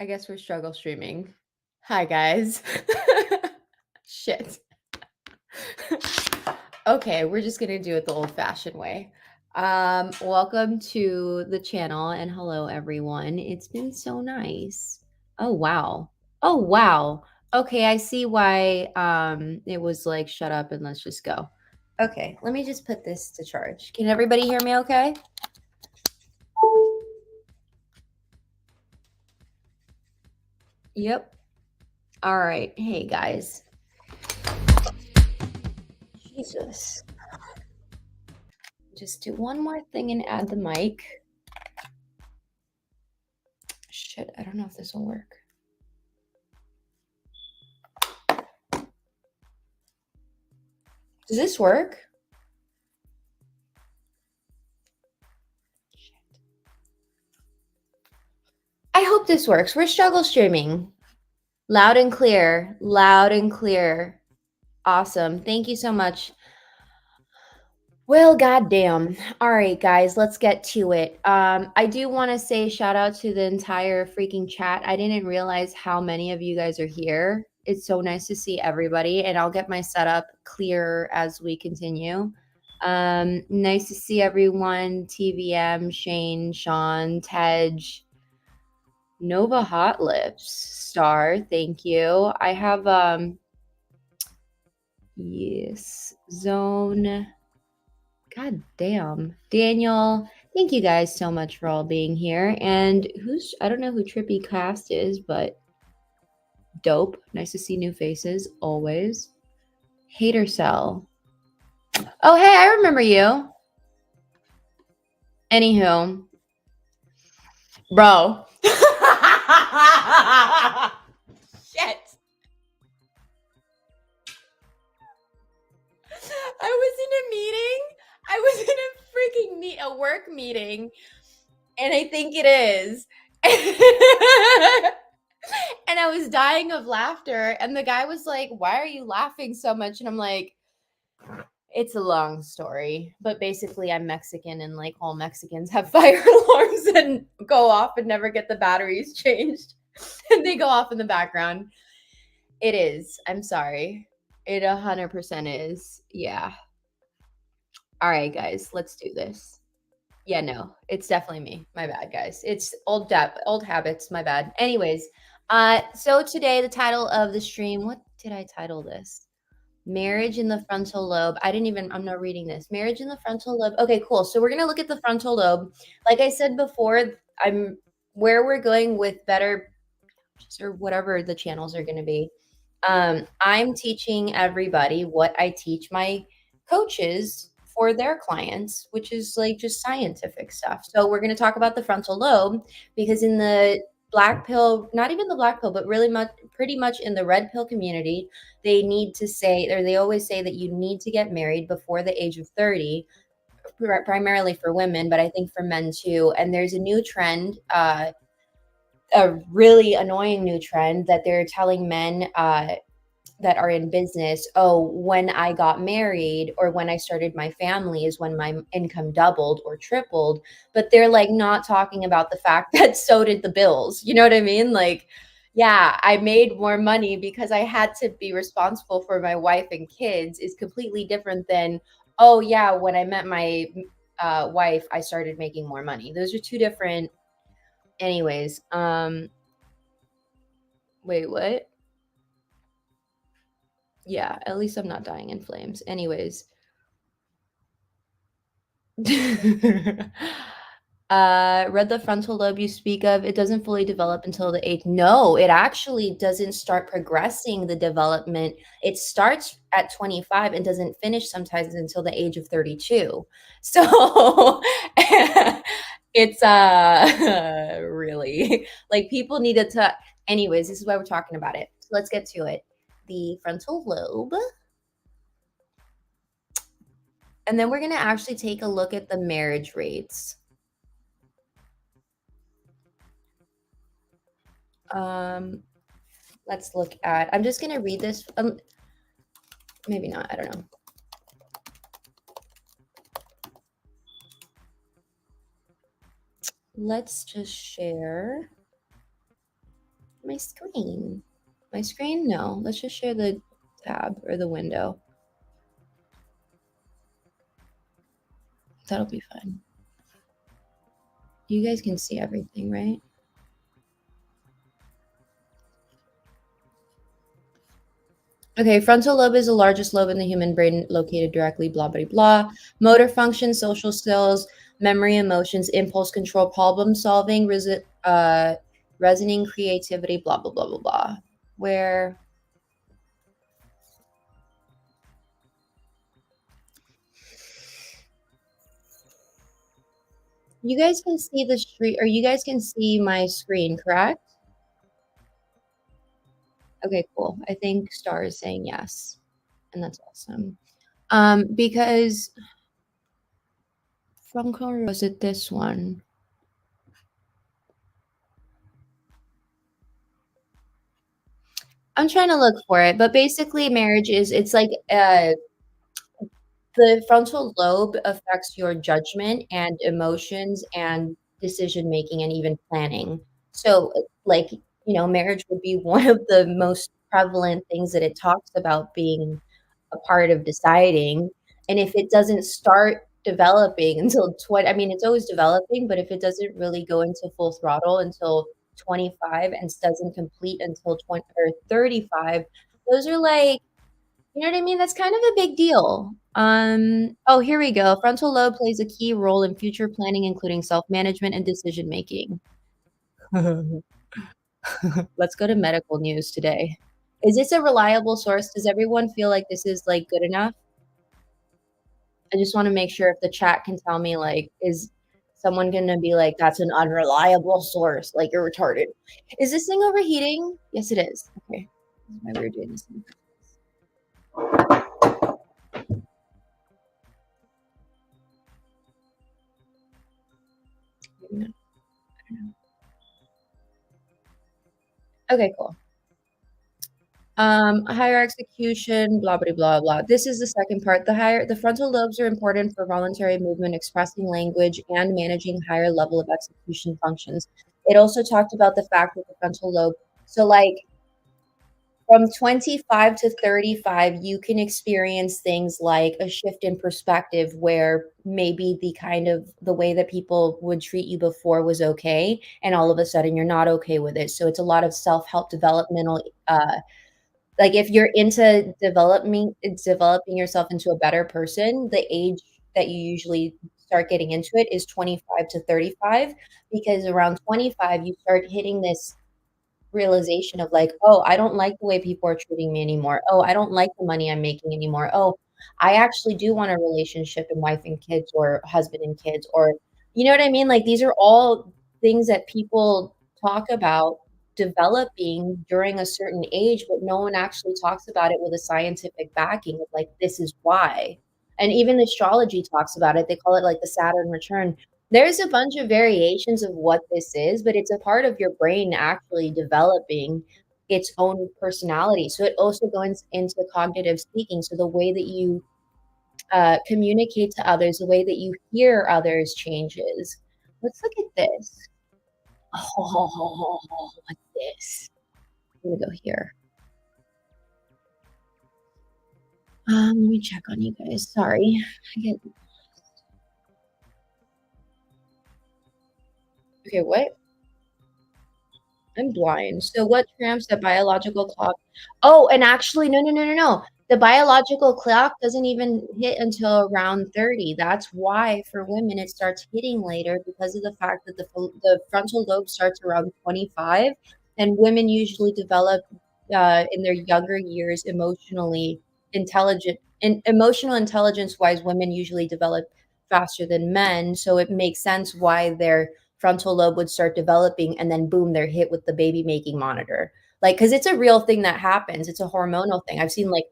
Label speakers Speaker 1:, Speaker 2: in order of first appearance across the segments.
Speaker 1: I guess we're struggle streaming. Hi, guys. Shit. Okay, we're just gonna do it the old-fashioned way. Welcome to the channel and hello, everyone. It's been so nice. Oh, wow. Oh, wow. Okay, I see why it was like, shut up and let's just go. Okay, let me just put this to charge. Can everybody hear me okay? Yep. All right. Hey, guys. Jesus. Just do one more thing and add the mic. Shit, I don't know if this will work. Does this work? Shit. I hope this works. We're struggle streaming. Loud and clear. Loud and clear. Awesome. Thank you so much. Well, goddamn. All right, guys, let's get to it. I do want to say shout out to the entire freaking chat. I didn't realize how many of you guys are here. It's so nice to see everybody, and I'll get my setup clear as we continue. Nice to see everyone. TVM, Shane, Sean, Tej, Nova Hot Lips, Star, thank you. I have yes, Zone. God damn. Daniel, thank you guys so much for all being here. And I don't know who Trippy Cast is, but dope. Nice to see new faces, always. Hater Cell. Oh, hey, I remember you. Anywho. Bro. Shit. I was in a meeting. I was in a freaking a work meeting, and I think it is. And I was dying of laughter, and the guy was like, "Why are you laughing so much?" And I'm like, "It's a long story, but basically, I'm Mexican, and like all Mexicans have fire alarms and go off and never get the batteries changed, and they go off in the background." It is. I'm sorry. It 100% is. Yeah. All right, guys, let's do this. Yeah, no, it's definitely me. My bad, guys. It's old habits. My bad. Anyways, so today the title of the stream. What did I title this? Marriage in the frontal lobe. I'm not reading this. Marriage in the frontal lobe. Okay, cool. So we're gonna look at the frontal lobe. Like I said before, where we're going with better or whatever the channels are gonna be. I'm teaching everybody what I teach my coaches for their clients, which is like just scientific stuff. So we're going to talk about the frontal lobe because in the black pill, not even the black pill, but really pretty much in the red pill community, they need to say, or they always say that you need to get married before the age of 30, primarily for women, but I think for men too. And there's a new trend, a really annoying new trend that they're telling men that are in business, oh, when I got married or when I started my family is when my income doubled or tripled. But they're like not talking about the fact that so did the bills. You know what I mean? Like, yeah, I made more money because I had to be responsible for my wife and kids is completely different than, oh, yeah, when I met my wife, I started making more money. Those are two different. Anyways, wait, what? Yeah, at least I'm not dying in flames. Anyways. Read the frontal lobe you speak of. It doesn't fully develop until the age. No, it actually doesn't start progressing the development. It starts at 25 and doesn't finish sometimes until the age of 32. So it's really like people needed to. Anyways, this is why we're talking about it. So let's get to it. The frontal lobe. And then we're going to actually take a look at the marriage rates. Let's look at, I'm just going to read this. Maybe not. I don't know. Let's just share. My screen. My screen? No. Let's just share the tab or the window. That'll be fine. You guys can see everything, right? Okay, frontal lobe is the largest lobe in the human brain located directly, blah, blah, blah. Motor function, social skills, memory, emotions, impulse control, problem solving, reasoning, creativity, blah, blah, blah, blah, blah. Where you guys can see the street, or you guys can see my screen, correct? Okay, cool. I think Star is saying yes, and that's awesome. Because from Korea, was it this one? I'm trying to look for it, but basically, marriage is it's like the frontal lobe affects your judgment and emotions and decision making and even planning. So, like, marriage would be one of the most prevalent things that it talks about being a part of deciding. And if it doesn't start developing until 20, I mean, it's always developing, but if it doesn't really go into full throttle until 25 and doesn't complete until 20 or 35, those are like, you know what I mean? That's kind of a big deal. Oh, here we go. Frontal lobe plays a key role in future planning, including self-management and decision making. Let's go to medical news today. Is this a reliable source? Does everyone feel like this is like good enough? I just want to make sure if the chat can tell me, like, is someone gonna be like, that's an unreliable source, like you're retarded. Is this thing overheating? Yes, it is. Okay. That's why we were doing this. Okay, cool. Higher execution, blah blah blah blah. This is the second part. The frontal lobes are important for voluntary movement, expressing language, and managing higher level of execution functions. It also talked about the fact that the frontal lobe, so like from 25 to 35, you can experience things like a shift in perspective where maybe the way that people would treat you before was okay, and all of a sudden you're not okay with it. So it's a lot of self-help developmental like if you're into developing yourself into a better person, the age that you usually start getting into it is 25 to 35 because around 25 you start hitting this realization of like, "Oh, I don't like the way people are treating me anymore. Oh, I don't like the money I'm making anymore. Oh, I actually do want a relationship and wife and kids or husband and kids," or you know what I mean? Like these are all things that people talk about developing during a certain age, but no one actually talks about it with a scientific backing of like, this is why. And even astrology talks about it. They call it like the Saturn return. There's a bunch of variations of what this is, but it's a part of your brain actually developing its own personality. So it also goes into cognitive speaking. So the way that you communicate to others, the way that you hear others changes. Let's look at this. Oh, what's this? I'm gonna go here. Let me check on you guys. Sorry. I get okay, what? I'm blind. So what trumps the biological clock? Oh, and actually, no, no, no, no, no. The biological clock doesn't even hit until around 30. That's why for women it starts hitting later because of the fact that the frontal lobe starts around 25, and women usually develop in their younger years emotionally intelligent. And emotional intelligence wise, women usually develop faster than men. So it makes sense why they're frontal lobe would start developing and then boom they're hit with the baby making monitor like because it's a real thing that happens. It's a hormonal thing. I've seen like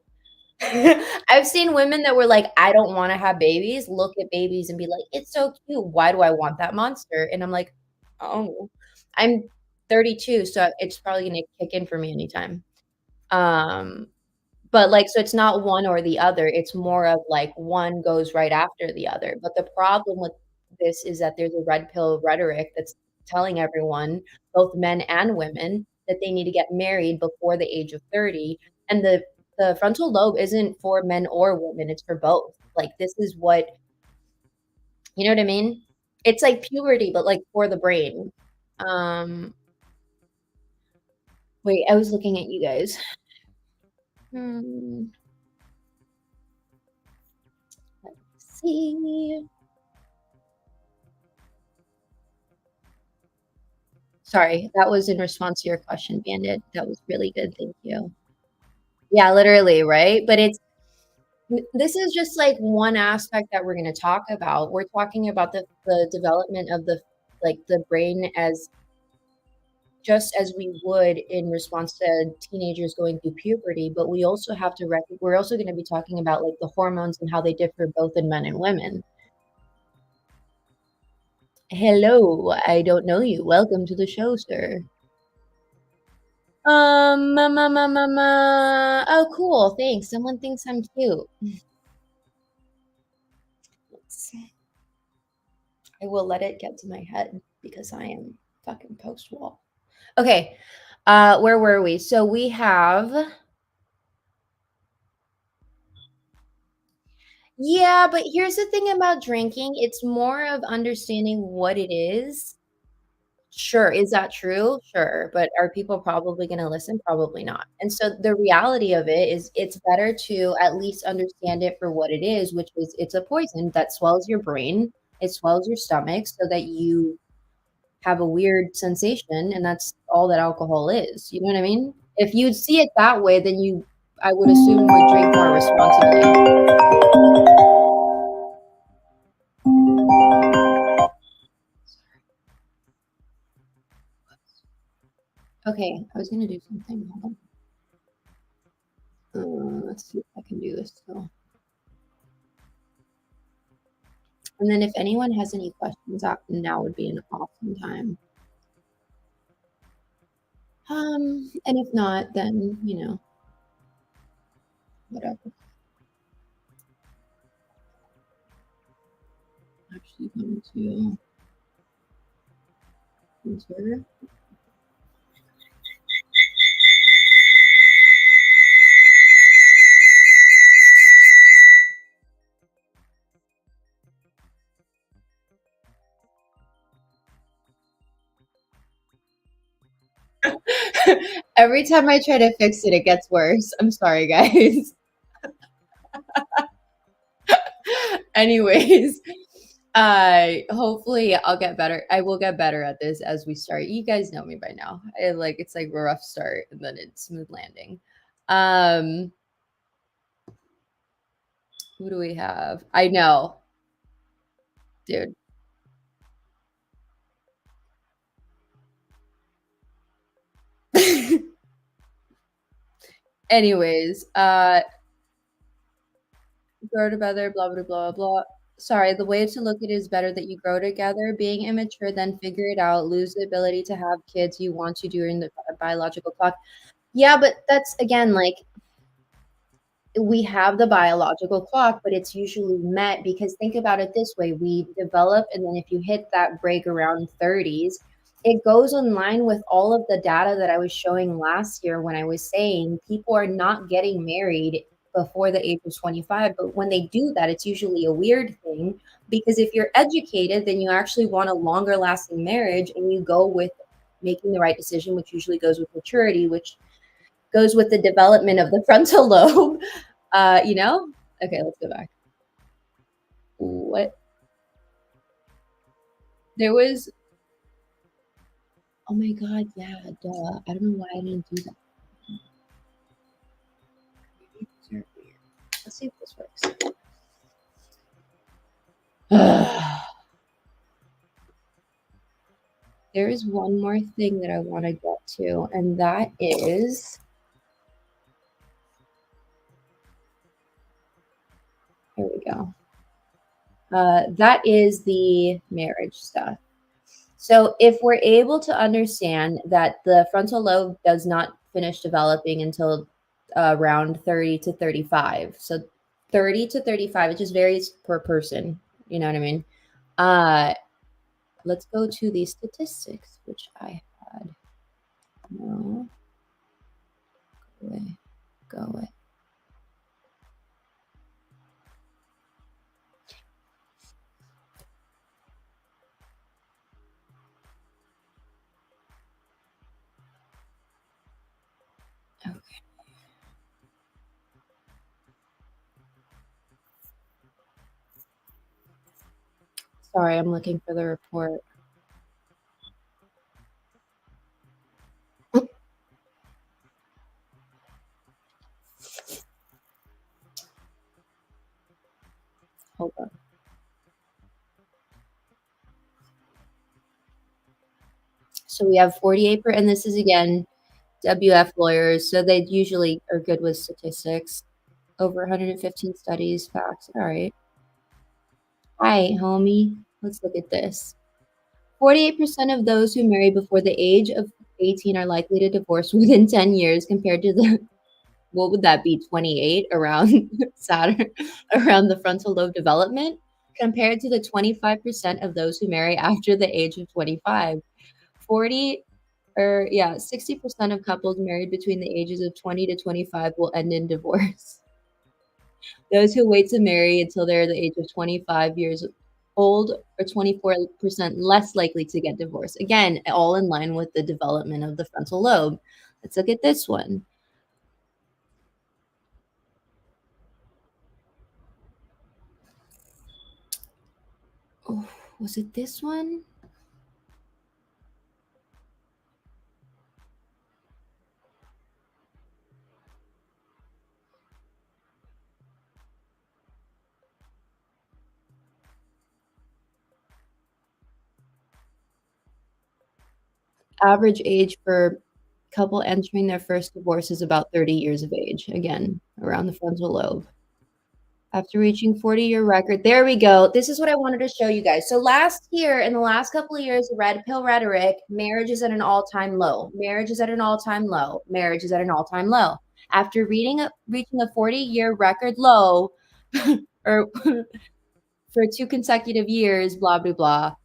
Speaker 1: I've seen women that were like, I don't want to have babies, look at babies and be like, it's so cute, why do I want that monster? And I'm like, oh, I'm 32, so it's probably gonna kick in for me anytime. um but, like, so it's not one or the other, it's more of, like, one goes right after the other, but the problem with this is that there's a red pill rhetoric that's telling everyone, both men and women, that they need to get married before the age of 30. And the frontal lobe isn't for men or women, it's for both. Like this is what, you know what I mean? It's like puberty, but like for the brain. Um, wait, I was looking at you guys. Hmm, let's see. Sorry, that was in response to your question, Bandit. That was really good. Thank you. Yeah, literally, right? But this is just like one aspect that we're going to talk about. We're talking about the development of the like the brain as just as we would in response to teenagers going through puberty, but we also have to we're also going to be talking about like the hormones and how they differ both in men and women. Hello, I don't know you. Welcome to the show, sir. Oh, cool. Thanks. Someone thinks I'm cute. I will let it get to my head because I am fucking post wall. Okay. Where were we? So we have yeah, but here's the thing about drinking. It's more of understanding what it is. Sure. Is that true? Sure. But are people probably going to listen? Probably not. And so the reality of it is it's better to at least understand it for what it is, which is it's a poison that swells your brain, it swells your stomach so that you have a weird sensation, and that's all that alcohol is. You know what I mean? If you see it that way, then I would assume, would drink more responsibly. Okay, I was gonna do something. Hold on. Let's see if I can do this still. And then if anyone has any questions, now would be an awesome time. And if not, then whatever. Actually, going to enter. Every time I try to fix it, it gets worse. I'm sorry, guys. Anyways, hopefully I'll get better. I will get better at this as we start. You guys know me by now. It's like a rough start and then it's smooth landing. Um, who do we have? I know, dude. Anyways, grow together, blah blah blah blah. Sorry, the way to look at it is better that you grow together. Being immature, then figure it out, lose the ability to have kids you want to during the biological clock. Yeah, but that's again like we have the biological clock, but it's usually met because think about it this way, we develop, and then if you hit that break around 30s, it goes in line with all of the data that I was showing last year when I was saying people are not getting married before the age of 25. But when they do that, it's usually a weird thing because if you're educated, then you actually want a longer lasting marriage and you go with making the right decision, which usually goes with maturity, which goes with the development of the frontal lobe. You know? Okay, let's go back. What? There was, oh my God, yeah, duh. I don't know why I didn't do that. Let's see if this works. There is one more thing that I want to get to, and that is, here we go. That is the marriage stuff. So if we're able to understand that the frontal lobe does not finish developing until around 30 to 35. So 30 to 35, it just varies per person. You know what I mean? Uh, let's go to the statistics, which I had. No. Go away. Go away. Okay. Sorry, I'm looking for the report. Hold on. So we have 48 and this is again WF lawyers, so they usually are good with statistics. Over 115 studies, facts. All right. Hi, homie. Let's look at this. 48% of those who marry before the age of 18 are likely to divorce within 10 years compared to the, what would that be, 28 around Saturn, around the frontal lobe development, compared to the 25% of those who marry after the age of 25. 40 or yeah, 60% of couples married between the ages of 20 to 25 will end in divorce. Those who wait to marry until they're the age of 25 years old are 24% less likely to get divorced. Again, all in line with the development of the frontal lobe. Let's look at this one. Oh, was it this one? Average age for couple entering their first divorce is about 30 years of age. Again, around the frontal lobe. After reaching 40-year record. There we go. This is what I wanted to show you guys. So last year, in the last couple of years, red pill rhetoric, marriage is at an all-time low. Marriage is at an all-time low. Marriage is at an all-time low. After reaching a 40-year record low, or for 2 consecutive years, blah, blah, blah.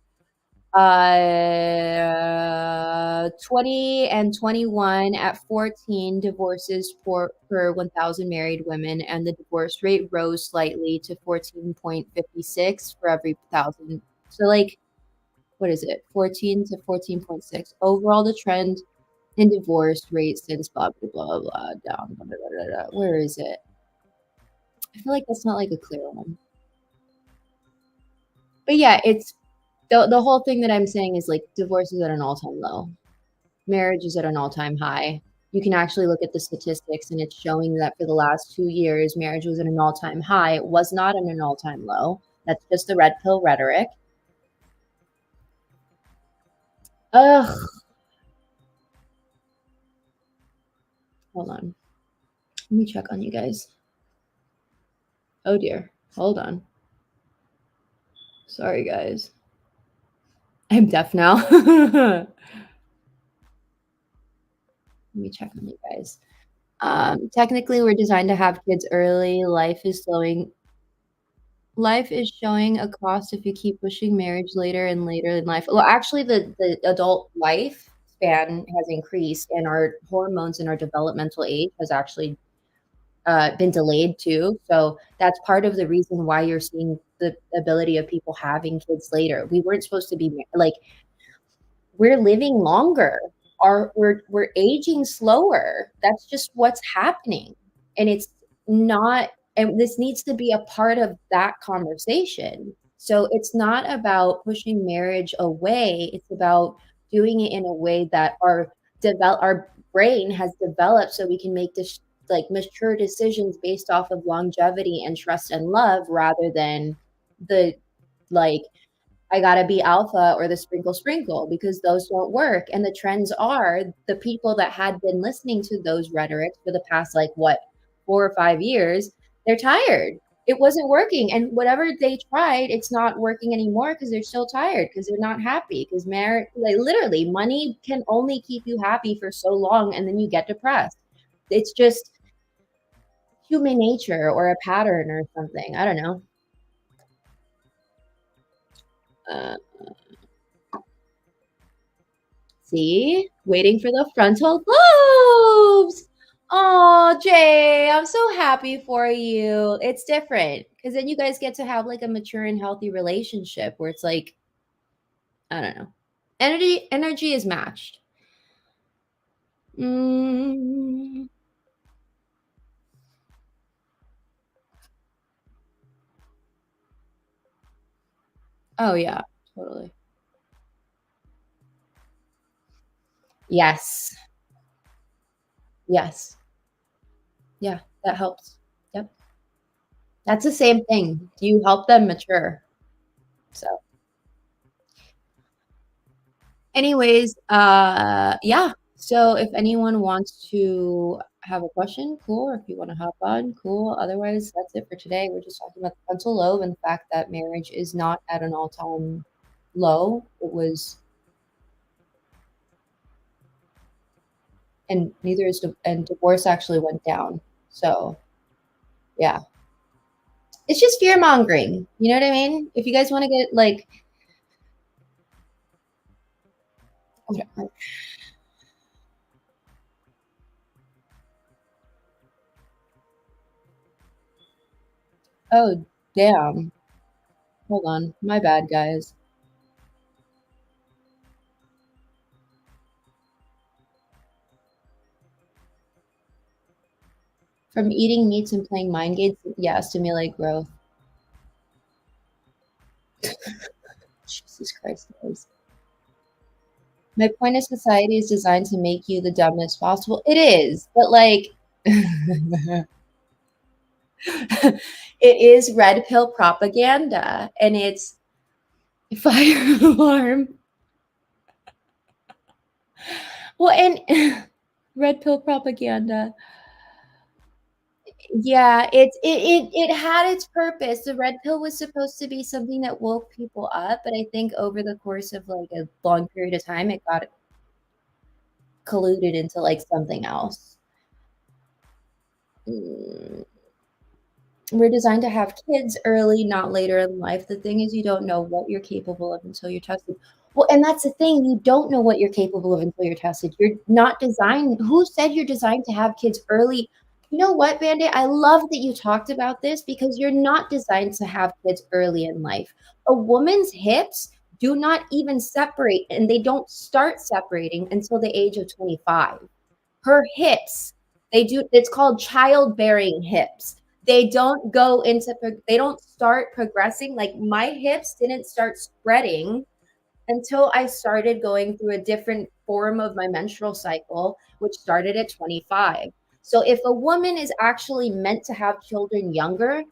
Speaker 1: 20 and 21 at 14 divorces per 1,000 married women, and the divorce rate rose slightly to 14.56 for every 1,000. So, like, what is it? 14 to 14.6. Overall, the trend in divorce rate since blah, blah, blah, blah, down. Blah, blah, blah, blah. Where is it? I feel like that's not like a clear one. But yeah, it's the whole thing that I'm saying is like divorce is at an all-time low. Marriage is at an all-time high. You can actually look at the statistics and it's showing that for the last 2 years, marriage was at an all-time high. It was not at an all-time low. That's just the red pill rhetoric. Ugh. Hold on. Let me check on you guys. Oh dear. Hold on. Sorry, guys. I'm deaf now. Let me check on you guys. Technically, we're designed to have kids early. Life is showing a cost if you keep pushing marriage later and later in life. Well, actually, the adult life span has increased, and our hormones and our developmental age has actually been delayed too. So that's part of the reason why you're seeing the ability of people having kids later. We weren't supposed to be like we're living longer. We're aging slower. That's just what's happening. And it's not and this needs to be a part of that conversation. So it's not about pushing marriage away. It's about doing it in a way that our brain has developed so we can make this like mature decisions based off of longevity and trust and love rather than the like I gotta be alpha or the sprinkle sprinkle because those don't work. And the trends are the people that had been listening to those rhetorics for the past like what 4 or 5 years, they're tired. It wasn't working. And whatever they tried, it's not working anymore because they're still tired because they're not happy. Because marriage like literally money can only keep you happy for so long and then you get depressed. It's just human nature or a pattern or something. I don't know. Uh, See? Waiting for the frontal lobes. Oh, Jay, I'm so happy for you. It's different because then you guys get to have like a mature and healthy relationship where it's like, I don't know. Energy is matched. Mm. Oh yeah, totally. Yes. Yes. Yeah, that helps. Yep. That's the same thing. You help them mature. So, anyways, yeah. So if anyone wants to have a question, cool. Or if you want to hop on, cool. Otherwise, that's it for today. We're just talking about the frontal lobe and the fact that marriage is not at an all-time low. It was, and neither is, and divorce actually went down. So, yeah. It's just fear mongering. You know what I mean? If you guys want to get like, oh, damn. Hold on. My bad, guys. From eating meats and playing mind games, yeah, stimulate growth. Jesus Christ, guys. My point is society is designed to make you the dumbest possible. It is, but like it is red pill propaganda and it's fire alarm. Well, and red pill propaganda. Yeah, it had its purpose. The red pill was supposed to be something that woke people up, but I think over the course of like a long period of time, it got colluded into like something else. Mm, we're designed to have kids early, not later in life. The thing is, you don't know what you're capable of until you're tested. Well, and that's the thing. You don't know what you're capable of until you're tested. You're not designed. Who said you're designed to have kids early? You know what, Bandit? I love that you talked about this because you're not designed to have kids early in life. A woman's hips do not even separate, and they don't start separating until the age of 25. Her hips, they do, it's called childbearing hips. They don't go into, they don't start progressing. Like my hips didn't start spreading until I started going through a different form of my menstrual cycle, which started at 25. So if a woman is actually meant to have children younger,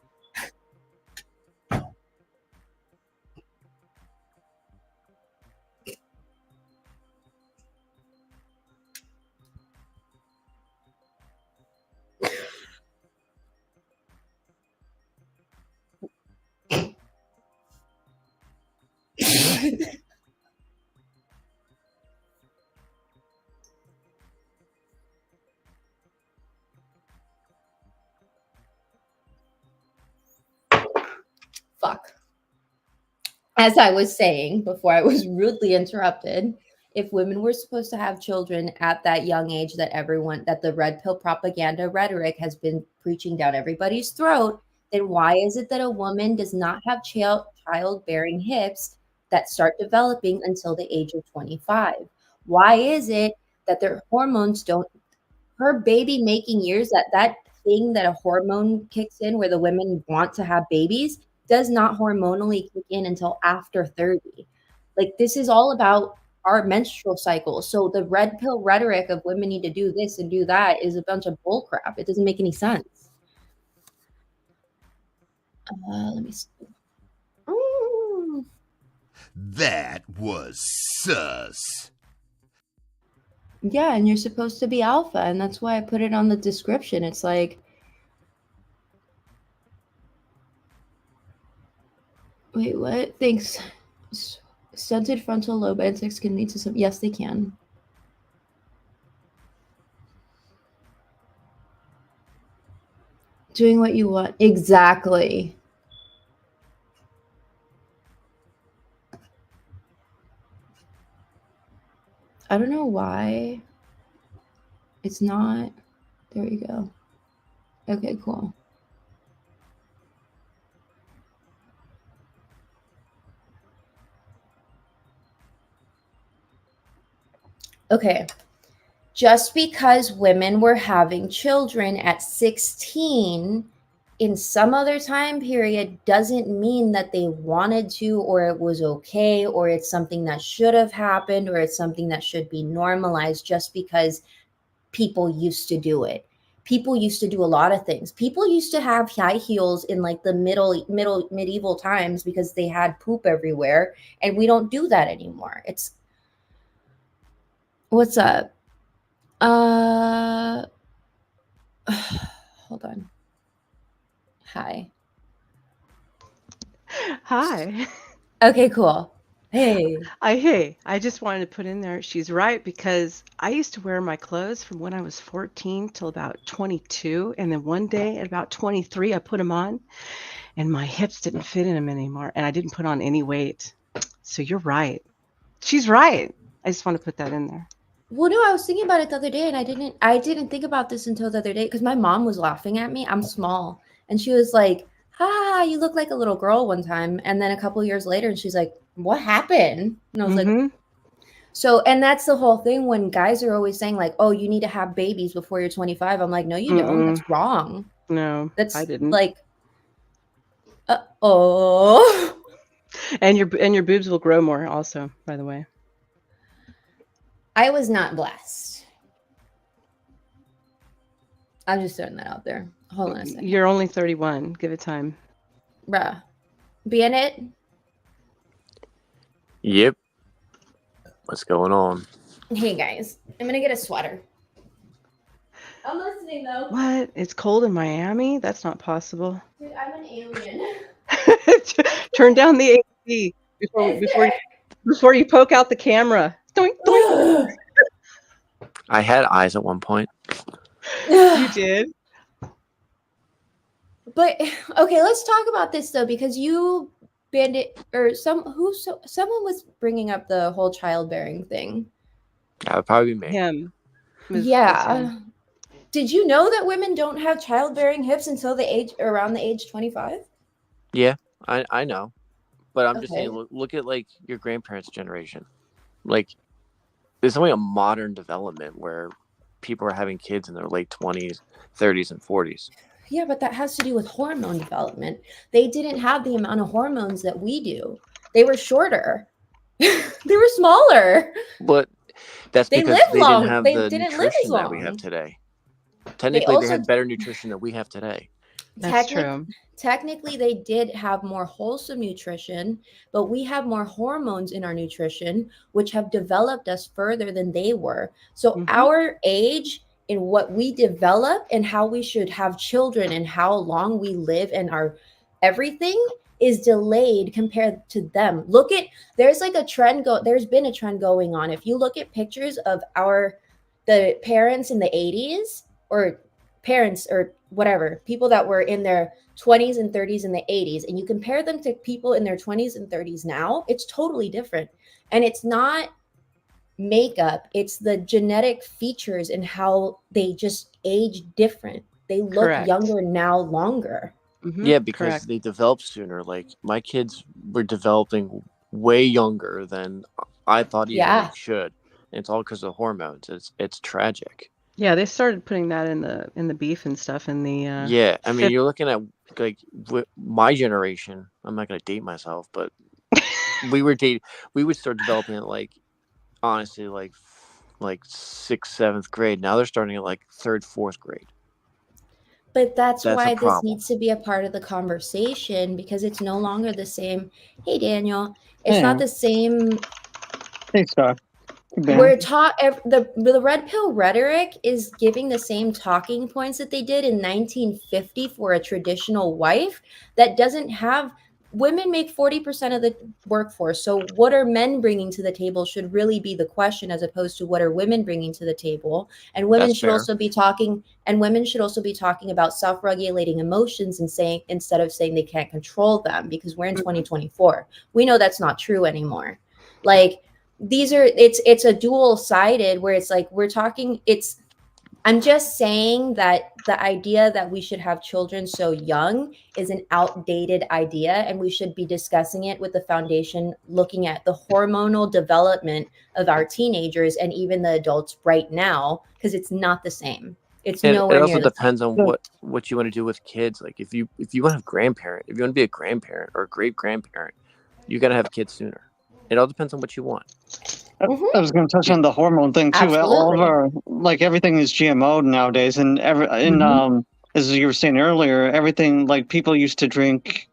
Speaker 1: fuck. As I was saying before I was rudely interrupted, if women were supposed to have children at that young age that everyone, that the red pill propaganda rhetoric has been preaching down everybody's throat, then why is it that a woman does not have childbearing hips that start developing until the age of 25? Why is it that their hormones don't, her baby making years, that thing that a hormone kicks in where the women want to have babies does not hormonally kick in until after 30. Like this is all about our menstrual cycle. So the red pill rhetoric of women need to do this and do that is a bunch of bull crap. It doesn't make any sense. Let me see. Mm.
Speaker 2: That was sus.
Speaker 1: Yeah, and you're supposed to be alpha, and that's why I put it on the description. It's like, wait, what? Thanks. Stunted frontal lobe antics can lead to some. Yes, they can. Doing what you want. Exactly. I don't know why it's not. There we go. Okay, cool. Okay. Just because women were having children at 16 in some other time period doesn't mean that they wanted to, or it was okay, or it's something that should have happened, or it's something that should be normalized just because people used to do it. People used to do a lot of things. People used to have high heels in like the medieval times because they had poop everywhere, and we don't do that anymore. It's what's up? Hold on. Hi.
Speaker 3: Hi.
Speaker 1: Okay, cool. Hey.
Speaker 3: I just wanted to put in there, she's right, because I used to wear my clothes from when I was 14 till about 22. And then one day at about 23, I put them on and my hips didn't fit in them anymore. And I didn't put on any weight. So you're right. She's right. I just want to put that in there.
Speaker 1: Well, no, I was thinking about it the other day, and I didn't think about this until the other day because my mom was laughing at me. I'm small, and she was like, "Ha, you look like a little girl" one time, and then a couple years later, and she's like, "What happened?" And I was like, "So," and that's the whole thing when guys are always saying like, "Oh, you need to have babies before you're 25." I'm like, "No, you don't. That's wrong."
Speaker 3: No,
Speaker 1: That's
Speaker 3: I didn't.
Speaker 1: like, oh.
Speaker 3: And your boobs will grow more also, by the way.
Speaker 1: I was not blessed. I'm just throwing that out there. Hold on a second.
Speaker 3: You're only 31. Give it time.
Speaker 1: Bruh. Be in it?
Speaker 4: Yep. What's going on?
Speaker 1: Hey, guys. I'm going to get a sweater. I'm listening, though.
Speaker 3: What? It's cold in Miami? That's not possible.
Speaker 1: Dude, I'm an alien.
Speaker 3: Turn down the AC before you poke out the camera. Doink, doink.
Speaker 4: I had eyes at one point.
Speaker 3: You did?
Speaker 1: But, okay, let's talk about this, though, because you bandit, or someone was bringing up the whole childbearing thing.
Speaker 4: That would probably be me.
Speaker 3: Him.
Speaker 1: Yeah. Did you know that women don't have childbearing hips until around the age 25?
Speaker 4: Yeah, I know. But I'm just saying, look at like your grandparents' generation. Like, there's only a modern development where people are having kids in their late 20s, 30s, and 40s.
Speaker 1: Yeah, but that has to do with hormone development. They didn't have the amount of hormones that we do. They were shorter. They were smaller.
Speaker 4: But that's because they didn't have the nutrition that we have today. Technically, they had better nutrition than we have today.
Speaker 3: That's true.
Speaker 1: Technically, they did have more wholesome nutrition, but we have more hormones in our nutrition, which have developed us further than they were. So our age and what we develop and how we should have children and how long we live and our everything is delayed compared to them. There's like a trend there's been a trend going on. If you look at pictures of the parents in the 80s, or parents or whatever, people that were in their 20s and 30s in the 80s, and you compare them to people in their 20s and 30s now, it's totally different. And it's not makeup, it's the genetic features and how they just age different. They look younger now longer.
Speaker 4: Yeah, because they develop sooner. Like, my kids were developing way younger than I thought even they should. And it's all because of hormones. It's tragic.
Speaker 3: Yeah, they started putting that in the beef and stuff in the
Speaker 4: yeah, I mean, you're looking at like my generation. I'm not going to date myself, but we would start developing it like, honestly, like 6th, 7th grade. Now they're starting at like 3rd, 4th grade.
Speaker 1: But that's why this needs to be a part of the conversation, because it's no longer the same. Hey, Daniel, it's not the same.
Speaker 5: Thanks, Doc.
Speaker 1: We're the red pill rhetoric is giving the same talking points that they did in 1950 for a traditional wife that doesn't have. Women make 40% of the workforce. So what are men bringing to the table should really be the question, as opposed to what are women bringing to the table. And women should also be talking about self-regulating emotions and saying, instead of saying they can't control them, because we're in 2024. We know that's not true anymore. Like, it's a dual sided where it's like we're talking I'm just saying that the idea that we should have children so young is an outdated idea, and we should be discussing it with the foundation, looking at the hormonal development of our teenagers and even the adults right now, because it's not the same. It's
Speaker 4: And it
Speaker 1: nowhere
Speaker 4: also
Speaker 1: near the
Speaker 4: depends on
Speaker 5: So,
Speaker 4: what you want to do with kids. Like if you want to have if you want to be a grandparent or a great grandparent, you got to have kids sooner. It all depends on what you want.
Speaker 5: I was going to touch on the hormone thing too. All of
Speaker 1: Absolutely.
Speaker 5: our, like, everything is GMO nowadays, and as you were saying earlier, everything, like, people used to drink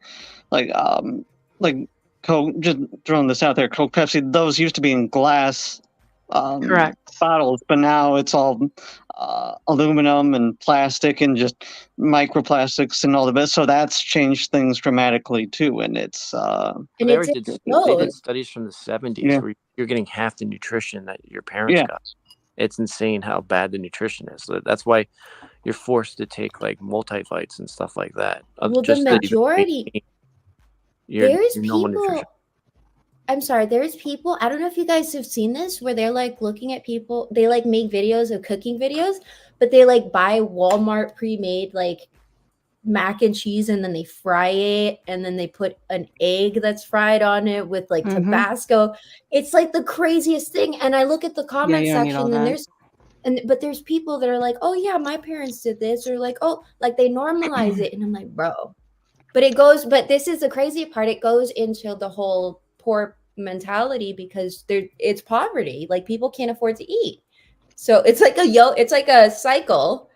Speaker 5: like like Coke. Just throwing this out there, Coke, Pepsi. Those used to be in glass
Speaker 3: Correct.
Speaker 5: bottles, but now it's all aluminum and plastic and just microplastics and all the bit. So that's changed things dramatically too, and it's
Speaker 1: And
Speaker 4: They
Speaker 1: it's
Speaker 4: already did they did studies from the 70s
Speaker 5: yeah,
Speaker 4: where you're getting half the nutrition that your parents
Speaker 5: yeah.
Speaker 4: got. It's insane how bad the nutrition is. So that's why you're forced to take like multivites and stuff like that.
Speaker 1: well, the
Speaker 4: Just to even
Speaker 1: majority
Speaker 4: maintain your
Speaker 1: there's
Speaker 4: normal nutrition.
Speaker 1: people I'm sorry, there's people, I don't know if you guys have seen this, where they're like looking at people, they like make videos of cooking videos, but they like buy Walmart pre-made like mac and cheese and then they fry it and then they put an egg that's fried on it with like Tabasco. It's like the craziest thing. And I look at the
Speaker 3: Yeah,
Speaker 1: comment
Speaker 3: you don't need all
Speaker 1: section and
Speaker 3: that.
Speaker 1: but there's people that are like, oh yeah, my parents did this, or like, oh, like they normalize it. And I'm like, bro. But this is the crazy part. It goes into the whole poor mentality because it's poverty. Like people can't afford to eat. So it's like it's like a cycle.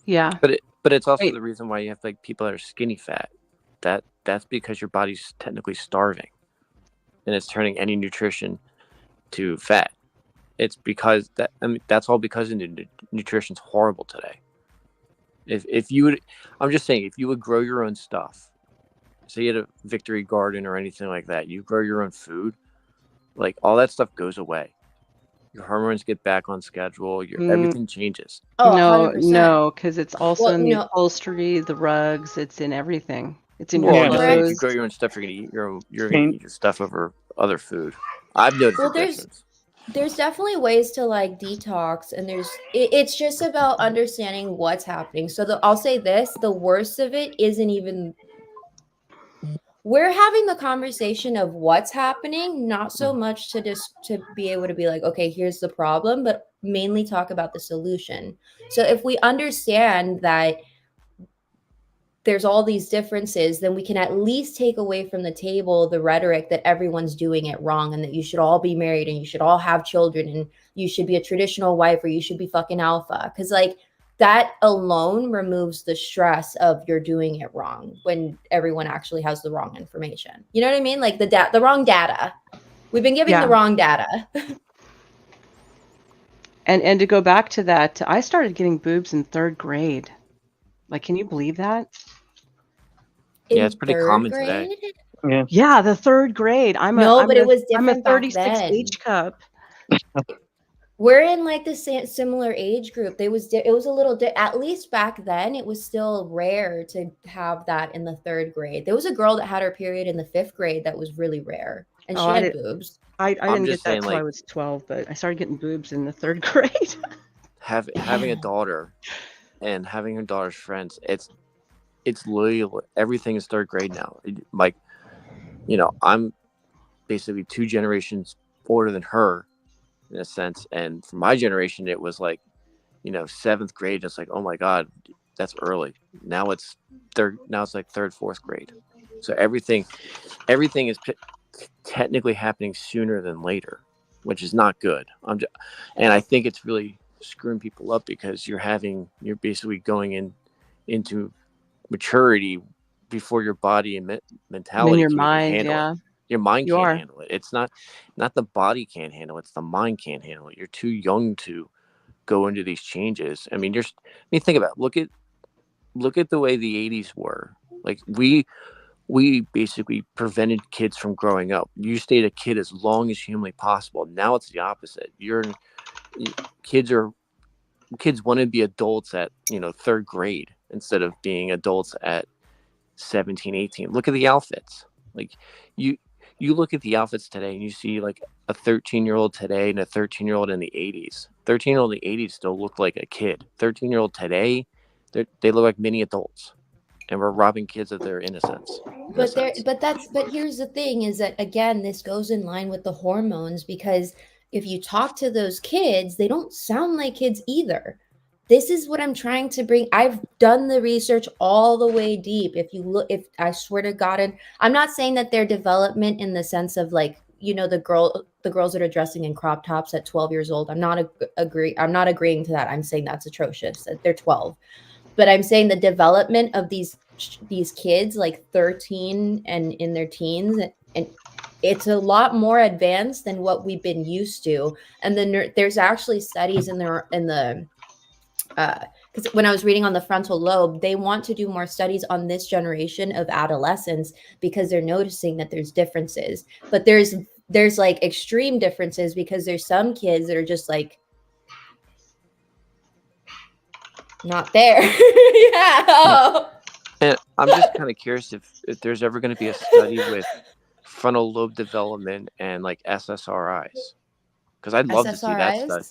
Speaker 3: Yeah.
Speaker 4: But it's also
Speaker 3: Wait.
Speaker 4: the reason why you have like people that are skinny fat. That's because your body's technically starving, and it's turning any nutrition to fat. It's because that's all because the nutrition's horrible today. If you would, I'm just saying, if you would grow your own stuff, say you had a victory garden or anything like that, you grow your own food, like all that stuff goes away. Your hormones get back on schedule. Everything changes.
Speaker 1: Oh,
Speaker 3: No,
Speaker 1: 100%.
Speaker 3: no, because it's also
Speaker 1: Well,
Speaker 3: in the
Speaker 1: no.
Speaker 3: upholstery, the rugs. It's in everything. It's in
Speaker 4: Well,
Speaker 3: your
Speaker 4: I'm just saying, if you
Speaker 3: clothes.
Speaker 4: grow your own stuff, you're gonna eat your stuff over other food. I've noticed
Speaker 1: Well,
Speaker 4: a difference.
Speaker 1: there's definitely ways to like detox, and it's just about understanding what's happening. So I'll say this, the worst of it isn't even, we're having the conversation of what's happening, not so much to be able to be like, okay, here's the problem, but mainly talk about the solution. So if we understand that there's all these differences, then we can at least take away from the table the rhetoric that everyone's doing it wrong and that you should all be married and you should all have children and you should be a traditional wife or you should be fucking alpha. Because like that alone removes the stress of you're doing it wrong when everyone actually has the wrong information. You know what I mean? Like the wrong data. We've been giving the wrong data.
Speaker 3: And to go back to that, I started getting boobs in 3rd grade. Like, can you believe that?
Speaker 4: Yeah, it's pretty common today.
Speaker 3: Yeah, the 3rd grade.
Speaker 1: But it was
Speaker 3: I'm a
Speaker 1: different back
Speaker 3: 36
Speaker 1: then.
Speaker 3: H cup.
Speaker 1: We're in like the similar age group. It was a little at least back then it was still rare to have that in the 3rd grade. There was a girl that had her period in the 5th grade that was really rare, and she had boobs.
Speaker 3: I didn't get
Speaker 4: just
Speaker 3: that
Speaker 4: saying,
Speaker 3: until I
Speaker 4: like,
Speaker 3: was 12, but I started getting boobs in the 3rd grade.
Speaker 4: Having a daughter and having her daughter's friends, it's literally everything is 3rd grade now. Like, I'm basically 2 generations older than her in a sense, and for my generation it was like 7th grade. It's like, oh my god, that's early. Now it's like 3rd, 4th grade. So everything is technically happening sooner than later, which is not good. And I think it's really screwing people up because you're basically going into maturity before your body and mentality
Speaker 3: your
Speaker 4: can
Speaker 3: mind,
Speaker 4: even handle it. Your mind
Speaker 3: You
Speaker 4: can't
Speaker 3: are.
Speaker 4: handle it. It's not the body can't handle it, it's the mind can't handle it. You're too young to go into these changes. I mean, think about it. Look at the way the 80s were. Like we basically prevented kids from growing up. You stayed a kid as long as humanly possible. Now it's the opposite. Kids want to be adults at 3rd grade instead of being adults at 17, 18. Look at the outfits. Like you look at the outfits today and you see like a 13-year-old today and a 13-year-old in the 80s. 13-year-old in the 80s still looked like a kid. 13-year-old today, they look like mini adults, and we're robbing kids of their innocence.
Speaker 1: But here's the thing is that, again, this goes in line with the hormones, because if you talk to those kids, they don't sound like kids either. This is what I'm trying to bring. I've done the research all the way deep. If I swear to God, and I'm not saying that their development in the sense of like, the girls that are dressing in crop tops at 12 years old. I'm not agreeing to that. I'm saying that's atrocious. That they're 12, but I'm saying the development of these kids like 13 and in their teens, and it's a lot more advanced than what we've been used to. And then there's actually studies because when I was reading on the frontal lobe, they want to do more studies on this generation of adolescents because they're noticing that there's differences. But there's like extreme differences, because there's some kids that are just like not there. Yeah. Oh.
Speaker 4: And I'm just kind of curious if there's ever going to be a study with frontal lobe development and like SSRIs, because I'd love to see that study.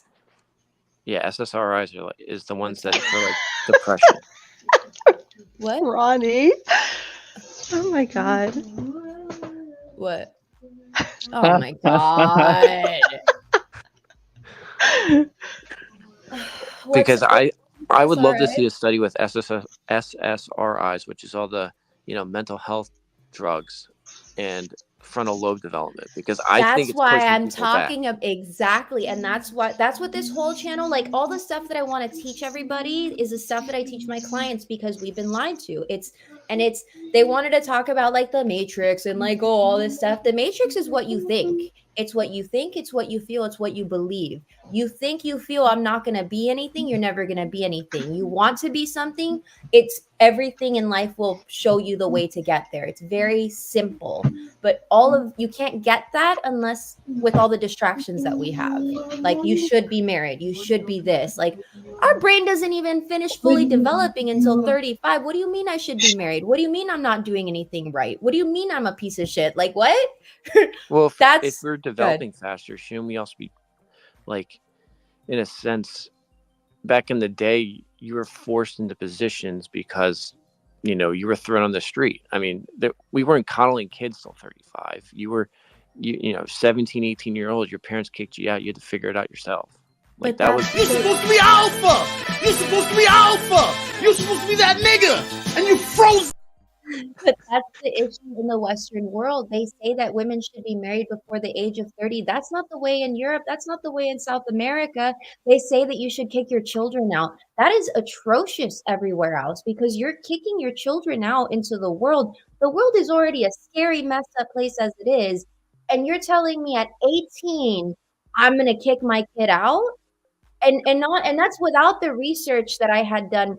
Speaker 4: Yeah, SSRIs is the ones that for like depression.
Speaker 1: What?
Speaker 3: Ronnie? Oh my God.
Speaker 1: What? Oh my God.
Speaker 4: Because I would love to see a study with SSRIs, which is all the mental health drugs, and frontal lobe development, because I think it's
Speaker 1: why I'm
Speaker 4: people
Speaker 1: talking about exactly. And that's what this whole channel, like all the stuff that I want to teach everybody is the stuff that I teach my clients, because we've been lied to. They wanted to talk about like the Matrix and like all this stuff. The Matrix is what you think. It's what you think, it's what you feel, it's what you believe. You think you feel I'm not going to be anything, you're never going to be anything. You want to be something, it's everything in life will show you the way to get there. It's very simple. But you can't get that unless with all the distractions that we have. Like, you should be married, you should be this. Like, our brain doesn't even finish fully developing until 35. What do you mean I should be married? What do you mean I'm not doing anything right? What do you mean I'm a piece of shit? Like, what?
Speaker 4: Well, if we're developing faster, shouldn't we also be, like, in a sense, back in the day, you were forced into positions because, you were thrown on the street. I mean, we weren't coddling kids till 35. You were, 17, 18-year-old, your parents kicked you out. You had to figure it out yourself. Like, that was...
Speaker 2: You're supposed to be alpha! You're supposed to be alpha! You're supposed to be that nigga! And you froze...
Speaker 1: But that's the issue in the Western world. They say that women should be married before the age of 30. That's not the way in Europe. That's not the way in South America. They say that you should kick your children out. That is atrocious everywhere else, because you're kicking your children out into the world. The world is already a scary, messed up place as it is. And you're telling me at 18, I'm going to kick my kid out? And that's without the research that I had done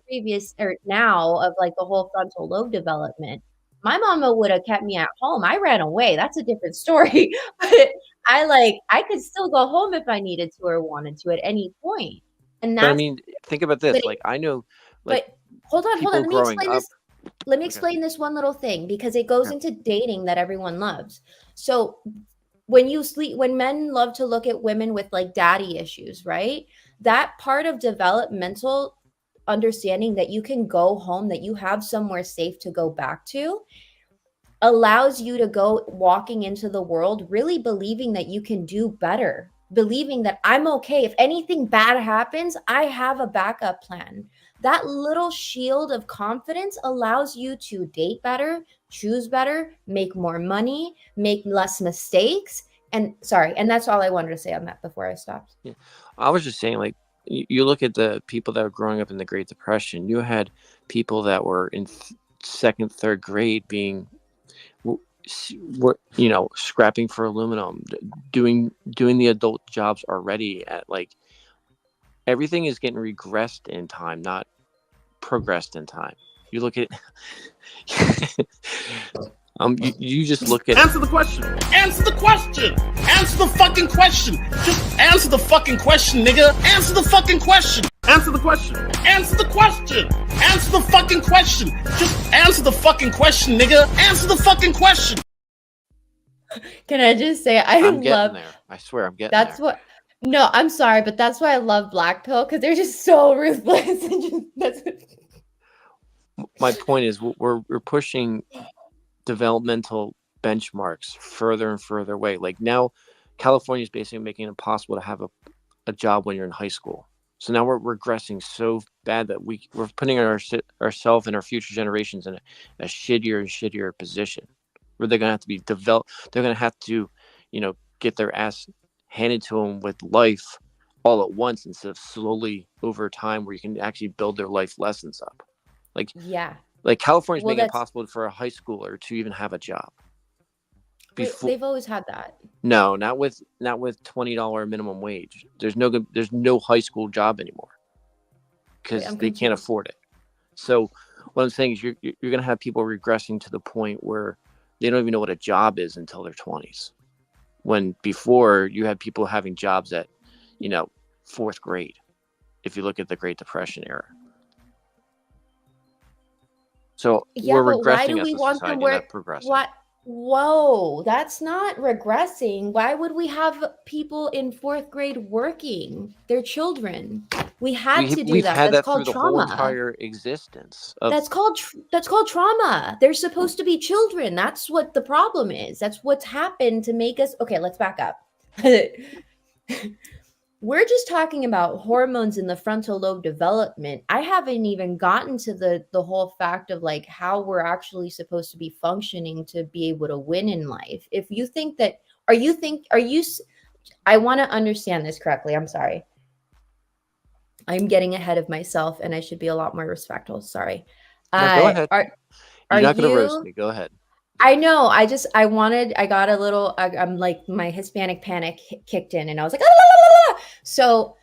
Speaker 1: now of like the whole frontal lobe development. My mama would have kept me at home. I ran away. That's a different story. But I could still go home if I needed to or wanted to at any point. And that's,
Speaker 4: but I mean, think about this. I know.
Speaker 1: But hold on. Let me explain this one little thing, because it goes into dating that everyone loves. So when men love to look at women with like daddy issues, right? That part of developmental understanding that you can go home, that you have somewhere safe to go back to, allows you to go walking into the world really believing that you can do better, believing that I'm okay. If anything bad happens, I have a backup plan. That little shield of confidence allows you to date better, choose better, make more money, make less mistakes. And that's all I wanted to say on that before I stopped.
Speaker 4: Yeah. I was just saying, like, you look at the people that were growing up in the Great Depression. You had people that were in second, third grade scrapping for aluminum, doing the adult jobs already. At like, everything is getting regressed in time, not progressed in time. You look at you just look at...
Speaker 2: Answer the question. Answer the question. Answer the fucking question. Just answer the fucking question, nigga. Answer the fucking question. Answer the question. Answer the question. Answer the fucking question. Just answer the fucking question, nigga. Answer the fucking question.
Speaker 1: Can I just say, I
Speaker 4: I swear, I'm getting
Speaker 1: That's
Speaker 4: there.
Speaker 1: what. No, I'm sorry, but that's why I love Black Pill because they're just so ruthless. And just, that's
Speaker 4: My point is, we're pushing developmental benchmarks further and further away. Like now, California is basically making it impossible to have a job when you're in high school. So now we're regressing so bad that we're putting ourselves and our future generations in a shittier and shittier position where they're going to have to be developed. They're going to have to, get their ass handed to them with life all at once instead of slowly over time where you can actually build their life lessons up. Like,
Speaker 1: yeah.
Speaker 4: Like California's
Speaker 1: Well,
Speaker 4: making it
Speaker 1: that's
Speaker 4: possible for a high schooler to even have a job.
Speaker 1: they've always had that.
Speaker 4: No, not with $20 minimum wage. There's no high school job anymore because they can't afford it. So what I'm saying is you're going to have people regressing to the point where they don't even know what a job is until their 20s. When before you had people having jobs at, fourth grade, if you look at the Great Depression era. So we're regressing as a society, not progressing.
Speaker 1: Whoa, that's not regressing. Why would we have people in fourth grade working? They're children. We had to do
Speaker 4: we've
Speaker 1: that.
Speaker 4: Had
Speaker 1: that's
Speaker 4: that
Speaker 1: called
Speaker 4: through
Speaker 1: trauma.
Speaker 4: The whole entire existence.
Speaker 1: That's called trauma. They're supposed to be children. That's what the problem is. That's what's happened to make us. Okay, let's back up. We're just talking about hormones in the frontal lobe development. I haven't even gotten to the whole fact of like how we're actually supposed to be functioning to be able to win in life. If you think that, I want to understand this correctly. I'm sorry. I'm getting ahead of myself and I should be a lot more respectful. Sorry.
Speaker 4: No, go ahead. You're not going to roast me. Go ahead.
Speaker 1: I know. I got a little, I'm like, my Hispanic panic kicked in and I was like, so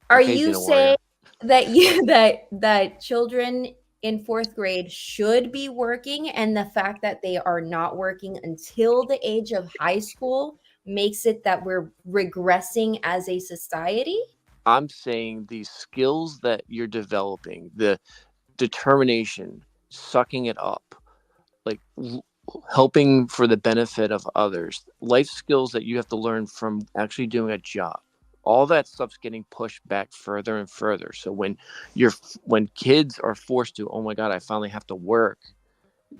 Speaker 1: are you saying that children in fourth grade should be working and the fact that they are not working until the age of high school makes it that we're regressing as a society?
Speaker 4: I'm saying these skills that you're developing, the determination, sucking it up, like helping for the benefit of others, life skills that you have to learn from actually doing a job, all that stuff's getting pushed back further and further. So when kids are forced to, oh my God, I finally have to work,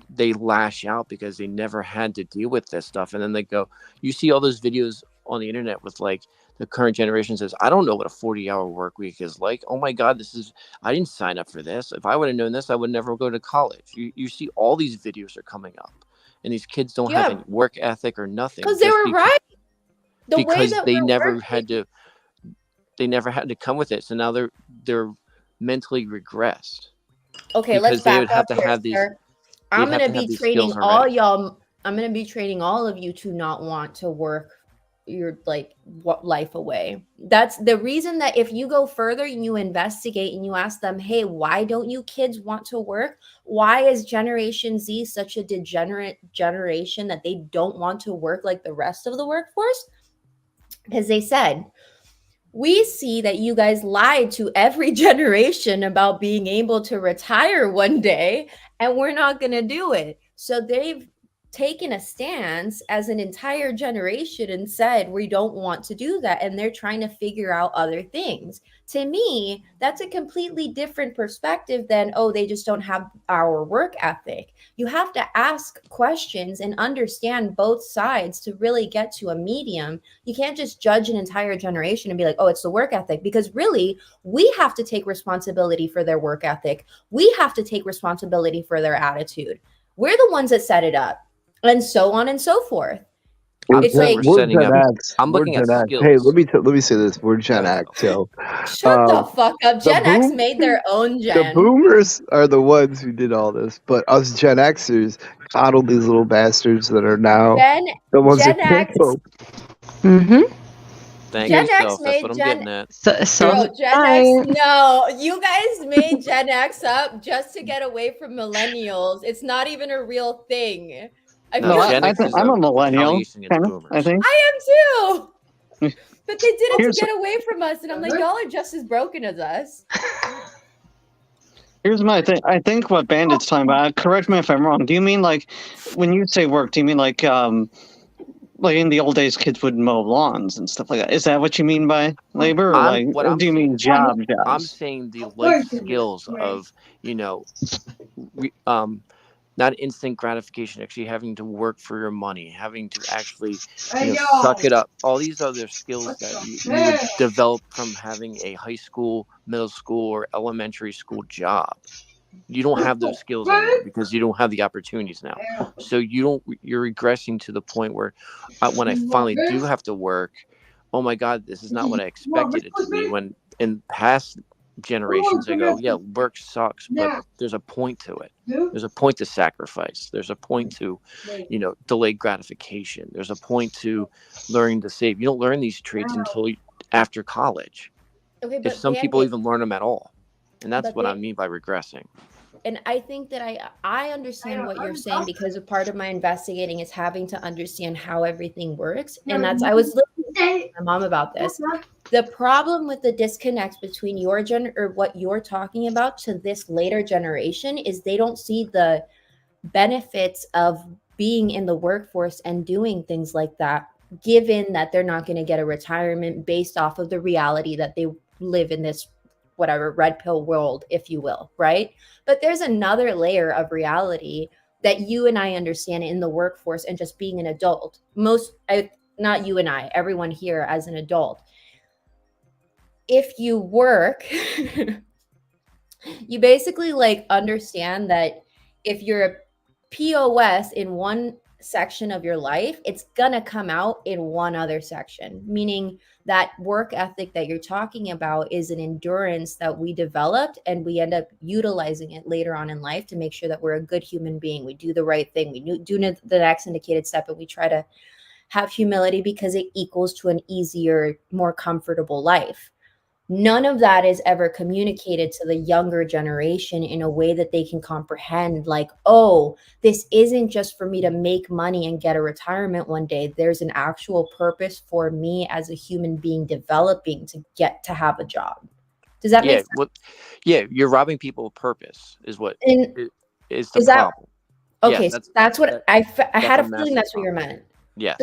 Speaker 4: they lash out because they never had to deal with this stuff. And then they go, you see all those videos on the internet with like the current generation says, I don't know what a 40-hour work week is like. Oh my God, I didn't sign up for this. If I would have known this, I would never go to college. You see all these videos are coming up and these kids don't have any work ethic or nothing.
Speaker 1: Because they were right.
Speaker 4: Because they never had to come with it. So now they're mentally regressed.
Speaker 1: Okay, let's back up here. I'm going to be training all y'all. I'm going to be training all of you to not want to work your life away. That's the reason that if you go further and you investigate and you ask them, hey, why don't you kids want to work? Why is Generation Z such a degenerate generation that they don't want to work like the rest of the workforce? Because they said, we see that you guys lied to every generation about being able to retire one day, and we're not going to do it. So they've taken a stance as an entire generation and said, we don't want to do that. And they're trying to figure out other things. To me, that's a completely different perspective than, oh, they just don't have our work ethic. You have to ask questions and understand both sides to really get to a medium. You can't just judge an entire generation and be like, oh, it's the work ethic, because really we have to take responsibility for their work ethic. We have to take responsibility for their attitude. We're the ones that set it up. And so on and so forth.
Speaker 6: It's like we're Gen X.
Speaker 4: I'm looking at skills.
Speaker 6: Hey, let me say this. We're Gen X, yo.
Speaker 1: Shut the fuck up. Gen X made their own gen.
Speaker 6: The boomers are the ones who did all this, but us Gen Xers coddled these little bastards that are now the ones
Speaker 1: Gen
Speaker 6: that can't
Speaker 1: X.
Speaker 6: cope.
Speaker 4: Thank
Speaker 1: Gen
Speaker 4: yourself.
Speaker 1: X
Speaker 4: That's what I'm getting at.
Speaker 1: Gen X. No, you guys made Gen X up just to get away from millennials. It's not even a real thing.
Speaker 5: I'm a millennial. I think
Speaker 1: I am too. But they did it to get away from us, and I'm like, y'all are just as broken as us.
Speaker 5: Here's my thing. I think what Bandit's talking about. Correct me if I'm wrong. Do you mean like when you say work? Do you mean like like in the old days, kids would mow lawns and stuff like that. Is that what you mean by labor, or or do you mean jobs?
Speaker 4: I'm saying the life skills of, you know, not instant gratification, actually having to work for your money, having to actually, you know, suck it up. All these other skills that you would develop from having a high school, middle school, or elementary school job. You don't have those skills anymore because you don't have the opportunities now. So you're regressing to the point where when I finally do have to work, oh my God, this is not what I expected it to be. When in past generations I go, yeah, work sucks, but there's a point to it. There's a point to sacrifice. There's a point to, you know, delayed gratification. There's a point to learning to save. You don't learn these traits until after college.
Speaker 1: Okay,
Speaker 4: if some people even learn them at all. And that's what I mean by regressing.
Speaker 1: And I think that I understand what you're saying, because a part of my investigating is having to understand how everything works. And that's, I was listening to my mom about this. The problem with the disconnect between your or what you're talking about to this later generation is they don't see the benefits of being in the workforce and doing things like that, given that they're not going to get a retirement based off of the reality that they live in this whatever red pill world, if you will, right? But there's another layer of reality that you and I understand in the workforce and just being an adult. Not you and I, everyone here as an adult. If you work, you basically like understand that if you're a POS in one section of your life, it's gonna come out in one other section, meaning that work ethic that you're talking about is an endurance that we developed, and we end up utilizing it later on in life to make sure that we're a good human being. We do the right thing. We do the next indicated step, and we try to have humility because it equals to an easier, more comfortable life. None of that is ever communicated to the younger generation in a way that they can comprehend, like, oh, this isn't just for me to make money and get a retirement one day. There's an actual purpose for me as a human being developing to get to have a job. Does that make sense?
Speaker 4: Yeah, you're robbing people of purpose is what is the problem.
Speaker 1: Okay, so that's what I had a feeling that's what you meant.
Speaker 4: Yes.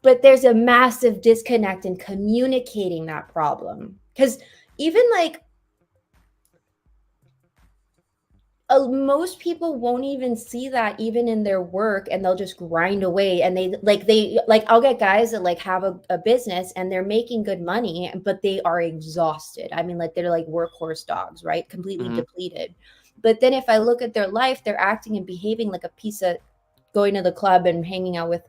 Speaker 1: But there's a massive disconnect in communicating that problem. Because even like most people won't even see that even in their work, and they'll just grind away. And they I'll get guys that like have a business and they're making good money, but they are exhausted. I mean, like they're like workhorse dogs, right? Completely depleted. But then if I look at their life, they're acting and behaving like a piece of going to the club and hanging out with,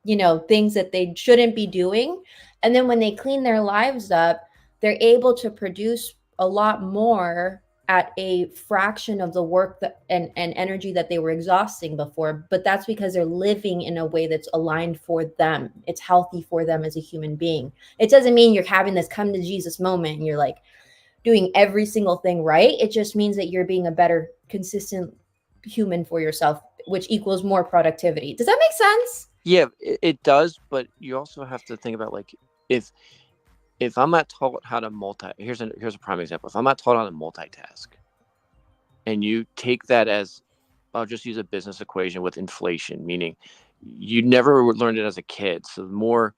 Speaker 1: you know, things that they shouldn't be doing. And then when they clean their lives up, they're able to produce a lot more at a fraction of the work and energy that they were exhausting before. But that's because they're living in a way that's aligned for them. It's healthy for them as a human being. It doesn't mean you're having this come to Jesus moment and you're like doing every single thing right. It just means that you're being a better, consistent human for yourself, which equals more productivity. Does that make sense?
Speaker 4: Yeah, it does. But you also have to think about, like, if I'm not taught how to here's a prime example. If I'm not taught how to multitask, and you take that as, I'll just use a business equation with inflation, meaning you never learned it as a kid. So more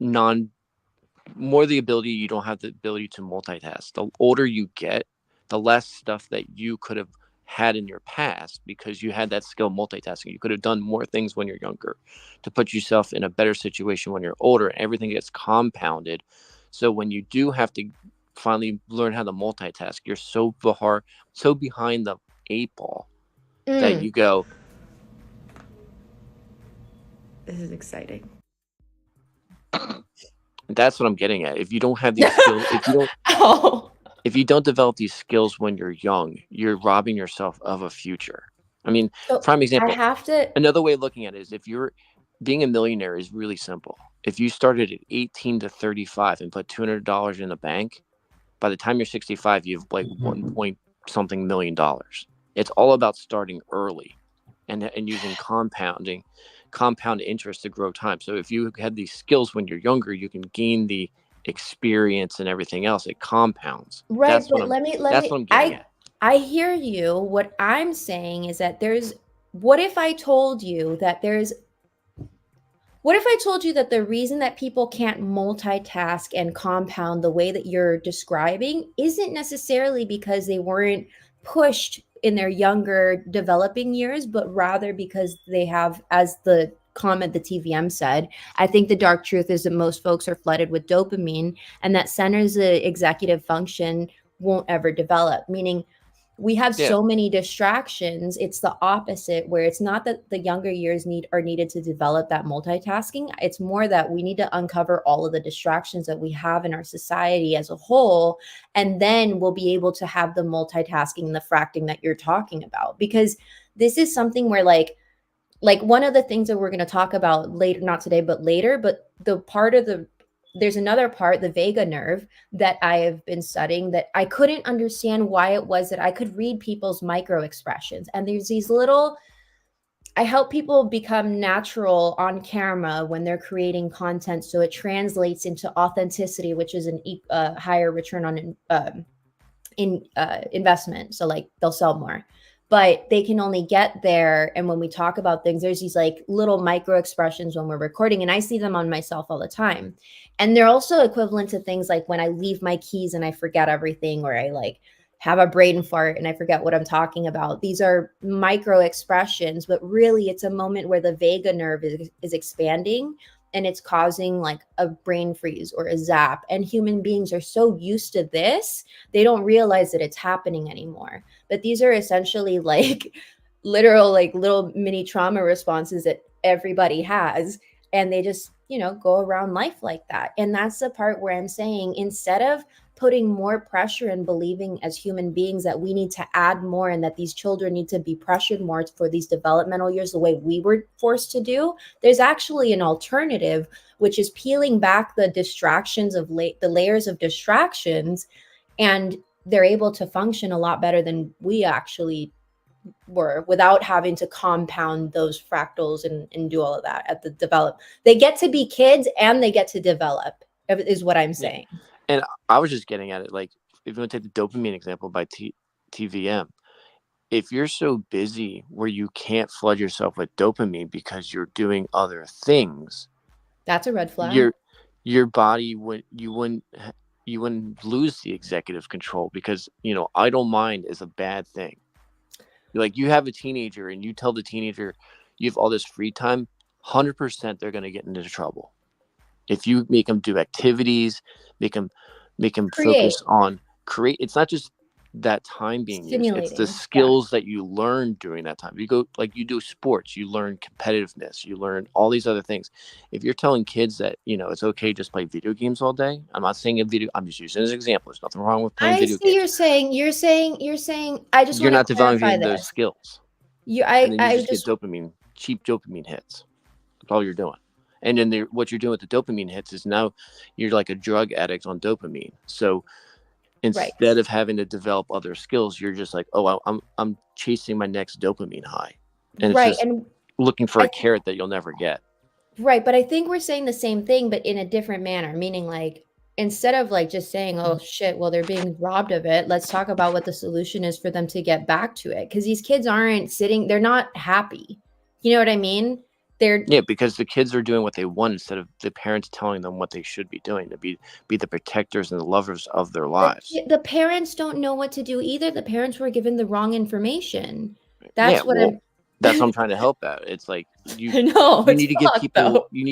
Speaker 4: the ability, you don't have the ability to multitask. The older you get, the less stuff that you could have had in your past, because you had that skill multitasking. You could have done more things when you're younger to put yourself in a better situation when you're older, and everything gets compounded. So when you do have to finally learn how to multitask, you're so behind the 8 ball that you go,
Speaker 1: this is exciting.
Speaker 4: That's what I'm getting at. If you don't have these skills, if you don't develop these skills when you're young, you're robbing yourself of a future. I mean, prime example. Another way of looking at it is, if you're being a millionaire is really simple. If you started at 18 to 35 and put $200 in the bank, by the time you're 65, you've like $1 million. It's all about starting early and using compound interest to grow time. So if you had these skills when you're younger, you can gain the experience and everything else. It compounds.
Speaker 1: Right.
Speaker 4: That's
Speaker 1: but
Speaker 4: what
Speaker 1: let me
Speaker 4: I'm getting at.
Speaker 1: I hear you. What I'm saying is that what if I told you that What if I told you that the reason that people can't multitask and compound the way that you're describing isn't necessarily because they weren't pushed in their younger developing years, but rather because they have, as the comment the TVM said, I think the dark truth is that most folks are flooded with dopamine, and that centers the executive function won't ever develop, meaning we have so many distractions. It's the opposite, where it's not that the younger years are needed to develop that multitasking. It's more that we need to uncover all of the distractions that we have in our society as a whole, and then we'll be able to have the multitasking and the fracting that you're talking about. Because this is something where like one of the things that we're going to talk about later, not today but later, but the part of there's another part, the vagus nerve, that I have been studying, that I couldn't understand why it was that I could read people's micro expressions. And there's these little, I help people become natural on camera when they're creating content, so it translates into authenticity, which is a higher return on investment. So like they'll sell more, but they can only get there. And when we talk about things, there's these like little micro expressions when we're recording, and I see them on myself all the time. And they're also equivalent to things like when I leave my keys and I forget everything, or I like have a brain fart and I forget what I'm talking about. These are micro expressions, but really it's a moment where the vagus nerve is expanding, and it's causing like a brain freeze or a zap. And human beings are so used to this, they don't realize that it's happening anymore. But these are essentially like literal, like little mini trauma responses that everybody has. And they just, go around life like that. And that's the part where I'm saying, instead of putting more pressure and believing as human beings that we need to add more and that these children need to be pressured more for these developmental years the way we were forced to do, there's actually an alternative, which is peeling back the distractions of the layers of distractions, and they're able to function a lot better than we actually were, without having to compound those fractals and do all of that at the develop. They get to be kids and they get to develop, is what I'm saying.
Speaker 4: Yeah. And I was just getting at it, like, if you want to take the dopamine example by TVM, if you're so busy where you can't flood yourself with dopamine because you're doing other things,
Speaker 1: that's a red flag.
Speaker 4: Your body you wouldn't lose the executive control, because idle mind is a bad thing. Like, you have a teenager and you tell the teenager you have all this free time, 100% they're going to get into trouble. If you make them do activities, make them focus on create. It's not just that time being used. It's the skills that you learn during that time. You go, like, you do sports, you learn competitiveness, you learn all these other things. If you're telling kids that, it's okay just play video games all day. I'm not saying I'm just using it as an example. There's nothing wrong with playing video games.
Speaker 1: You're saying, I just
Speaker 4: you're
Speaker 1: want
Speaker 4: not
Speaker 1: to
Speaker 4: developing those skills.
Speaker 1: I
Speaker 4: just get cheap dopamine hits. That's all you're doing. And then what you're doing with the dopamine hits is now you're like a drug addict on dopamine. So instead of having to develop other skills, you're just like, oh, I'm chasing my next dopamine high. And it's just looking for a carrot that you'll never get.
Speaker 1: Right. But I think we're saying the same thing, but in a different manner, meaning like, instead of like just saying, oh shit, well, they're being robbed of it, let's talk about what the solution is for them to get back to it. Because these kids they're not happy. You know what I mean?
Speaker 4: Because the kids are doing what they want instead of the parents telling them what they should be doing, to be the protectors and the lovers of their lives.
Speaker 1: The parents don't know what to do either. The parents were given the wrong information.
Speaker 4: That's what I'm trying to help at. It's like you need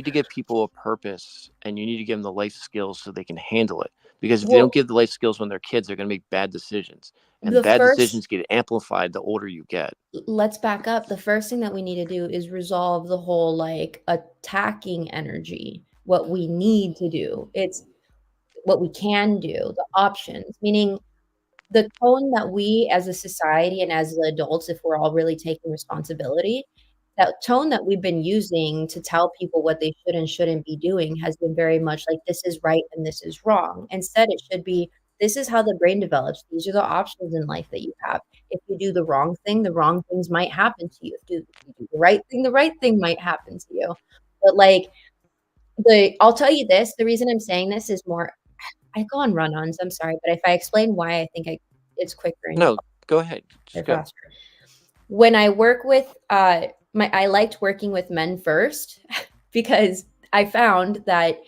Speaker 4: to give people a purpose, and you need to give them the life skills so they can handle it. Because if they don't give the life skills when they're kids, they're going to make bad decisions. And bad decisions get amplified the older you get.
Speaker 1: Let's back up. The first thing that we need to do is resolve the whole like attacking energy. What we need to do, it's what we can do, the options, meaning the tone that we as a society and as the adults, if we're all really taking responsibility, that tone that we've been using to tell people what they should and shouldn't be doing has been very much like, this is right and this is wrong. Instead, it should be, this is how the brain develops. These are the options in life that you have. If you do the wrong thing, the wrong things might happen to you. If you do the right thing might happen to you. But like, I'll tell you this, the reason I'm saying this is more, I go on run-ons, I'm sorry, but if I explain why, I think it's quicker.
Speaker 4: No, go ahead. Just go.
Speaker 1: When I work with, I liked working with men first, because I found that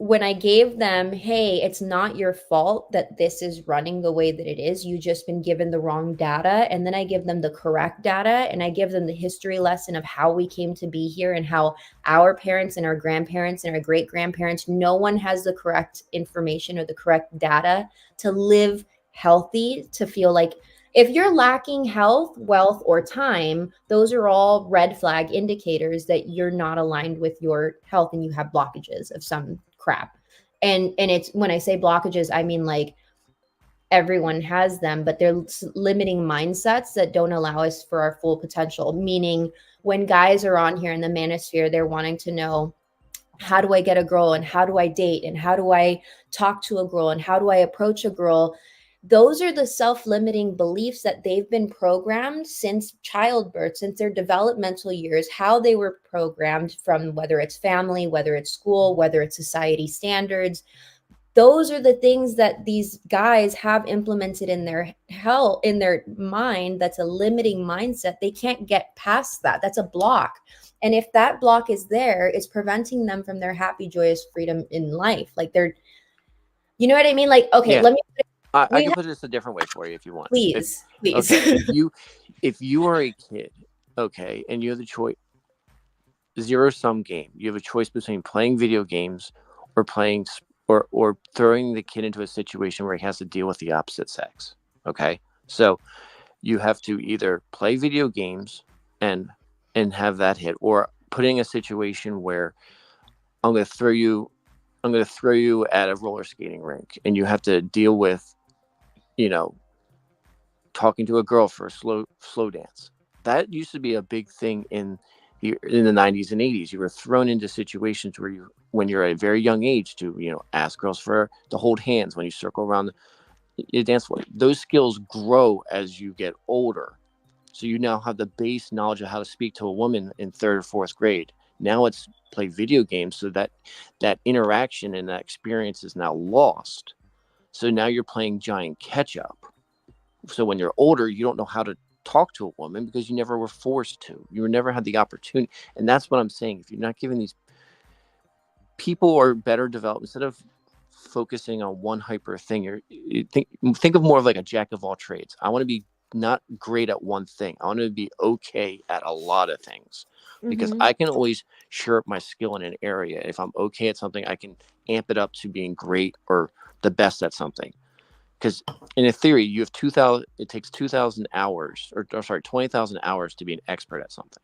Speaker 1: when I gave them, hey, it's not your fault that this is running the way that it is. You just been given the wrong data. And then I give them the correct data, and I give them the history lesson of how we came to be here and how our parents and our grandparents and our great grandparents, no one has the correct information or the correct data to live healthy, to feel like if you're lacking health, wealth, or time, those are all red flag indicators that you're not aligned with your health and you have blockages of some crap. And it's, when I say blockages, I mean like everyone has them, but they're limiting mindsets that don't allow us for our full potential. Meaning when guys are on here in the manosphere, they're wanting to know, how do I get a girl, and how do I date, and how do I talk to a girl, and how do I approach a girl? Those are the self-limiting beliefs that they've been programmed since childbirth, since their developmental years, how they were programmed from, whether it's family, whether it's school, whether it's society standards. Those are the things that these guys have implemented in their health, in their mind. That's a limiting mindset. They can't get past that. That's a block. And if that block is there, it's preventing them from their happy, joyous freedom in life. Like they're, you know what I mean? Like, okay,
Speaker 4: Yeah.
Speaker 1: let me
Speaker 4: I can put this a different way for you if you want.
Speaker 1: Please.
Speaker 4: Okay, if you are a kid, okay, and you have the choice, zero-sum game. You have a choice between playing video games or playing or throwing the kid into a situation where he has to deal with the opposite sex. Okay, so you have to either play video games and have that hit, or putting a situation where I'm going to throw you at a roller skating rink, and you have to deal with, talking to a girl for a slow dance. That used to be a big thing in the 90s and 80s. You were thrown into situations where when you're at a very young age, to ask girls to hold hands when you circle around the dance floor. Those skills grow as you get older. So you now have the base knowledge of how to speak to a woman in 3rd or 4th grade. Now it's play video games, so that interaction and that experience is now lost. So now you're playing giant catch up. So when you're older, you don't know how to talk to a woman because you never were forced to. You never had the opportunity. And that's what I'm saying. If you're not giving these people or better developed, instead of focusing on one hyper thing, you think of more of like a jack of all trades. I want to be not great at one thing. I want to be okay at a lot of things, because I can always shore up my skill in an area. If I'm okay at something, I can amp it up to being great or the best at something. Because in a theory, you have 2,000. It takes 2,000 hours, or 20,000 hours to be an expert at something.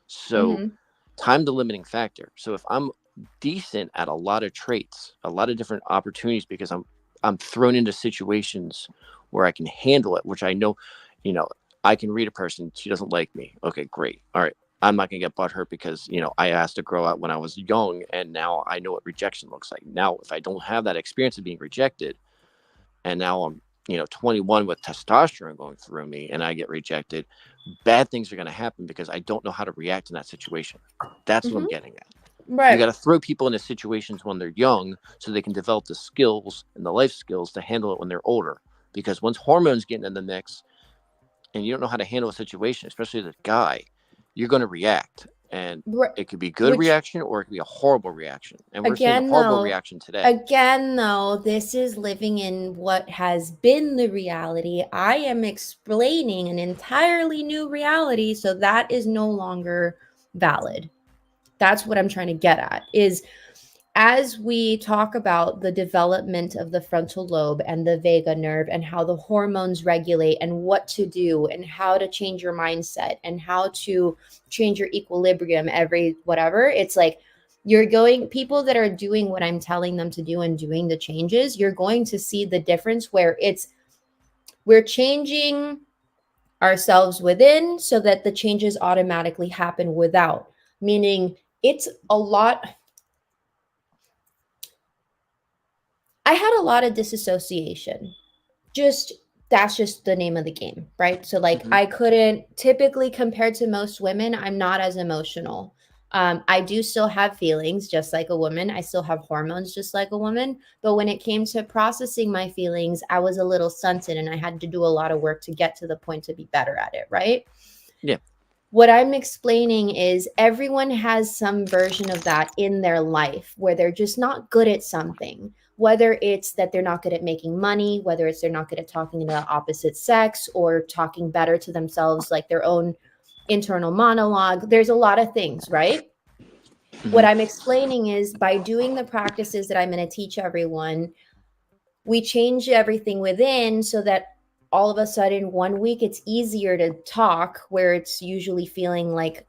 Speaker 4: So, time the limiting factor. So if I'm decent at a lot of traits, a lot of different opportunities, because I'm thrown into situations where I can handle it, which I know, I can read a person. She doesn't like me. Okay, great. All right. I'm not going to get butthurt because, I asked a girl out when I was young, and now I know what rejection looks like. Now, if I don't have that experience of being rejected, and now I'm 21 with testosterone going through me, and I get rejected, bad things are going to happen because I don't know how to react in that situation. That's what I'm getting at. Right. You got to throw people into situations when they're young so they can develop the skills and the life skills to handle it when they're older. Because once hormones get in the mix and you don't know how to handle a situation, especially as a guy, you're going to react. And it could be good reaction, or it could be a horrible reaction. And we're seeing a horrible reaction today.
Speaker 1: Again, though, this is living in what has been the reality. I am explaining an entirely new reality, so that is no longer valid. That's what I'm trying to get at, is as we talk about the development of the frontal lobe and the vagus nerve and how the hormones regulate and what to do and how to change your mindset and how to change your equilibrium every whatever, it's like people that are doing what I'm telling them to do and doing the changes, you're going to see the difference where we're changing ourselves within so that the changes automatically happen without, meaning it's a lot. I had a lot of disassociation. That's just the name of the game, right? So like I couldn't, typically compared to most women, I'm not as emotional. I do still have feelings just like a woman. I still have hormones just like a woman. But when it came to processing my feelings, I was a little stunted and I had to do a lot of work to get to the point to be better at it, right?
Speaker 4: Yeah.
Speaker 1: What I'm explaining is everyone has some version of that in their life where they're just not good at something, whether it's that they're not good at making money, whether it's they're not good at talking to the opposite sex or talking better to themselves, like their own internal monologue. There's a lot of things, right? What I'm explaining is by doing the practices that I'm going to teach everyone, we change everything within so that all of a sudden 1 week it's easier to talk, where it's usually feeling like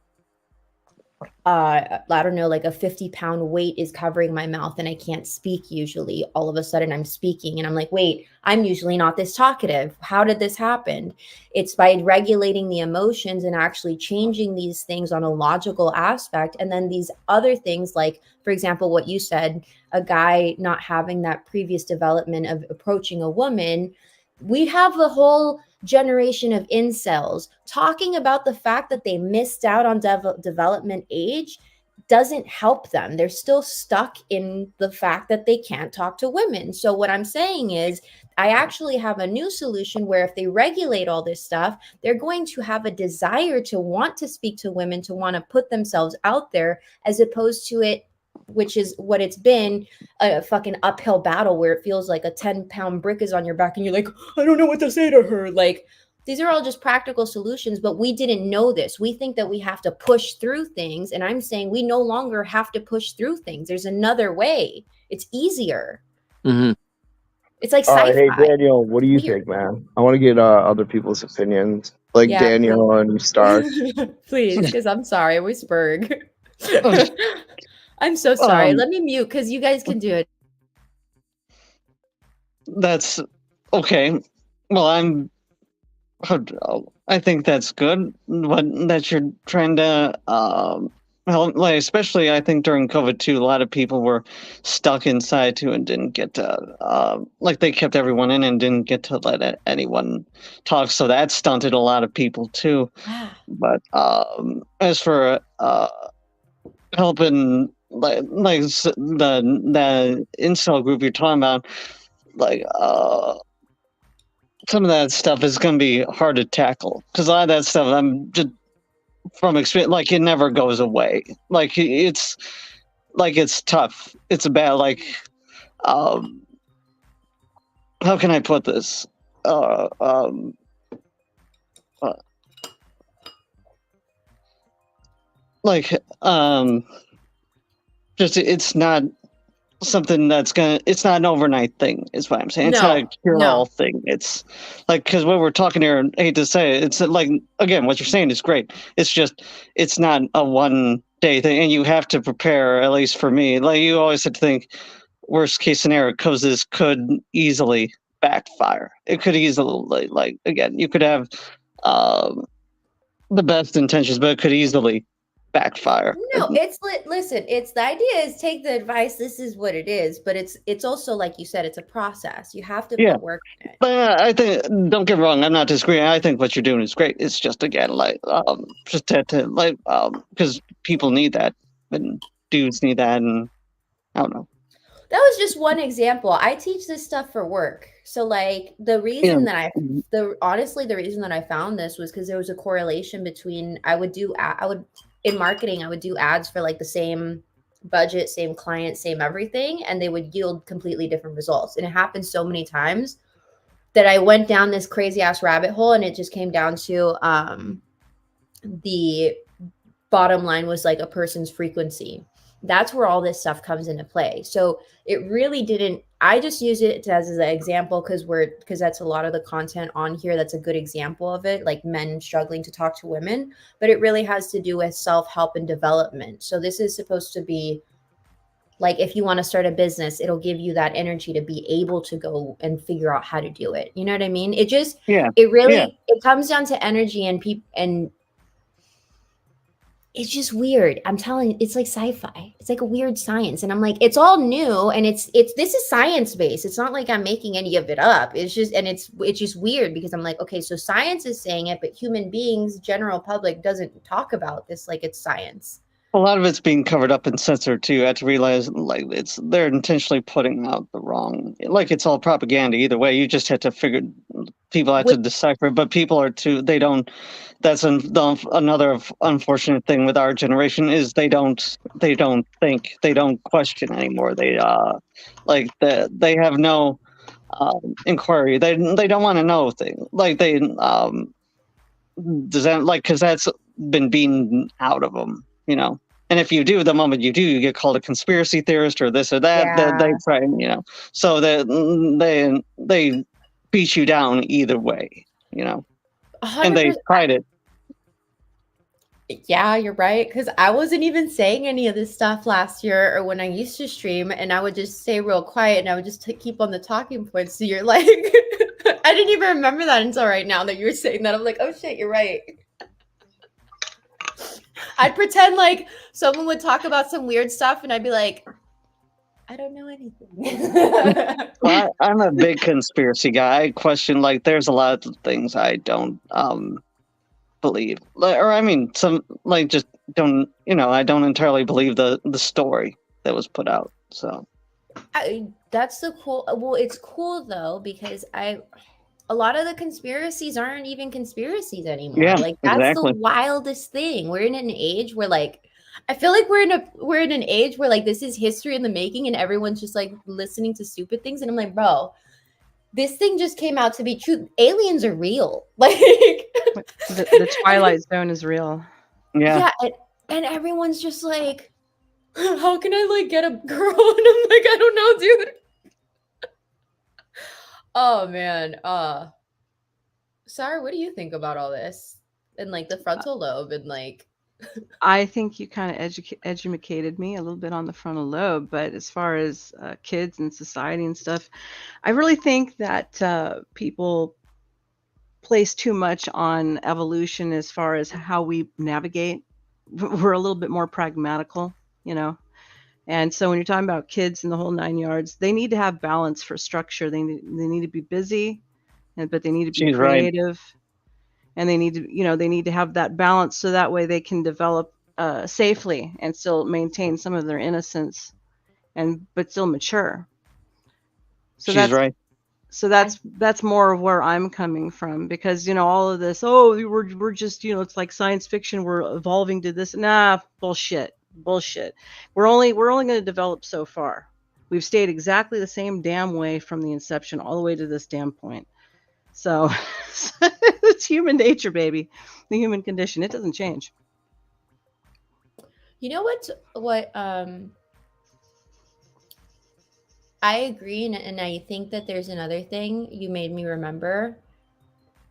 Speaker 1: I don't know, like a 50-pound weight is covering my mouth and I can't speak usually. All of a sudden I'm speaking and I'm like, wait, I'm usually not this talkative. How did this happen? It's by regulating the emotions and actually changing these things on a logical aspect. And then these other things, like, for example, what you said, a guy not having that previous development of approaching a woman. We have the whole generation of incels talking about the fact that they missed out on development age doesn't help them. They're still stuck in the fact that they can't talk to women. So what I'm saying is I actually have a new solution where if they regulate all this stuff, they're going to have a desire to want to speak to women, to want to put themselves out there, as opposed to it, which is what it's been, a fucking uphill battle where it feels like a 10-pound brick is on your back and you're like, I don't know what to say to her. Like, these are all just practical solutions, but we didn't know this. We think that we have to push through things. And I'm saying we no longer have to push through things. There's another way. It's easier.
Speaker 4: Mm-hmm.
Speaker 1: It's like sci-fi.
Speaker 6: Hey, Daniel, what do you think, man? I want to get other people's opinions. Like Daniel and Stark.
Speaker 1: Please, because I'm sorry, Whisberg. I'm so sorry. Let me mute because you guys can do it.
Speaker 5: That's okay. Well, I think that's good. That you're trying to help, like, especially I think during COVID too, a lot of people were stuck inside too and didn't get to like, they kept everyone in and didn't get to let anyone talk. So that stunted a lot of people too. But as for helping like the incel group you're talking about, like some of that stuff is going to be hard to tackle because a lot of that stuff, I'm just from experience, like, it never goes away. Like, it's tough. It's a bad, like, how can I put this? Just, it's not something that's it's not an overnight thing, is what I'm saying. It's not a cure-all thing. It's like, because what we're talking here, I hate to say it, it's like, again, what you're saying is great. It's just, it's not a one-day thing, and you have to prepare, at least for me. Like, you always have to think, worst case scenario, because this could easily backfire. It could easily, like, again, you could have the best intentions, but it could easily backfire.
Speaker 1: No, listen, it's the idea is take the advice. This is what it is, but it's also, like you said, it's a process. You have to put work in it.
Speaker 5: But I think, don't get me wrong, I'm not disagreeing. I think what you're doing is great. It's just, again, like, just to like, because people need that and dudes need that, and I don't know.
Speaker 1: That was just one example. I teach this stuff for work. So, like, the reason that honestly, the reason that I found this was because there was a correlation between, in marketing, I would do ads for like the same budget, same client, same everything, and they would yield completely different results. And it happened so many times that I went down this crazy ass rabbit hole, and it just came down to the bottom line was like a person's frequency. That's where all this stuff comes into play. So it really didn't, I just use it as an example because that's a lot of the content on here. That's a good example of it, like men struggling to talk to women, but it really has to do with self-help and development. So this is supposed to be like, if you want to start a business, it'll give you that energy to be able to go and figure out how to do it. You know what I mean? It just, it comes down to energy and people, and it's just weird. I'm telling you, it's like sci-fi. It's like a weird science. And I'm like, it's all new, and this is science-based. It's not like I'm making any of it up. It's just, and it's just weird because I'm like, okay, so science is saying it, but human beings, general public doesn't talk about this like it's science.
Speaker 5: A lot of it's being covered up and censored too. I had to realize, like, they're intentionally putting out the wrong, like, it's all propaganda either way. You just have to figure, people have to decipher, but people are too. They don't. That's another unfortunate thing with our generation is they don't think, they don't question anymore. They they have no inquiry. They don't want to know things, like they does that, like, because that's been beaten out of them, you know. And if you do, the moment you do, you get called a conspiracy theorist or this or that.
Speaker 1: Yeah.
Speaker 5: They try, you know, so that they beat you down either way, you know.
Speaker 1: 100%.
Speaker 5: And they fight it.
Speaker 1: Yeah, you're right. Because I wasn't even saying any of this stuff last year or when I used to stream, and I would just stay real quiet and I would just keep on the talking points. So you're like, I didn't even remember that until right now that you were saying that. I'm like, oh shit, you're right. I'd pretend like someone would talk about some weird stuff and I'd be like, I don't know anything.
Speaker 5: I'm a big conspiracy guy. I question, like, there's a lot of things I don't believe, or I mean, some, like, just don't, you know, I don't entirely believe the story that was put out. So
Speaker 1: that's the cool. Well, it's cool though, because a lot of the conspiracies aren't even conspiracies anymore.
Speaker 5: Yeah,
Speaker 1: like that's
Speaker 5: exactly.
Speaker 1: the wildest thing. We're in an age where, like, I feel like we're in an age where, like, this is history in the making and everyone's just like listening to stupid things. And I'm like, bro, this thing just came out to be true. Aliens are real. Like
Speaker 3: the Twilight Zone is real.
Speaker 5: Yeah.
Speaker 1: And everyone's just like, how can I, like, get a girl? And I'm like, I don't know, dude. Oh man. Sarah, what do you think about all this? And, like, the frontal lobe and, like,
Speaker 3: I think you kind of educated me a little bit on the frontal lobe, but as far as kids and society and stuff, I really think that people place too much on evolution as far as how we navigate. We're a little bit more pragmatical, you know. And so when you're talking about kids and the whole 9 yards, they need to have balance for structure. They need to be busy, but they need to be
Speaker 5: She's right.
Speaker 3: creative. And they need to, you know, they need to have that balance so that way they can develop safely and still maintain some of their innocence, but still mature. So
Speaker 5: She's right.
Speaker 3: So that's more of where I'm coming from, because, you know, all of this, oh, we're just, you know, it's like science fiction, we're evolving to this. Nah, bullshit. We're only going to develop so far. We've stayed exactly the same damn way from the inception all the way to this damn point. So it's human nature, baby. The human condition. It doesn't change.
Speaker 1: You know what I agree, and I think that there's another thing you made me remember.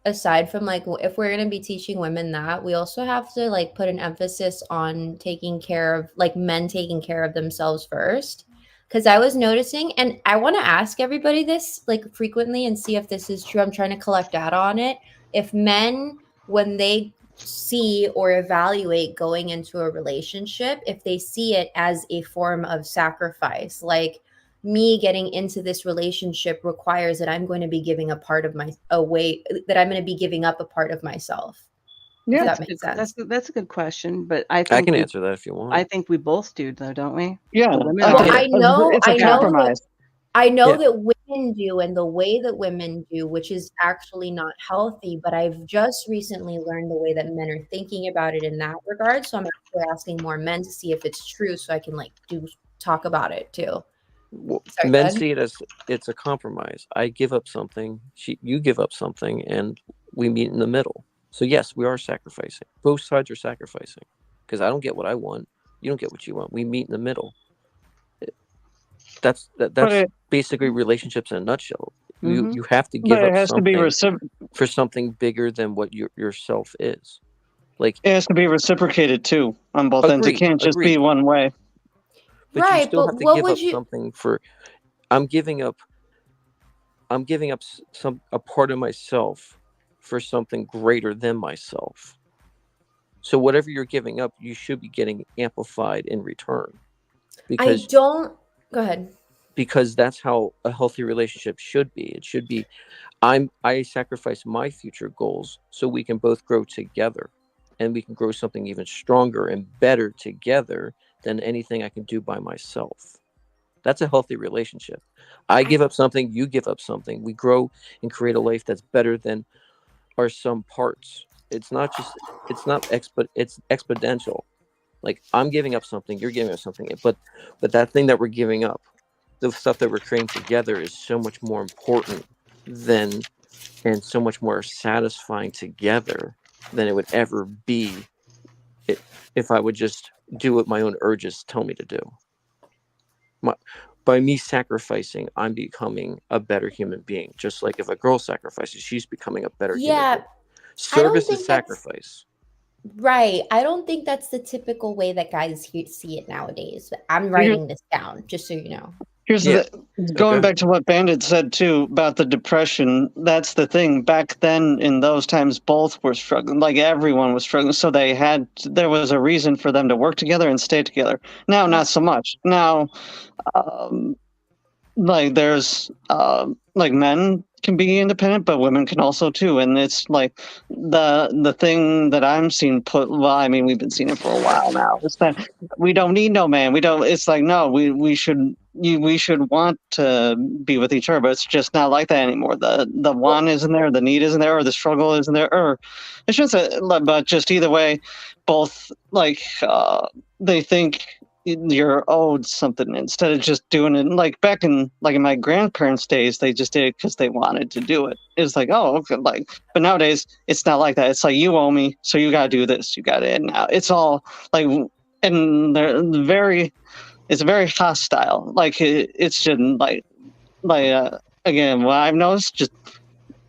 Speaker 1: Aside from, like, if we're going to be teaching women that, we also have to, like, put an emphasis on taking care of, like, men taking care of themselves first. Because I was noticing, and I want to ask everybody this, like, frequently and see if this is true. I'm trying to collect data on it. If men, when they see or evaluate going into a relationship, if they see it as a form of sacrifice, like, me getting into this relationship requires that I'm going to be giving a part of that I'm going to be giving up a part of myself.
Speaker 5: Yeah,
Speaker 1: that makes sense.
Speaker 3: That's a good question, but I
Speaker 4: can answer that if you want.
Speaker 3: I think we both do, though, don't we?
Speaker 5: Yeah,
Speaker 1: I know.
Speaker 5: It's a compromise.
Speaker 1: I know that women do, and the way that women do, which is actually not healthy. But I've just recently learned the way that men are thinking about it in that regard. So I'm actually asking more men to see if it's true, so I can, like, talk about it too.
Speaker 4: Well, men see it as it's a compromise. I give up something, you give up something, and we meet in the middle. So yes, we are sacrificing. Both sides are sacrificing, because I don't get what I want, you don't get what you want. We meet in the middle. That's basically relationships in a nutshell.
Speaker 3: Mm-hmm.
Speaker 4: You have to give up something for something bigger than what yourself is. Like,
Speaker 5: it has to be reciprocated too on both ends. It can't just be one way.
Speaker 4: But you still have to give up something for. I'm giving up a part of myself for something greater than myself. So whatever you're giving up, you should be getting amplified in return. Because
Speaker 1: go ahead.
Speaker 4: Because that's how a healthy relationship should be. It should be, I sacrifice my future goals so we can both grow together. and we can grow something even stronger and better together than anything I can do by myself. That's a healthy relationship. I give up something, you give up something. We grow and create a life that's better than our sum parts. It's not it's exponential. Like, I'm giving up something, you're giving up something, but that thing that we're giving up, the stuff that we're creating together, is so much more important than, and so much more satisfying together than it would ever be if I would just do what my own urges tell me to do. By me sacrificing, I'm becoming a better human being. Just like if a girl sacrifices, she's becoming a better human being. Service is sacrifice.
Speaker 1: Right. I don't think that's the typical way that guys see it nowadays. I'm writing this down, just so you know.
Speaker 5: Here's going back to what Bandit said too about the depression. That's the thing. Back then, in those times, both were struggling. Like, everyone was struggling. So there was a reason for them to work together and stay together. Now, not so much. Now, like, there's like, men can be independent, but women can also too. And it's like the thing that I'm seeing well, I mean, we've been seeing it for a while now. It's that we don't need no man. We don't. It's like, no, we should want to be with each other, but it's just not like that anymore. The want isn't there, the need isn't there, or the struggle isn't there, or it's just but just either way, both, like, they think you're owed something instead of just doing it. Like, back in my grandparents' days, they just did it because they wanted to do it. It's like, oh, okay, like, but nowadays it's not like that. It's like, you owe me, so you gotta do this, you gotta. And now it's all like, and it's very hostile. Like, it's just like again, what I've noticed, just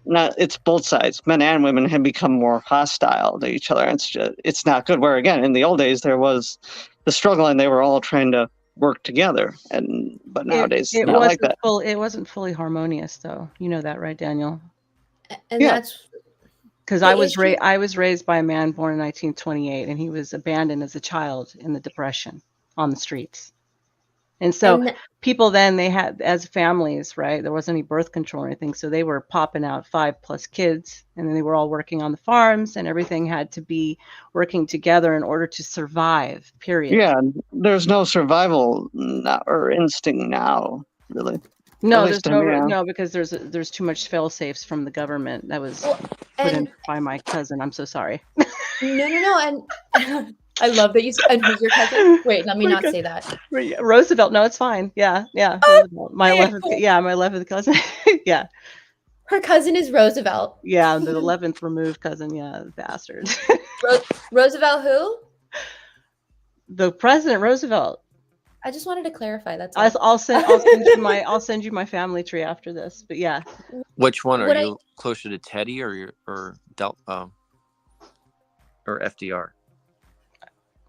Speaker 5: not, it's both sides. Men and women have become more hostile to each other. It's not good. Where, again, in the old days, there was the struggle and they were all trying to work together. But nowadays, it's not like that.
Speaker 3: It wasn't fully harmonious, though. You know that, right, Daniel?
Speaker 1: And that's
Speaker 3: because I was raised by a man born in 1928, and he was abandoned as a child in the Depression on the streets. And so people then, they had, as families, right, there wasn't any birth control or anything, so they were popping out 5+ kids, and then they were all working on the farms, and everything had to be working together in order to survive, period.
Speaker 5: Yeah, there's no survival or instinct now, really.
Speaker 3: No, there's no, because there's too much fail-safes from the government that was put in by my cousin. I'm so sorry.
Speaker 1: No, and I love that you said, and who's your cousin? Wait, let me not say that.
Speaker 3: Roosevelt. No, it's fine. Yeah. Oh, my 11th cousin. Yeah.
Speaker 1: Her cousin is Roosevelt.
Speaker 3: Yeah, the 11th removed cousin. Yeah, bastard.
Speaker 1: Roosevelt who?
Speaker 3: The President Roosevelt.
Speaker 1: I just wanted to clarify. That's
Speaker 3: all. I'll send you my family tree after this. But yeah.
Speaker 4: Which one are you closer to, Teddy or FDR?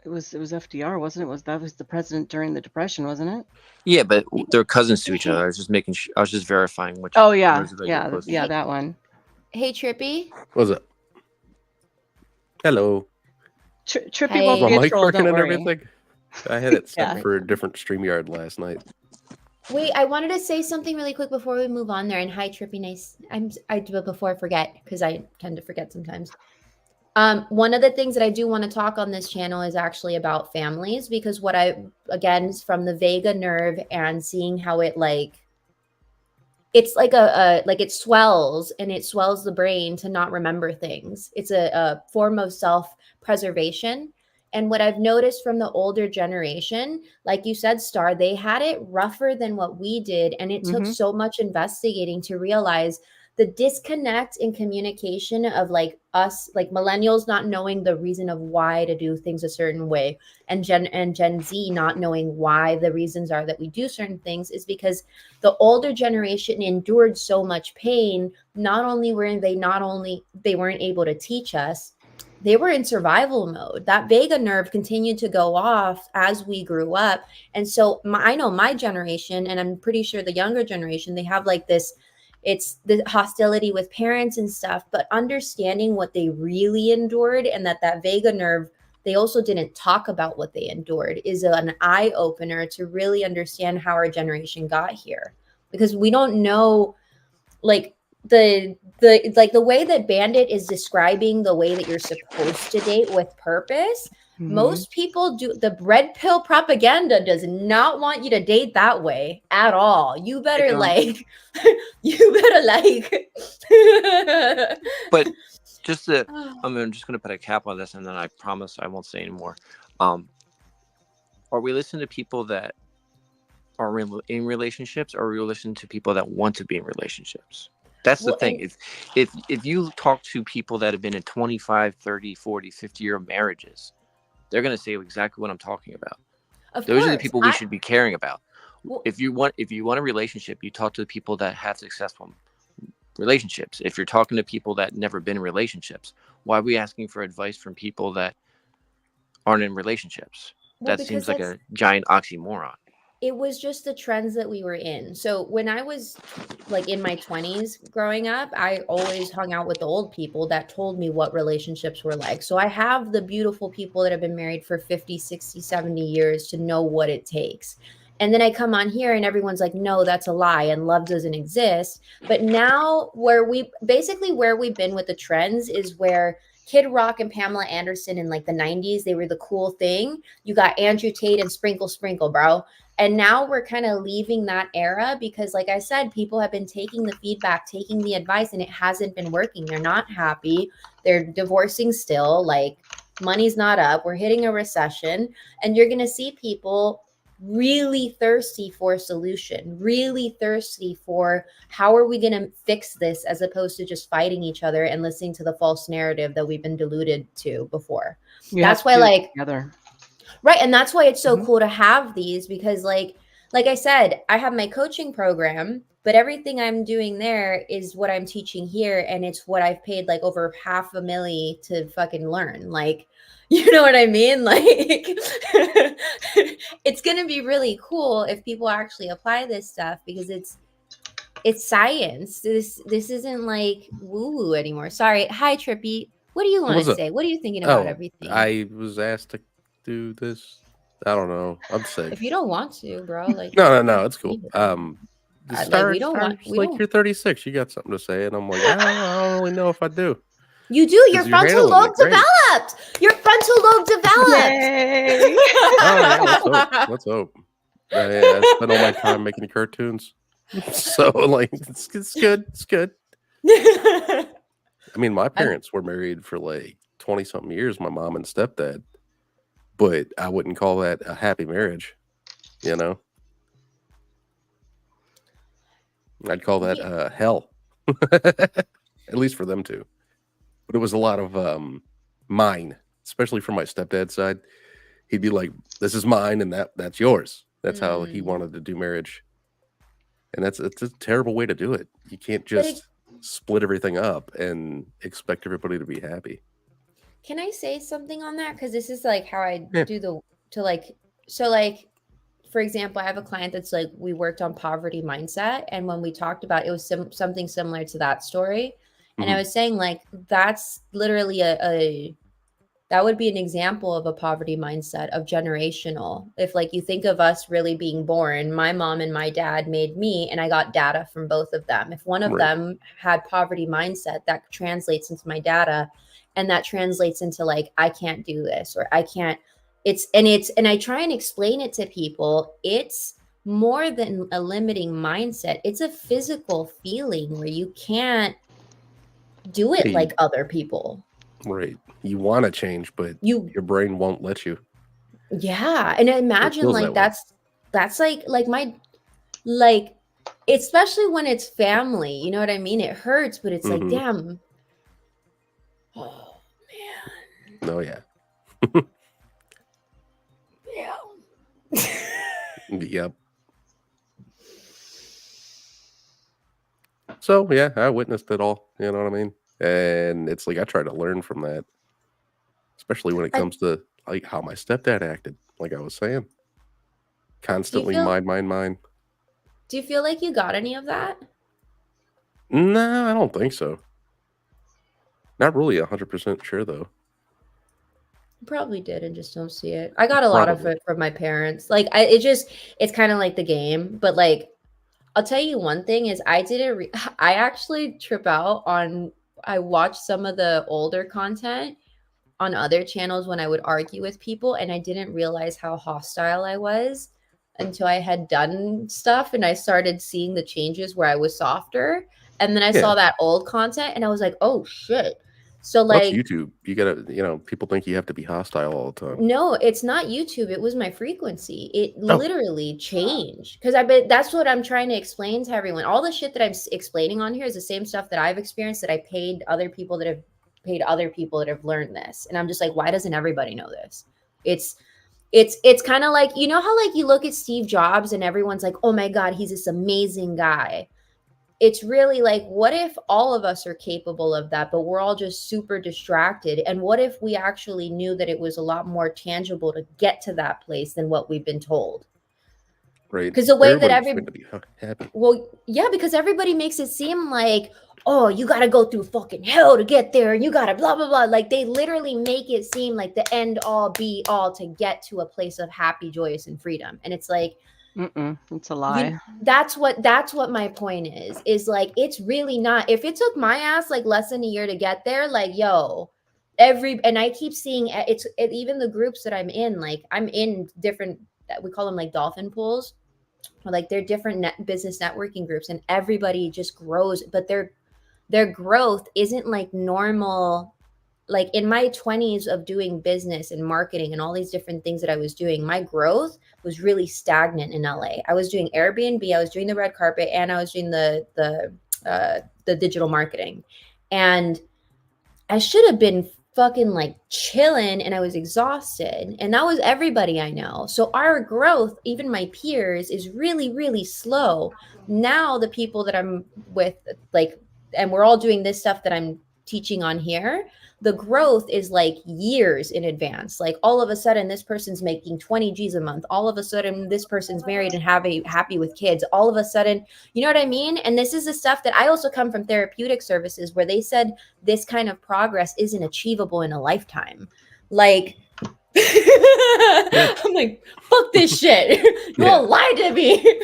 Speaker 3: It was FDR, wasn't it? That was the president during the Depression, wasn't it?
Speaker 4: Yeah, but they're cousins to each other. I was just I was just verifying which.
Speaker 3: Oh yeah, yeah, that one.
Speaker 1: Hey, Trippy.
Speaker 7: What's up? Hello.
Speaker 3: Trippy won't be a troll,
Speaker 7: working
Speaker 3: don't worry.
Speaker 7: And everything. I had it set for a different StreamYard last night.
Speaker 1: Wait, I wanted to say something really quick before we move on there. And hi, Trippy, nice. But before I forget, because I tend to forget sometimes. One of the things that I do want to talk on this channel is actually about families, because again, from the vagus nerve and seeing how it it's like it swells, and it swells the brain to not remember things. It's a form of self-preservation. And what I've noticed from the older generation, like you said, Star, they had it rougher than what we did. And it took so much investigating to realize the disconnect in communication of us, millennials not knowing the reason of why to do things a certain way, and Gen Z not knowing why the reasons are that we do certain things, is because the older generation endured so much pain. Not only they weren't able to teach us, they were in survival mode. That vagus nerve continued to go off as we grew up. And so I know my generation, and I'm pretty sure the younger generation, they have it's the hostility with parents and stuff, but understanding what they really endured, and that vagus nerve, they also didn't talk about what they endured, is an eye opener to really understand how our generation got here. Because we don't know, the way that Bandit is describing the way that you're supposed to date with purpose, most people do. The red pill propaganda does not want you to date that way at all. You better like
Speaker 4: but just to, I'm just going to put a cap on this, and then I promise I won't say anymore. Are we listening to people that are in relationships, or are we listening to people that want to be in relationships? That's the thing. If you talk to people that have been in 25, 30, 40, 50-year marriages, they're going to say exactly what I'm talking about. Those are the people we should be caring about. Well, if you want a relationship, you talk to the people that have successful relationships. If you're talking to people that never been in relationships, why are we asking for advice from people that aren't in relationships? Well, that seems like a giant oxymoron.
Speaker 1: It was just the trends that we were in. So when I was like in my 20s growing up, I always hung out with the old people that told me what relationships were like. So I have the beautiful people that have been married for 50, 60, 70 years to know what it takes. And then I come on here and everyone's like, no, that's a lie and love doesn't exist. But now where we've been with the trends is where Kid Rock and Pamela Anderson in like the 90s, they were the cool thing. You got Andrew Tate and Sprinkle Sprinkle, bro. And now we're kind of leaving that era because, like I said, people have been taking the feedback, taking the advice, and it hasn't been working. They're not happy. They're divorcing still. Like, money's not up. We're hitting a recession. And you're going to see people really thirsty for a solution, really thirsty for how are we going to fix this, as opposed to just fighting each other and listening to the false narrative that we've been deluded to before. That's why, like, right. And that's why it's so cool to have these, because like I said, I have my coaching program, but everything I'm doing there is what I'm teaching here. And it's what I've paid like over $500,000 to fucking learn. Like, you know what I mean? Like, it's going to be really cool if people actually apply this stuff, because it's science. This isn't like woo-woo anymore. Sorry. Hi, Trippy. What do you want to say? What are you thinking about everything?
Speaker 7: I was asked to do this. I don't know. I'm sick.
Speaker 1: If you don't want to, bro, like
Speaker 7: no, it's cool.
Speaker 1: We don't want.
Speaker 7: You're 36. You got something to say, and I'm like, I don't really know if I do.
Speaker 1: You do. Your frontal lobe developed. Your frontal lobe developed.
Speaker 7: Yay. Let's hope. I spent all my time making cartoons, so like it's good. It's good. I mean, my parents were married for like 20-something years. My mom and stepdad. But I wouldn't call that a happy marriage, you know? I'd call that hell, at least for them two. But it was a lot of mine, especially from my stepdad's side. He'd be like, this is mine and that's yours. That's how he wanted to do marriage. And it's a terrible way to do it. You can't just split everything up and expect everybody to be happy.
Speaker 1: Can I say something on that? Because this is like how I do for example, I have a client that's like, we worked on poverty mindset. And when we talked about it was something similar to that story. And I was saying like, that's literally that would be an example of a poverty mindset of generational. If like you think of us really being born, my mom and my dad made me, and I got data from both of them. If one of them had poverty mindset, that translates into my data. And that translates into like, I can't do this, or I can't, and I try and explain it to people. It's more than a limiting mindset. It's a physical feeling where you can't do it like other people.
Speaker 7: Right. You want to change, but your brain won't let you.
Speaker 1: Yeah. And imagine like that's like my, like, especially when it's family, you know what I mean? It hurts, but it's like, damn. Oh man.
Speaker 7: Oh yeah. Yep. So yeah, I witnessed it all. You know what I mean? And it's like I try to learn from that, especially when it comes to like how my stepdad acted. Like I was saying, constantly mine.
Speaker 1: Do you feel like you got any of that?
Speaker 7: No, I don't think so. Not really 100% sure though.
Speaker 1: Probably did and just don't see it. I got a lot of it from my parents. Like it's kind of like the game, but like I'll tell you one thing is I actually trip out on, I watched some of the older content on other channels when I would argue with people, and I didn't realize how hostile I was until I had done stuff and I started seeing the changes where I was softer. And then I saw that old content and I was like, oh shit. So
Speaker 7: Well,
Speaker 1: like
Speaker 7: that's YouTube. You gotta, people think you have to be hostile all the time.
Speaker 1: no, it's not YouTube. It was my frequency. It literally changed because I bet that's what I'm trying to explain to everyone. All the shit that I'm explaining on here is the same stuff that I've experienced that I paid other people that have learned this. And I'm just like, why doesn't everybody know this? It's kind of like, you know how like you look at Steve Jobs and everyone's like, oh my God, he's this amazing guy. It's really like, what if all of us are capable of that, but we're all just super distracted? And what if we actually knew that it was a lot more tangible to get to that place than what we've been told?
Speaker 7: Right.
Speaker 1: Because the way that
Speaker 7: everybody happy.
Speaker 1: Well, yeah, because everybody makes it seem like, oh, you got to go through fucking hell to get there. And you got to blah, blah, blah. Like they literally make it seem like the end all be all to get to a place of happy, joyous, and freedom. And it's like,
Speaker 3: it's a lie.
Speaker 1: That's what my point is like, it's really not. If it took my ass like less than a year to get there, like, yo, and I keep seeing even the groups that I'm in, like I'm in different, we call them like dolphin pools, or like they're different business networking groups, and everybody just grows, but their growth isn't like normal. Like in my 20s of doing business and marketing and all these different things that I was doing, my growth was really stagnant in LA. I was doing Airbnb, I was doing the red carpet, and I was doing the digital marketing. And I should have been fucking like chilling, and I was exhausted. And that was everybody I know. So our growth, even my peers, is really, really slow. Now the people that I'm with, like, and we're all doing this stuff that I'm teaching on here, the growth is like years in advance. Like all of a sudden this person's making 20 G's a month. All of a sudden this person's married and happy with kids. All of a sudden, you know what I mean? And this is the stuff that I also come from therapeutic services, where they said this kind of progress isn't achievable in a lifetime. Like, I'm like, fuck this shit. You all lied to me.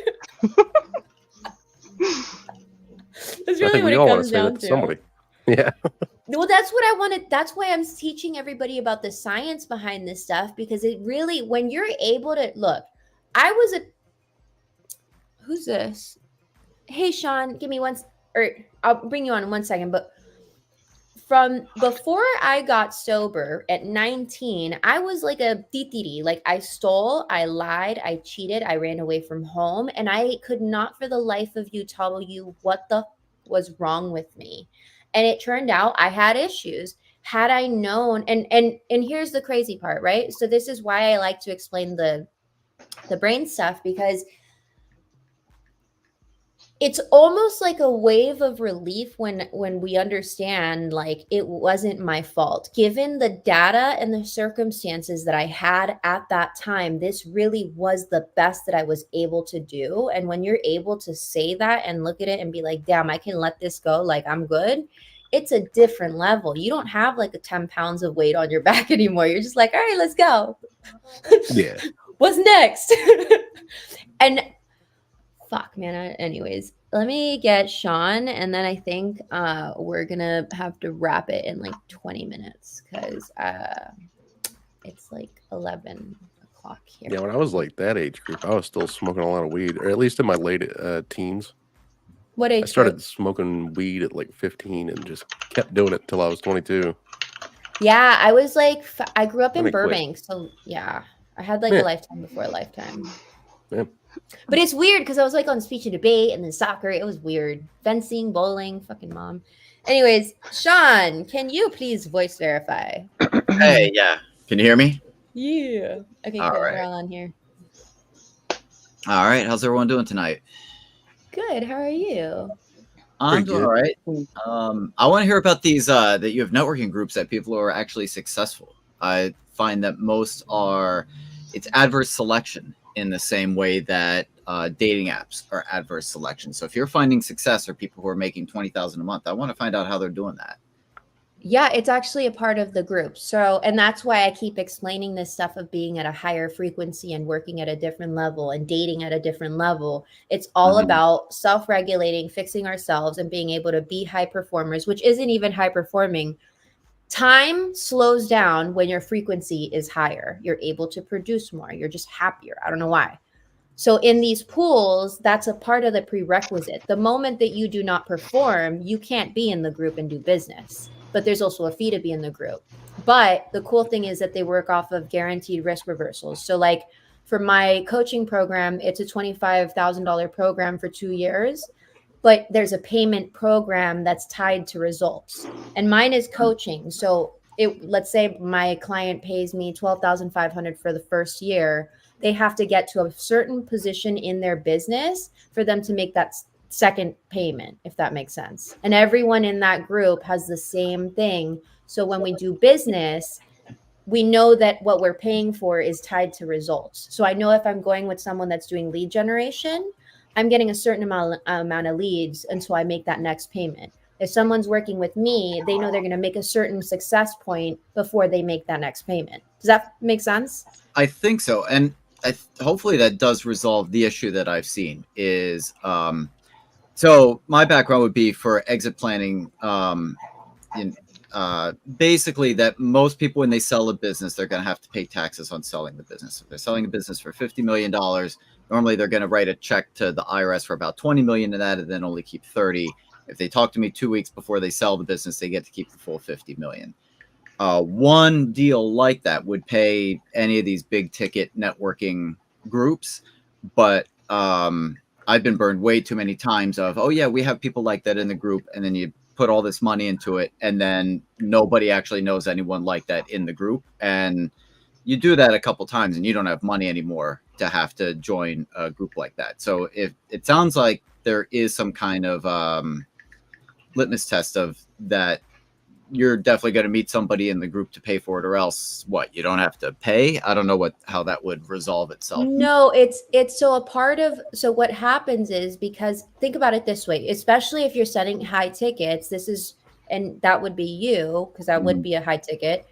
Speaker 1: That's really what it comes down to.
Speaker 7: Somebody. Yeah.
Speaker 1: Well, that's what I wanted. That's why I'm teaching everybody about the science behind this stuff, because it really, when you're able to look, who's this? Hey, Sean, give me I'll bring you on in 1 second. But from before I got sober at 19, I was like a titiri. Like I stole, I lied, I cheated, I ran away from home. And I could not for the life of you tell you what the was wrong with me. And it turned out I had issues. Had I known, and here's the crazy part, right? So this is why I like to explain the brain stuff, because it's almost like a wave of relief when we understand like it wasn't my fault. Given the data and the circumstances that I had at that time, this really was the best that I was able to do. And when you're able to say that and look at it and be like, damn, I can let this go, like I'm good, it's a different level. You don't have like a 10 pounds of weight on your back anymore. You're just like, all right, let's go.
Speaker 7: Yeah.
Speaker 1: What's next? And fuck, man. Anyways, let me get Sean, and then I think we're gonna have to wrap it in like 20 minutes because it's like 11 o'clock here.
Speaker 7: Yeah, when I was like that age group, I was still smoking a lot of weed, or at least in my late teens.
Speaker 1: What age?
Speaker 7: I started smoking weed at like 15 and just kept doing it till I was 22.
Speaker 1: Yeah, I was like, I grew up in Burbank, so yeah, I had like a lifetime before a lifetime.
Speaker 7: Yeah.
Speaker 1: But it's weird because I was like on speech and debate and then soccer. It was weird. Fencing, bowling, fucking mom. Anyways, Sean, can you please voice verify?
Speaker 8: Hey, yeah. Can you hear me?
Speaker 1: Yeah. Okay,
Speaker 8: all
Speaker 1: good.
Speaker 8: right.
Speaker 1: We're all on here.
Speaker 8: All right. How's everyone doing tonight?
Speaker 1: Good. How are you?
Speaker 8: I'm doing all right. I want to hear about these that you have networking groups that people are actually successful. I find that most it's adverse selection in the same way that dating apps are adverse selection. So if you're finding success or people who are making $20,000 a month, I want to find out how they're doing that.
Speaker 1: Yeah, it's actually a part of the group. So, and that's why I keep explaining this stuff of being at a higher frequency and working at a different level and dating at a different level. It's all about self-regulating, fixing ourselves, and being able to be high performers, which isn't even high performing. Time slows down when your frequency is higher. You're able to produce more. You're just happier. I don't know why. So in these pools, that's a part of the prerequisite. The moment that you do not perform, you can't be in the group and do business. But there's also a fee to be in the group. But the cool thing is that they work off of guaranteed risk reversals. So like for my coaching program, it's a $25,000 program for 2 years, but there's a payment program that's tied to results. And mine is coaching. So let's say my client pays me $12,500 for the first year. They have to get to a certain position in their business for them to make that second payment, if that makes sense. And everyone in that group has the same thing. So when we do business, we know that what we're paying for is tied to results. So I know if I'm going with someone that's doing lead generation, I'm getting a certain amount of leads until I make that next payment. If someone's working with me, they know they're going to make a certain success point before they make that next payment. Does that make sense?
Speaker 8: I think so. And hopefully that does resolve the issue that I've seen is, so my background would be for exit planning, basically that most people, when they sell a business, they're going to have to pay taxes on selling the business. If they're selling a business for $50 million, normally they're going to write a check to the IRS for about 20 million of that and then only keep 30. If they talk to me 2 weeks before they sell the business, they get to keep the full 50 million. One deal like that would pay any of these big ticket networking groups, but I've been burned way too many times of, oh yeah, we have people like that in the group, and then you put all this money into it, and then nobody actually knows anyone like that in the group, and you do that a couple times, and you don't have money anymore to have to join a group like that. So if it sounds like there is some kind of litmus test of that, you're definitely going to meet somebody in the group to pay for it, or else what, you don't have to pay? I don't know how that would resolve itself.
Speaker 1: No, it's so a part of, so what happens is, because think about it this way, especially if you're setting high tickets, and that would be you, because that would be a high ticket.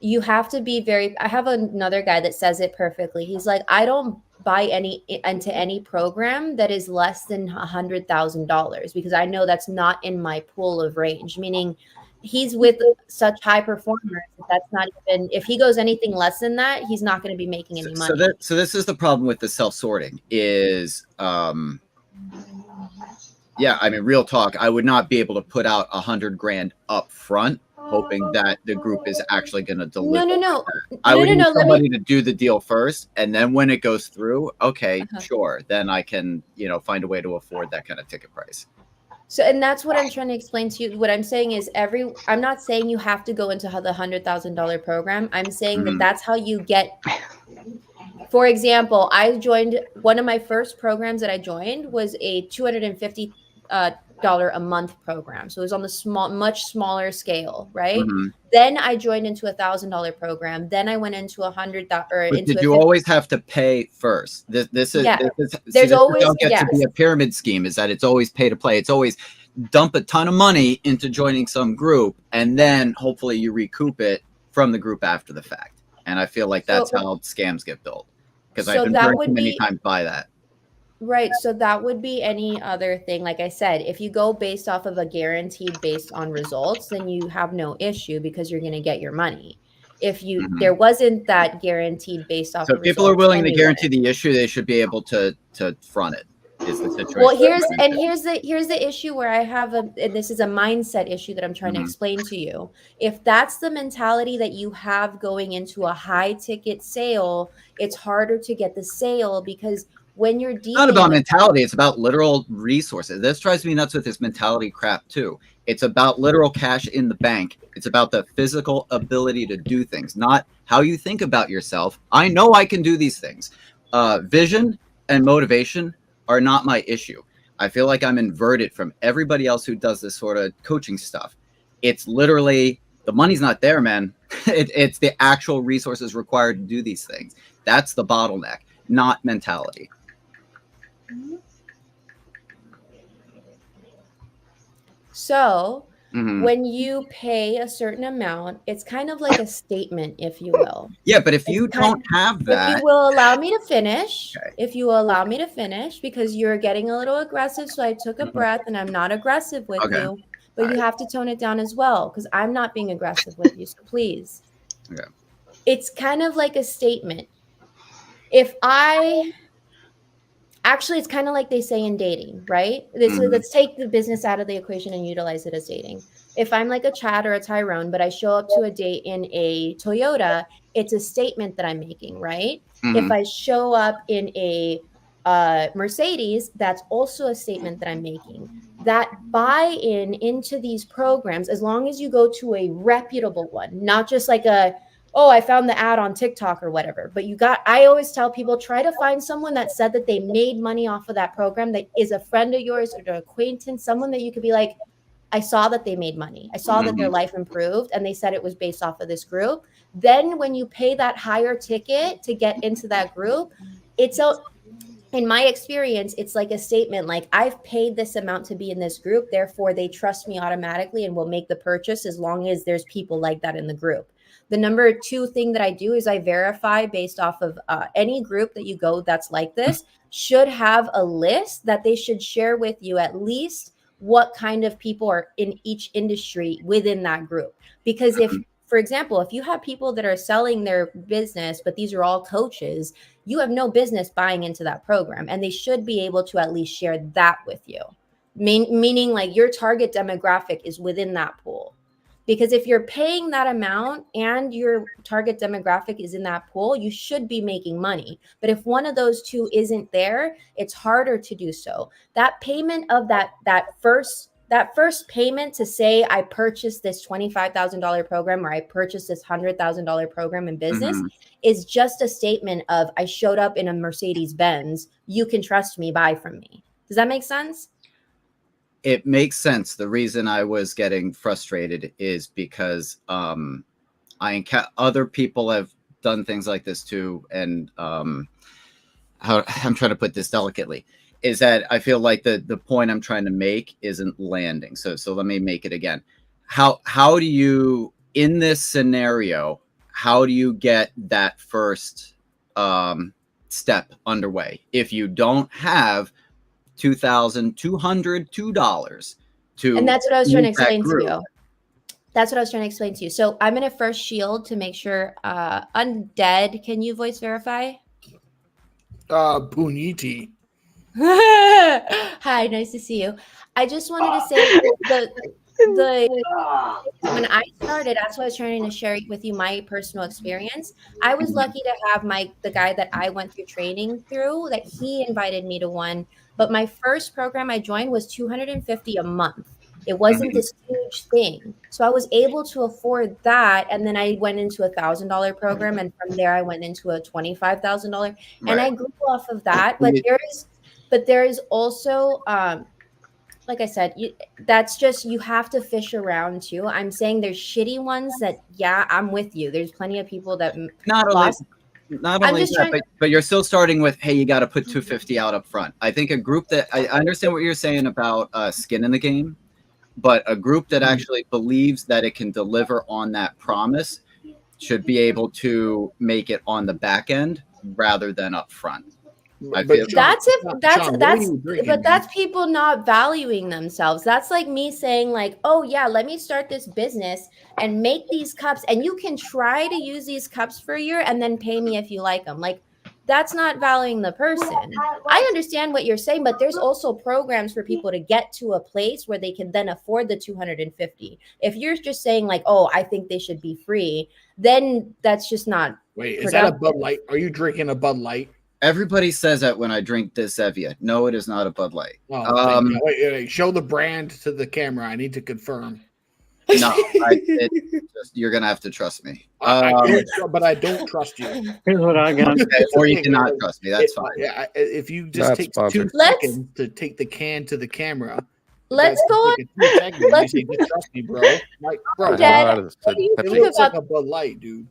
Speaker 1: You have to be I have another guy that says it perfectly. He's like, I don't buy into any program that is less than $100,000 because I know that's not in my pool of range, meaning he's with such high performers that's not even, if he goes anything less than that, he's not going to be making any money.
Speaker 8: So this is the problem with the self-sorting is, yeah, I mean, real talk, I would not be able to put out $100,000 up front hoping that the group is actually going to deliver.
Speaker 1: No.
Speaker 8: I would need somebody to do the deal first, and then when it goes through, okay, sure, then I can, find a way to afford that kind of ticket price.
Speaker 1: So, and that's what I'm trying to explain to you. What I'm saying is I'm not saying you have to go into the $100,000 program. I'm saying that that's how you get, for example, I joined, one of my first programs that I joined was a $250 a month program. So it was on the much smaller scale, right? Then I joined into $1,000 program. Then I went into $100,000.
Speaker 8: Did you always have to pay first? This is
Speaker 1: there's always
Speaker 8: don't get to be a pyramid scheme. Is that it's always pay to play? It's always dump a ton of money into joining some group, and then hopefully you recoup it from the group after the fact. And I feel like that's how scams get built, because I've been burned too many times by that.
Speaker 1: Right. So that would be any other thing. Like I said, if you go based off of a guaranteed based on results, then you have no issue because you're going to get your money. If there wasn't that guaranteed based off.
Speaker 8: So if people are willing to guarantee the issue, they should be able to front it. Is the situation.
Speaker 1: Well, here's the issue where I have and this is a mindset issue that I'm trying to explain to you. If that's the mentality that you have going into a high ticket sale, it's harder to get the sale because when you're dealing,
Speaker 8: it's not about mentality, it's about literal resources. This drives me nuts with this mentality crap too. It's about literal cash in the bank. It's about the physical ability to do things, not how you think about yourself. I know I can do these things. Vision and motivation are not my issue. I feel like I'm inverted from everybody else who does this sort of coaching stuff. It's literally, the money's not there, man. It's the actual resources required to do these things. That's the bottleneck, not mentality.
Speaker 1: So When you pay a certain amount, it's kind of like a statement, if you will.
Speaker 8: Yeah, but if you don't have that,
Speaker 1: if you will allow me to finish, if you will allow me to finish, because you're getting a little aggressive, so I took a breath, and I'm not aggressive with you, but you have to tone it down as well, because I'm not being aggressive with you, so please. It's kind of like a statement. Actually, it's kind of like they say in dating, right? Let's take the business out of the equation and utilize it as dating. If I'm like a Chad or a Tyrone, but I show up to a date in a Toyota, it's a statement that I'm making, right? If I show up in a Mercedes, that's also a statement that I'm making. That buy-in into these programs, as long as you go to a reputable one, not just like oh, I found the ad on TikTok or whatever. But I always tell people, try to find someone that said that they made money off of that program, that is a friend of yours or an acquaintance, someone that you could be like, I saw that they made money. I saw that their life improved, and they said it was based off of this group. Then when you pay that higher ticket to get into that group, in my experience, it's like a statement, like, I've paid this amount to be in this group, therefore they trust me automatically and will make the purchase as long as there's people like that in the group. The number 2 thing that I do is I verify based off of any group that you go that's like this should have a list that they should share with you, at least what kind of people are in each industry within that group. Because for example, if you have people that are selling their business, but these are all coaches, you have no business buying into that program, and they should be able to at least share that with you. Meaning like your target demographic is within that pool. Because if you're paying that amount and your target demographic is in that pool, you should be making money. But if one of those two isn't there, it's harder to do so. That payment of that first payment to say I purchased this $25,000 program or I purchased this $100,000 program in business is just a statement of I showed up in a Mercedes Benz. You can trust me, buy from me. Does that make sense?
Speaker 8: It makes sense. The reason I was getting frustrated is because other people have done things like this too, and I'm trying to put this delicately, is that I feel like the point I'm trying to make isn't landing. So let me make it again. How do you, in this scenario, how do you get that first step underway if you don't have $2,202 to,
Speaker 1: and that's what I was trying to explain to you. That's what I was trying to explain to you. So I'm going to first shield to make sure. Undead, can you voice verify?
Speaker 2: Puniti.
Speaker 1: Hi, nice to see you. I just wanted to say when I started, that's why I was trying to share with you my personal experience. I was lucky to have the guy that I went through training through, that he invited me to one. But my first program I joined was $250 a month. It wasn't this huge thing. So I was able to afford that. And then I went into $1,000 program. And from there, I went into a $25,000. And I grew off of that. But there is also, like I said, that's just, you have to fish around too. I'm saying there's shitty ones that, yeah, I'm with you. There's plenty of people that
Speaker 8: not only that, but you're still starting with, hey, you got to put $250 out up front. I think a group that I understand what you're saying about skin in the game, but a group that actually believes that it can deliver on that promise should be able to make it on the back end rather than up front.
Speaker 1: That's people not valuing themselves. That's like me saying like, oh yeah, let me start this business and make these cups, and you can try to use these cups for a year and then pay me if you like them. Like, that's not valuing the person. I understand what you're saying, but there's also programs for people to get to a place where they can then afford the $250. If you're just saying like, oh, I think they should be free, then that's just not.
Speaker 2: Wait, is that a Bud Light? Are you drinking a Bud Light?
Speaker 8: Everybody says that when I drink this Zevia. No, it is not a Bud Light.
Speaker 2: Oh, wait, show the brand to the camera. I need to confirm.
Speaker 8: No, you're going to have to trust me.
Speaker 2: But I don't trust you.
Speaker 5: Here's what I got.
Speaker 8: Okay, or you cannot trust me. That's fine.
Speaker 2: Yeah, if you just take 2 seconds to take the can to the camera.
Speaker 1: Let's go on.
Speaker 2: You say, just trust me, bro. Like, bro,
Speaker 1: Dad,
Speaker 2: it looks like a Bud Light, dude.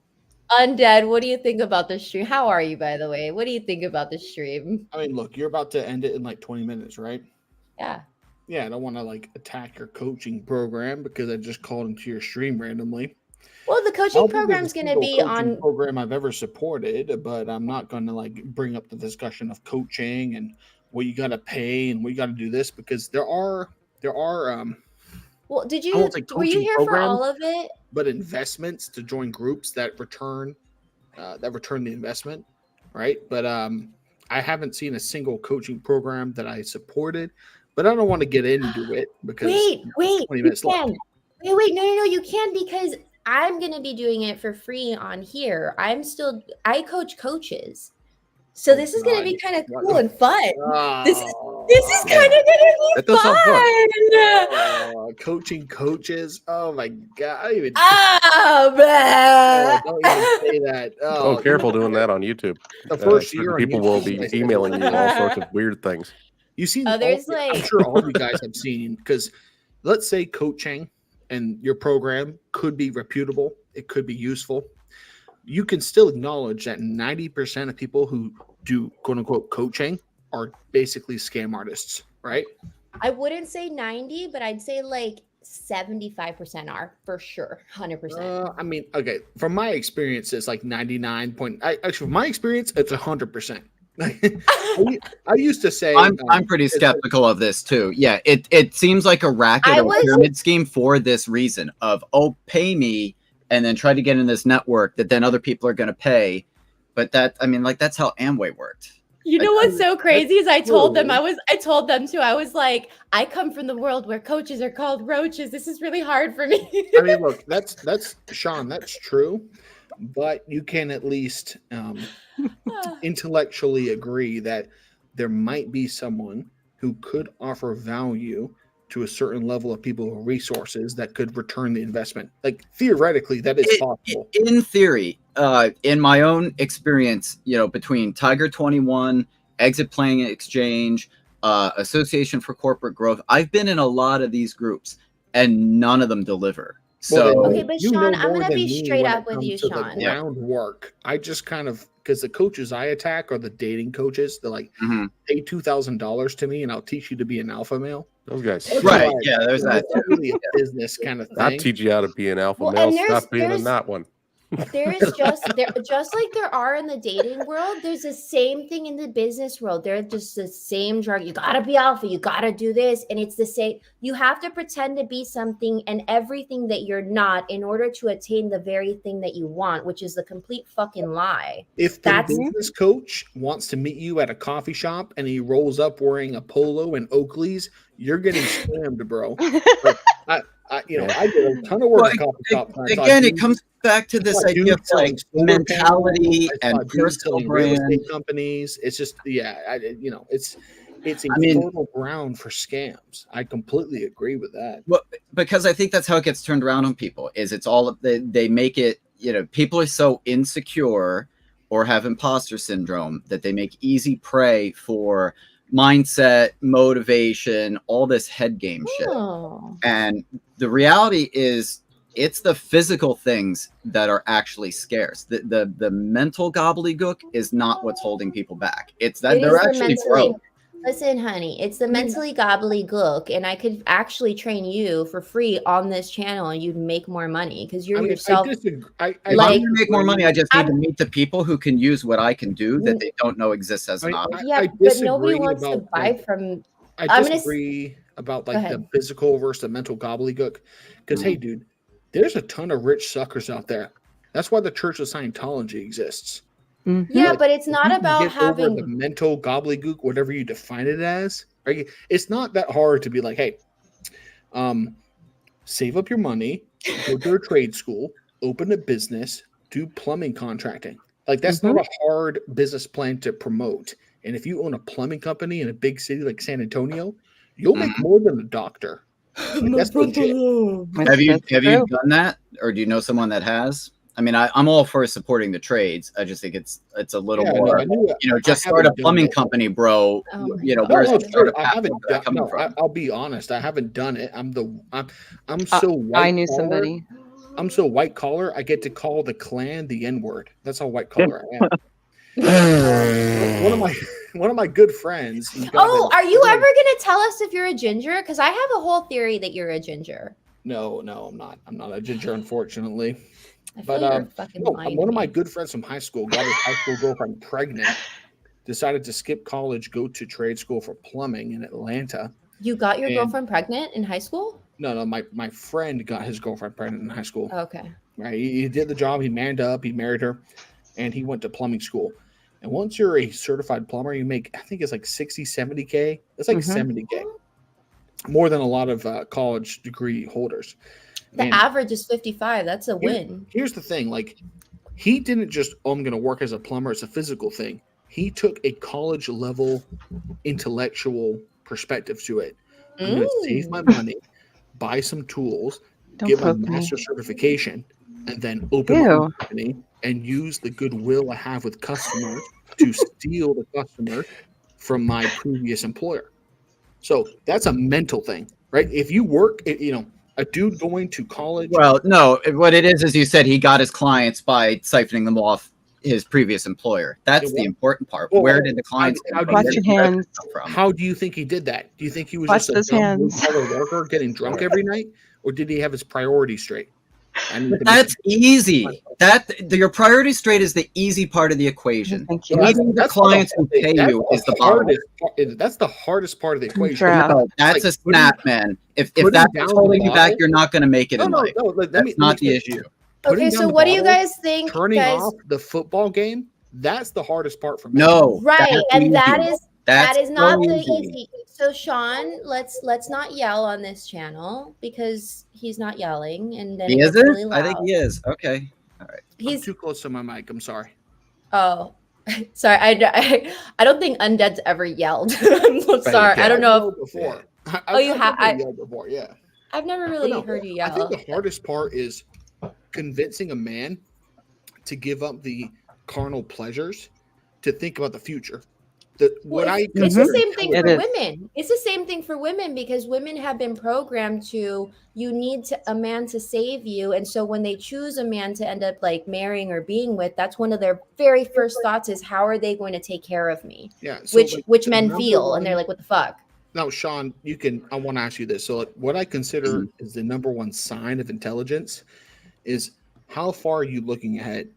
Speaker 1: Undead, what do you think about the stream? How are you, by the way? What do you think about the stream?
Speaker 2: I mean, look, you're about to end it in like 20 minutes, right?
Speaker 1: Yeah.
Speaker 2: I don't want to like attack your coaching program because I just called into your stream randomly.
Speaker 1: Well, the coaching program's going to be on
Speaker 2: program I've ever supported, but I'm not going to like bring up the discussion of coaching and what you got to pay and what you got to do this because there are
Speaker 1: well, were you here for all of it?
Speaker 2: But investments to join groups that return the investment, right? But I haven't seen a single coaching program that I supported, but I don't want to get into it because
Speaker 1: wait,
Speaker 2: 20 minutes left.
Speaker 1: Wait, no, you can because I'm going to be doing it for free on here. I coach coaches. So this is going to be kind of cool and fun. This is kind of going to be fun.
Speaker 2: Coaching coaches. Oh my god!
Speaker 1: Don't even
Speaker 2: say that.
Speaker 7: Oh, careful doing that on YouTube.
Speaker 2: The first year,
Speaker 7: people will be emailing you all sorts of weird things.
Speaker 2: You see,
Speaker 1: I'm
Speaker 2: sure all of you guys have seen because let's say coaching and your program could be reputable. It could be useful. You can still acknowledge that 90% of people who do quote unquote coaching are basically scam artists, right?
Speaker 1: I wouldn't say 90, but I'd say like 75% are for sure, 100%.
Speaker 2: I mean, okay, from my experience, it's like 99 point. Actually, from my experience, it's 100%. I used to say
Speaker 8: I'm pretty skeptical of this too. Yeah, it seems like a racket or pyramid scheme for this reason of pay me and then try to get in this network that then other people are going to pay. But that's how Amway worked.
Speaker 1: You know what's so crazy is I told them too. I was like, I come from the world where coaches are called roaches. This is really hard for me.
Speaker 2: I mean, look, that's Sean, that's true, but you can at least intellectually agree that there might be someone who could offer value to a certain level of people or resources that could return the investment. Like theoretically, that is possible.
Speaker 8: In theory, in my own experience, between Tiger 21, Exit Playing Exchange, Association for Corporate Growth, I've been in a lot of these groups and none of them deliver. So
Speaker 1: okay, but Sean, I'm going to be straight up with you, Sean.
Speaker 2: The groundwork. I just kind of, because the coaches I attack are the dating coaches. They're like, pay $2,000 to me and I'll teach you to be an alpha male.
Speaker 7: Those guys.
Speaker 8: Right. Yeah, there's that.
Speaker 2: It's really a business kind of thing.
Speaker 7: I'll teach you how to be an alpha male. Stop being in that one.
Speaker 1: There is just like there are in the dating world, there's the same thing in the business world. They're just the same drug. You gotta be alpha, you gotta do this, and it's the same. You have to pretend to be something and everything that you're not in order to attain the very thing that you want, which is the complete fucking lie.
Speaker 2: If the business coach wants to meet you at a coffee shop and he rolls up wearing a polo and Oakleys, you're getting scammed, bro. I did a ton of work at coffee shop.
Speaker 8: Again, it comes back to this idea of like mentality and personal
Speaker 2: real estate companies. It's just, it's a fertile ground for scams. I completely agree with that.
Speaker 8: Well, because I think that's how it gets turned around on people. Is it's all they make it. People are so insecure or have imposter syndrome that they make easy prey for mindset, motivation, all this head game shit. And the reality is it's the physical things that are actually scarce. The mental gobbledygook is not what's holding people back. It's that they're actually broke.
Speaker 1: Listen, honey, it's the mentally gobbledygook, and I could actually train you for free on this channel, and you'd make more money because you're yourself.
Speaker 8: If I'm going to make more money, I just need to meet the people who can use what I can do that they don't know exists as an option.
Speaker 1: Yeah, but nobody wants to buy from.
Speaker 2: I disagree about like the physical versus the mental gobbledygook. Because hey, dude, there's a ton of rich suckers out there. That's why the Church of Scientology exists.
Speaker 1: Yeah, but it's not about having
Speaker 2: the mental gobbledygook, whatever you define it as. Right? It's not that hard to be like, hey, save up your money, go to a trade school, open a business, do plumbing contracting. Like that's not a hard business plan to promote. And if you own a plumbing company in a big city like San Antonio, you'll make more than a doctor. Like, that's legit.
Speaker 8: Have you done that, or do you know someone that has? I mean, I'm all for supporting the trades. I just think it's a little more, just start a plumbing company, bro.
Speaker 2: I haven't done. No, I'll be honest. I haven't done it. I'm so white.
Speaker 3: I knew somebody.
Speaker 2: I'm so white collar. I get to call the clan the N word. That's how white collar I am. good friends.
Speaker 1: Oh, are you ever gonna tell us if you're a ginger? Because I have a whole theory that you're a ginger.
Speaker 2: No, I'm not. I'm not a ginger, unfortunately.
Speaker 1: I feel you're fucking lying.
Speaker 2: One of my good friends from high school got his high school girlfriend pregnant. Decided to skip college, go to trade school for plumbing in Atlanta.
Speaker 1: You got your girlfriend pregnant in high school?
Speaker 2: No. My friend got his girlfriend pregnant in high school.
Speaker 1: Okay.
Speaker 2: Right. He did the job. He manned up. He married her, and he went to plumbing school. And once you're a certified plumber, you make, I think it's like 60, 70K. It's like 70K. More than a lot of college degree holders.
Speaker 1: The average is 55. That's a win.
Speaker 2: Here's the thing. Like, he didn't just, I'm going to work as a plumber. It's a physical thing. He took a college level intellectual perspective to it. I'm going to save my money, buy some tools, get my master's certification, and then open my company and use the goodwill I have with customers to steal the customer from my previous employer. So that's a mental thing, right? If you work, a dude going to college.
Speaker 8: Well, no, what it is you said he got his clients by siphoning them off his previous employer. That's the important part. Well, where did the clients
Speaker 2: come from? How do you think he did that? Do you think he was just a blue-collar worker getting drunk every night, or did he have his priorities straight?
Speaker 8: That's easy. Your priority straight is the easy part of the equation. Meeting the clients who pay you is the hardest.
Speaker 2: That's the hardest part of the equation.
Speaker 8: No, that's a snap, man. If that's holding you back, you're not going to make it in life. That's not the issue.
Speaker 1: Okay, so what do you guys think?
Speaker 2: Turning off the football game, that's the hardest part for me.
Speaker 8: No,
Speaker 1: right, and that is not the easy. So Sean, let's not yell on this channel because he's not yelling, and then
Speaker 8: he isn't. Really I think he is. Okay, all right.
Speaker 2: He's too close to my mic. I'm sorry.
Speaker 1: Oh, sorry. I don't think Undead's ever yelled. I'm sorry. I don't know.
Speaker 2: Before.
Speaker 1: You have.
Speaker 2: I yelled before. Yeah.
Speaker 1: I've never really heard you yell.
Speaker 2: I think the hardest part is convincing a man to give up the carnal pleasures to think about the future.
Speaker 1: It's the same thing for women. It's the same thing for women because women have been programmed to, you need a man to save you. And so when they choose a man to end up like marrying or being with, that's one of their very first thoughts is, how are they going to take care of me?
Speaker 2: Yeah. So
Speaker 1: which men feel. And they're like, what the fuck?
Speaker 2: Now, Sean, I want to ask you this. So what I consider is the number one sign of intelligence is how far are you looking ahead?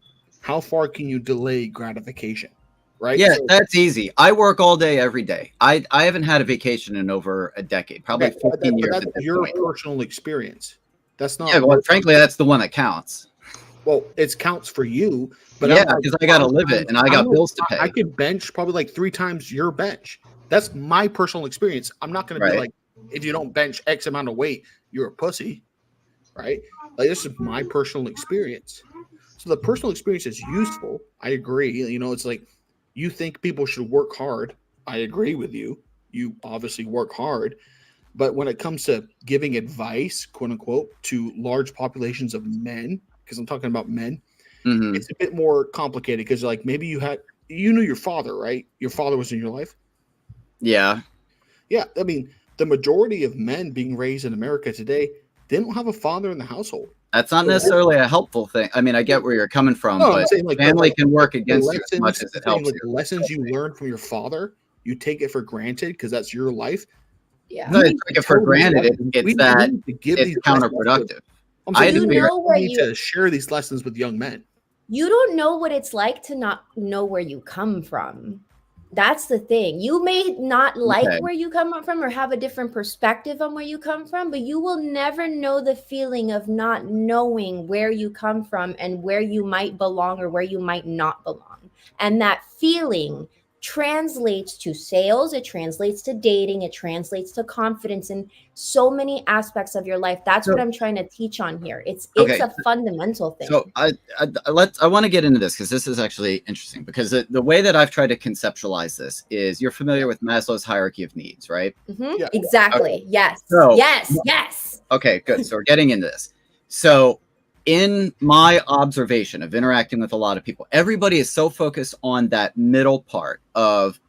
Speaker 2: How far can you delay gratification? Right?
Speaker 8: Yeah, that's easy. I work all day, every day. I haven't had a vacation in over a decade, probably 15 years.
Speaker 2: That's your personal experience. That's not.
Speaker 8: Yeah, well, frankly, that's the one that counts.
Speaker 2: Well, it counts for you, but
Speaker 8: yeah, because I got to live it and I got bills to pay.
Speaker 2: I could bench probably like 3 times your bench. That's my personal experience. I'm not going to be like, if you don't bench X amount of weight, you're a pussy, right? Like, this is my personal experience. So the personal experience is useful. I agree. It's like, you think people should work hard. I agree with you. You obviously work hard. But when it comes to giving advice, quote unquote, to large populations of men, because I'm talking about men, it's a bit more complicated because like maybe you knew your father, right? Your father was in your life.
Speaker 8: Yeah.
Speaker 2: Yeah. I mean, the majority of men being raised in America today, they don't have a father in the household.
Speaker 8: That's not necessarily a helpful thing. I mean, I get where you're coming from, but family can work against you as much as it helps you.
Speaker 2: The lessons you learn from your father, you take it for granted because that's your life.
Speaker 8: Yeah, no, take it for granted. It's counterproductive.
Speaker 2: I need to share these lessons with young men.
Speaker 1: You don't know what it's like to not know where you come from. That's the thing. You may not like where you come from or have a different perspective on where you come from, but you will never know the feeling of not knowing where you come from and where you might belong or where you might not belong. And that feeling translates to sales, it translates to dating, it translates to confidence in so many aspects of your life. That's what I'm trying to teach on here. It's a fundamental thing.
Speaker 8: So I want to get into this because this is actually interesting because the way that I've tried to conceptualize this is, you're familiar with Maslow's hierarchy of needs, right?
Speaker 1: Yeah. Exactly. Okay. Yes.
Speaker 8: So,
Speaker 1: yes.
Speaker 8: Okay, good. So we're getting into this. So in my observation of interacting with a lot of people, everybody is so focused on that middle part of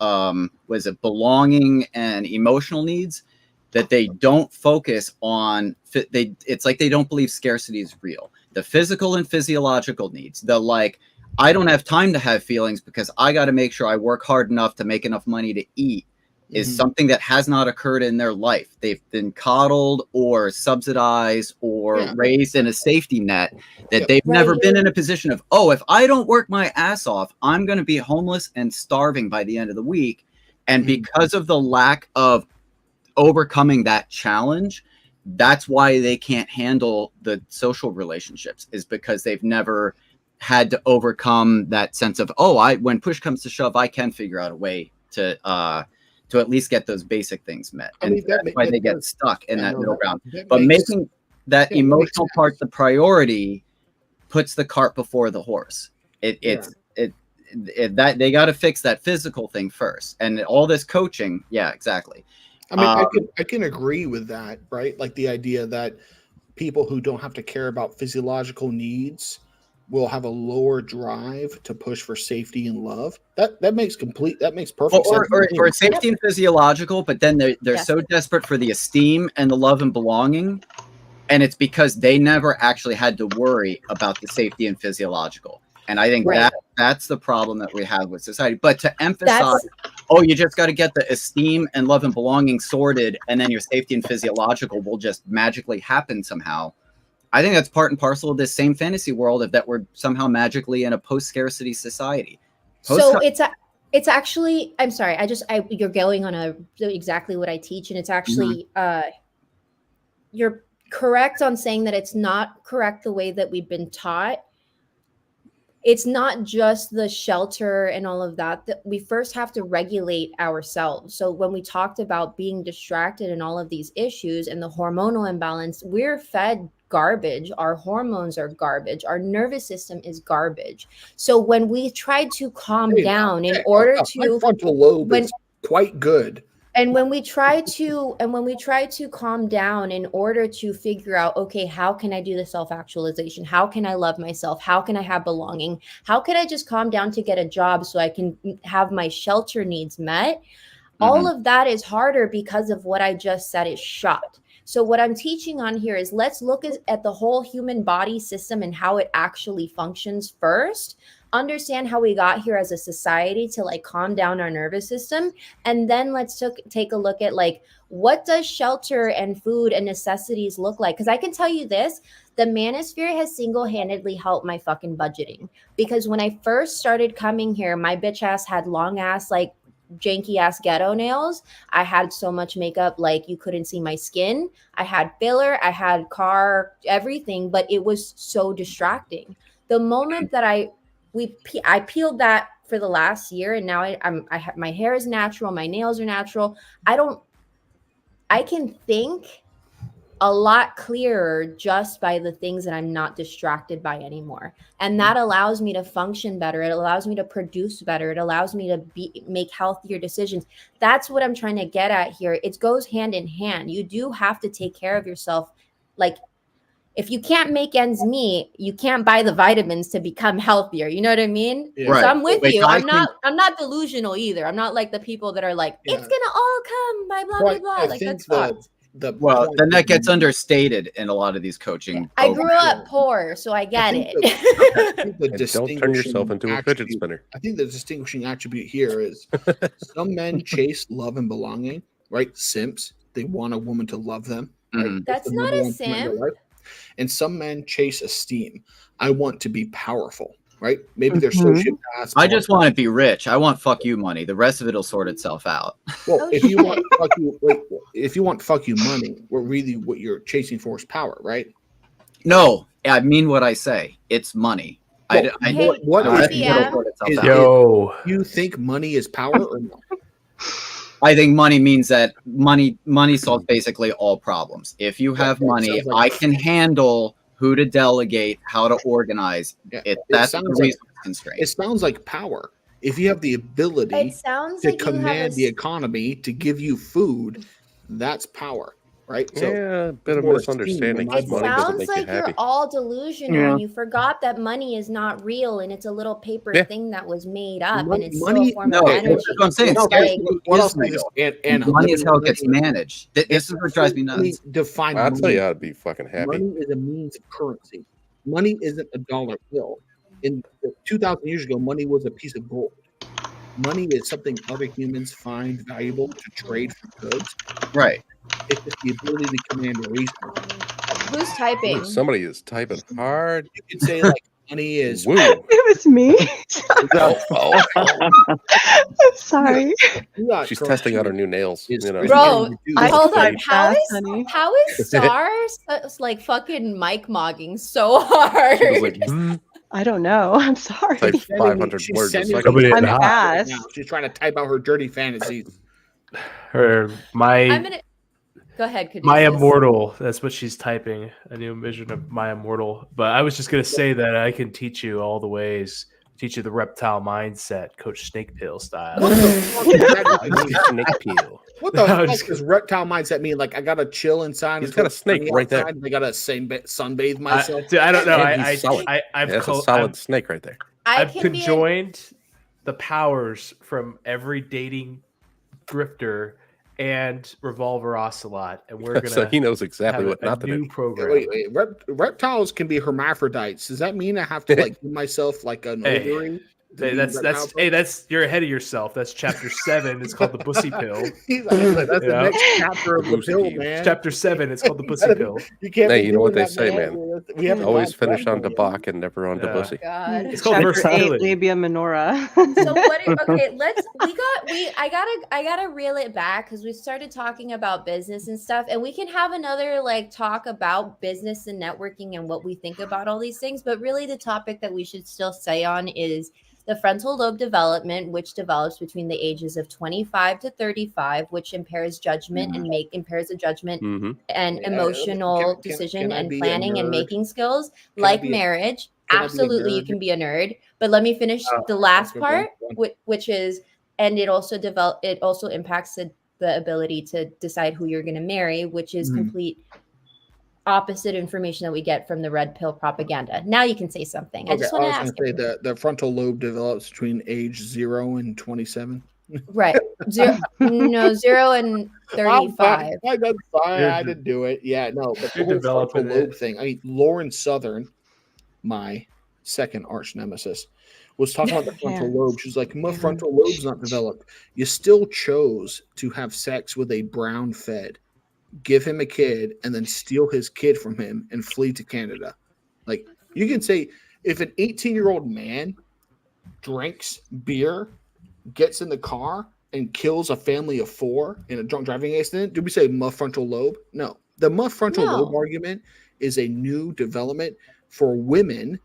Speaker 8: belonging and emotional needs that they don't focus on. It's like they don't believe scarcity is real. The physical and physiological needs, the like, I don't have time to have feelings because I got to make sure I work hard enough to make enough money to eat is something that has not occurred in their life. They've been coddled or subsidized or raised in a safety net that they've never been in a position of, oh, if I don't work my ass off, I'm going to be homeless and starving by the end of the week. And because of the lack of overcoming that challenge, that's why they can't handle the social relationships, is because they've never had to overcome that sense of, oh, when push comes to shove, I can figure out a way to at least get those basic things met. And that's why they get stuck in that middle ground. But making that emotional part the priority puts the cart before the horse. That they got to fix that physical thing first. And all this coaching, exactly.
Speaker 9: I mean, I can agree with that, right? Like the idea that people who don't have to care about physiological needs will have a lower drive to push for safety and love. That makes perfect sense.
Speaker 8: Or safety and physiological, but then they're so desperate for the esteem and the love and belonging, and it's because they never actually had to worry about the safety and physiological. And I think that's the problem that we have with society. But to emphasize, you just got to get the esteem and love and belonging sorted, and then your safety and physiological will just magically happen somehow. I think that's part and parcel of this same fantasy world of that we're somehow magically in a post-scarcity society.
Speaker 1: So it's actually, I'm sorry, you're going on exactly what I teach, and it's actually you're correct on saying that it's not correct the way that we've been taught. It's not just the shelter and all of that we first have to regulate ourselves. So when we talked about being distracted and all of these issues and the hormonal imbalance, we're fed garbage. Our hormones are garbage. Our nervous system is garbage. So when we try to calm down in order to,
Speaker 9: my frontal lobe is quite good.
Speaker 1: And when we try to calm down in order to figure out, okay, how can I do the self-actualization? How can I love myself? How can I have belonging? How can I just calm down to get a job so I can have my shelter needs met? All of that is harder because of what I just said is shot. So what I'm teaching on here is let's look at the whole human body system and how it actually functions first. Understand how we got here as a society to like calm down our nervous system, and then let's take a look at like what does shelter and food and necessities look like. Because I can tell you this, the manosphere has single-handedly helped my fucking budgeting, because when I first started coming here, my bitch ass had long ass like janky ass ghetto nails. I had so much makeup like you couldn't see my skin. I had filler, I had car, everything, but it was so distracting. The moment that I peeled that for the last year, and now I have, my hair is natural, my nails are natural. I can think a lot clearer just by the things that I'm not distracted by anymore. And that allows me to function better. It allows me to produce better. It allows me to make healthier decisions. That's what I'm trying to get at here. It goes hand in hand. You do have to take care of yourself. Like, if you can't make ends meet, you can't buy the vitamins to become healthier. You know what I mean?
Speaker 8: Yeah. Right.
Speaker 1: So I'm with you. I'm not delusional either. I'm not like the people that are like, it's gonna all come by blah blah blah. Like that's fucked.
Speaker 8: Then that gets understated in a lot of these coaching.
Speaker 1: I grew up poor, so I get it.
Speaker 7: Don't turn yourself into a fidget spinner.
Speaker 9: I think the distinguishing attribute here is some men chase love and belonging, right? Simps. They want a woman to love them. Right?
Speaker 1: That's not a simp.
Speaker 9: And some men chase esteem. I want to be powerful, right? Maybe they're sociopaths.
Speaker 8: I just want to be rich. I want fuck you money. The rest of it'll sort itself out.
Speaker 9: Well, if you want fuck you money, what you're chasing for is power, right?
Speaker 8: No, I mean what I say. It's money.
Speaker 9: Well, you think money is power or no?
Speaker 8: I think money means that money solves basically all problems. If you have money, I can handle who to delegate, how to organize. That's the resource constraint.
Speaker 9: It sounds like power. If you have the ability to command the economy, to give you food, that's power. Right? So
Speaker 7: a bit of misunderstanding.
Speaker 1: It sounds like you're all delusional and you forgot that money is not real and it's a little paper thing that was made up and it's still a form of energy.
Speaker 8: That's what I'm saying. Money is how it gets managed. This is what drives me nuts.
Speaker 7: I'll tell you how to be fucking happy.
Speaker 9: Money is a means of currency. Money isn't a dollar bill. in 2,000 years ago, money was a piece of gold. Money is something other humans find valuable to trade for goods.
Speaker 8: Right.
Speaker 9: It's just the ability to command a resource.
Speaker 1: Who's typing?
Speaker 7: Ooh, somebody is typing hard.
Speaker 9: You could say like money is.
Speaker 7: Woo.
Speaker 3: It was me.
Speaker 7: Oh.
Speaker 3: I'm sorry.
Speaker 7: She's testing out her new nails. You know.
Speaker 1: Bro, hold on.
Speaker 3: Type fast, honey.
Speaker 1: How is SARS like fucking mic mogging so hard?
Speaker 7: She was like,
Speaker 3: I don't know. I'm sorry.
Speaker 7: type 500 words a second.
Speaker 3: I'm fast.
Speaker 9: Now. She's trying to type out her dirty fantasies.
Speaker 10: Or
Speaker 1: I'm gonna go ahead.
Speaker 10: My Immortal. That's what she's typing. A new vision of My Immortal. But I was just gonna say that I can teach you all the ways. Teach you the reptile mindset, Coach Snake Peel style.
Speaker 9: What the fuck is that?
Speaker 10: Snake Peel.
Speaker 9: What the fuck does reptile mindset mean? Like I gotta chill inside.
Speaker 7: He's got a snake right there.
Speaker 9: I gotta sunbathe myself.
Speaker 10: I don't know.
Speaker 7: That's a solid snake right there.
Speaker 10: I've conjoined the powers from every dating grifter and revolver ocelot, and we're gonna.
Speaker 7: So he knows exactly what not to do.
Speaker 10: Program.
Speaker 9: Wait. Reptiles can be hermaphrodites. Does that mean I have to like give myself like an ovary?
Speaker 10: That's you're ahead of yourself. That's chapter 7. It's called the Bussy Pill.
Speaker 9: That's the next chapter of the pill, man.
Speaker 10: Chapter 7. It's called the Bussy Pill.
Speaker 9: You can't.
Speaker 7: Hey, you know what they say, man.
Speaker 9: We have
Speaker 7: always finish on debauch and never on debussy.
Speaker 1: God.
Speaker 10: It's called
Speaker 3: Chapter 8,
Speaker 10: versatility.
Speaker 3: labia minora.
Speaker 1: So what? Okay, I gotta reel it back because we started talking about business and stuff, and we can have another like talk about business and networking and what we think about all these things. But really, the topic that we should still stay on is the frontal lobe development, which develops between the ages of 25 to 35, which impairs judgment and impairs the judgment and emotional decision and planning and making skills, like marriage. Absolutely, you can be a nerd. But let me finish the last part, which is, and it also impacts the ability to decide who you're going to marry, which is complete opposite information that we get from the red pill propaganda. Now you can say something. I just want to ask.
Speaker 9: The frontal lobe develops between age 0 and 27.
Speaker 1: Right. 0 and 35.
Speaker 9: That's fine. I didn't do it. Yeah, no. But the whole frontal lobe thing. I mean, Lauren Southern, my second arch nemesis, was talking about the frontal lobe. She's like, my frontal lobe's not developed. You still chose to have sex with a brown fed, give him a kid, and then steal his kid from him and flee to Canada. Like, you can say, if an 18-year-old man drinks beer, gets in the car, and kills a family of 4 in a drunk driving accident, do we say muff frontal lobe? No. The muff frontal lobe argument is a new development for women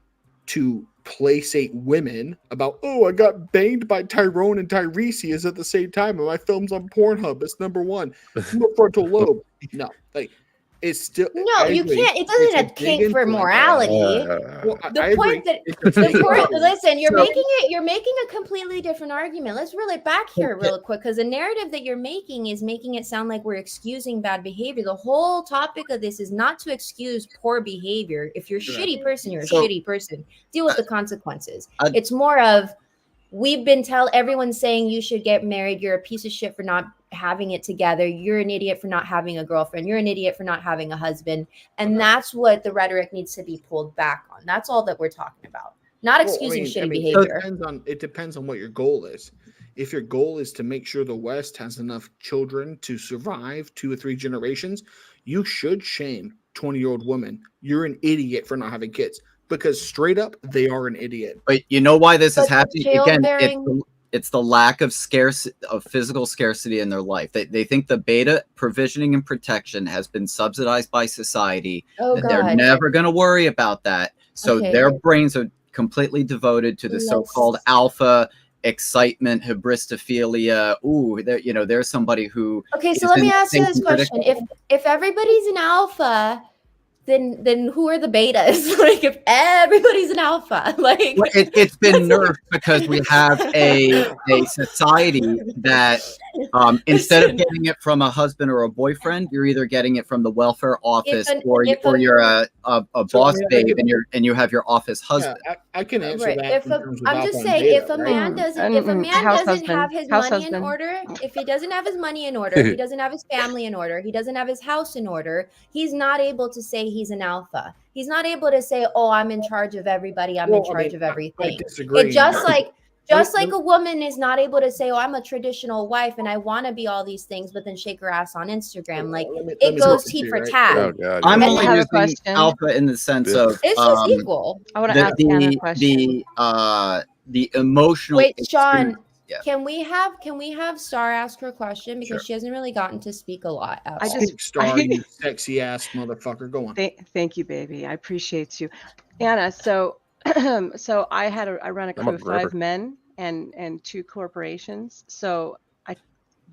Speaker 9: to placate women about, oh, I got banged by Tyrone and Tiresias at the same time, and my film's on Pornhub. It's #1. Muff frontal lobe. No, like it's still
Speaker 1: no. You can't. It doesn't have kink for morality. The point that listen, you're making a completely different argument. Let's reel it back here real quick, because the narrative that you're making is making it sound like we're excusing bad behavior. The whole topic of this is not to excuse poor behavior. If you're a shitty person, you're a shitty person. Deal with the consequences. It's more of everyone's saying you should get married. You're a piece of shit for not having it together. You're an idiot for not having a girlfriend. You're an idiot for not having a husband. And that's what the rhetoric needs to be pulled back on. That's all that we're talking about. Not excusing shitty behavior.
Speaker 9: It depends on what your goal is. If your goal is to make sure the West has enough children to survive 2 or 3 generations, you should shame 20-year-old women. You're an idiot for not having kids. Because straight up, they are an idiot.
Speaker 8: But you know why this is happening? Again, it's the lack of physical scarcity in their life. They think the beta provisioning and protection has been subsidized by society. They're never going to worry about that. So their brains are completely devoted to the so-called alpha excitement, hybristophilia. Ooh, there's somebody who.
Speaker 1: Okay, so let me ask you this question: If everybody's an alpha, then who are the betas? Like, if everybody's an alpha, like
Speaker 8: it's been nerfed because we have a society that Instead of getting it from a husband or a boyfriend, you're either getting it from the welfare office, or you're a boss babe, and you have your office husband.
Speaker 9: Yeah, I can answer
Speaker 1: Right.
Speaker 9: that.
Speaker 1: If
Speaker 9: in
Speaker 1: a,
Speaker 9: terms of
Speaker 1: I'm
Speaker 9: alpha
Speaker 1: just
Speaker 9: and
Speaker 1: saying,
Speaker 9: beta,
Speaker 1: if a
Speaker 9: right?
Speaker 1: man doesn't, have his money in order, if he doesn't have his money in order, he doesn't have his family in order, he doesn't have his house in order, he's not able to say he's an alpha. He's not able to say, "Oh, I'm in charge of everybody. I'm in charge of everything."
Speaker 9: I disagree.
Speaker 1: It just like a woman is not able to say, "Oh, I'm a traditional wife and I want to be all these things," but then shake her ass on Instagram. Like it goes tit for tat.
Speaker 7: Oh, God,
Speaker 8: I'm
Speaker 7: yeah.
Speaker 8: only
Speaker 3: have a
Speaker 8: using
Speaker 3: question.
Speaker 8: alpha in the sense of
Speaker 1: It's just equal.
Speaker 3: I want to ask Anna a question.
Speaker 8: the emotional.
Speaker 1: Wait, Sean,
Speaker 8: Yeah.
Speaker 1: can we have Star ask her question because she hasn't really gotten to speak a lot at all.
Speaker 9: Star, you sexy ass motherfucker. Go on.
Speaker 3: Thank you, baby. I appreciate you, Anna. So, so I run a crew of 5 men and 2 corporations. So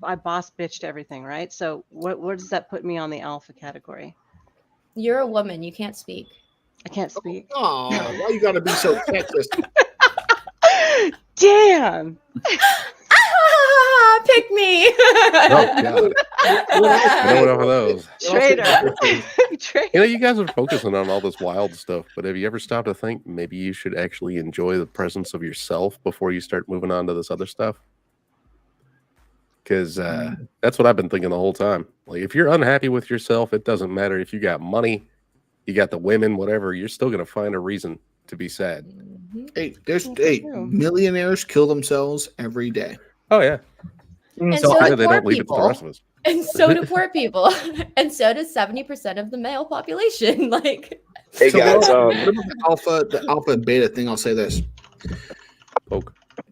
Speaker 3: I boss bitched everything, right? So what does that put me on the alpha category?
Speaker 1: You're a woman. You can't speak.
Speaker 3: I can't speak.
Speaker 9: Oh, why you gotta be so sexist?
Speaker 3: Damn.
Speaker 1: Pick me.
Speaker 7: Oh, God. I don't know those.
Speaker 3: Traitor.
Speaker 7: You know, you guys are focusing on all this wild stuff, but have you ever stopped to think maybe you should actually enjoy the presence of yourself before you start moving on to this other stuff? Because that's what I've been thinking the whole time. Like, if you're unhappy with yourself, it doesn't matter if you got money, you got the women, whatever, you're still going to find a reason to be sad.
Speaker 9: Hey, millionaires kill themselves every day.
Speaker 7: Oh, yeah.
Speaker 1: And
Speaker 7: so
Speaker 1: do
Speaker 7: they
Speaker 1: poor
Speaker 7: don't leave it to the
Speaker 1: people.
Speaker 7: rest of us.
Speaker 1: And so do poor people. And so does 70% of the male population. Like,
Speaker 6: hey guys,
Speaker 9: what about the alpha and beta thing? I'll say this.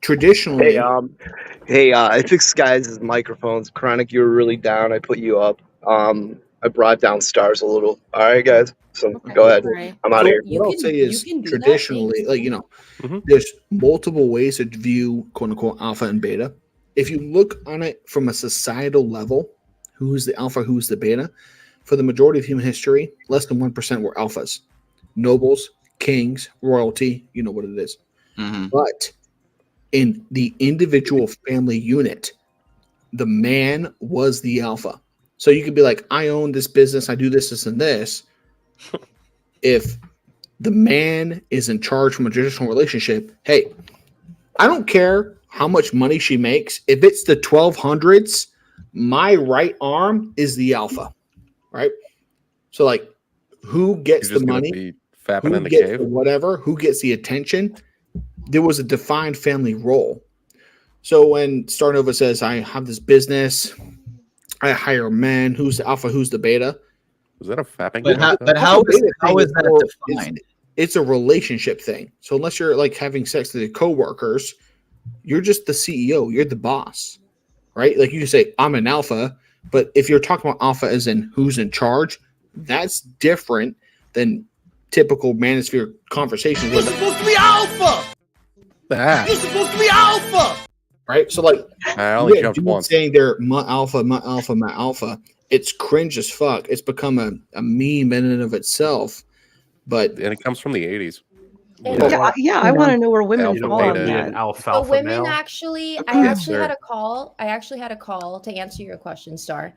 Speaker 9: Traditionally,
Speaker 6: I fixed guys' microphones. Chronic, you were really down. I put you up. I brought down Stars a little. All right, guys. So go ahead. I'm out of here.
Speaker 9: What I'll say is traditionally, there's multiple ways to view "quote unquote" alpha and beta. If you look on it from a societal level, who's the alpha, who's the beta? For the majority of human history, less than 1% were alphas. Nobles, kings, royalty, you know what it is. But in the individual family unit, the man was the alpha. So you could be like, I own this business, I do this, this, and this. If the man is in charge from a traditional relationship, hey, I don't care how much money she makes. If it's the 1200s, my right arm is the alpha, right? So, like, who gets the money? Who gets the whatever? Who gets the attention? There was a defined family role. So when Starnova says, I have this business, I hire men, who's the alpha, who's the beta?
Speaker 7: Was that a fapping?
Speaker 8: But how is that defined?
Speaker 9: It's a relationship thing. So unless you're like having sex with your coworkers, you're just the CEO, you're the boss, right? Like you can say, I'm an alpha, but if you're talking about alpha as in who's in charge, that's different than typical manosphere conversations.
Speaker 2: You're supposed to be alpha. You're supposed to be alpha.
Speaker 9: Right? So like
Speaker 7: I only jumped once.
Speaker 9: Saying they're my alpha, my alpha, my alpha. It's cringe as fuck. It's become a meme in and of itself. And
Speaker 7: it comes from the 80s.
Speaker 3: Yeah, I want to know where women fall on that.
Speaker 1: So women actually, I actually had a call to answer your question, Star,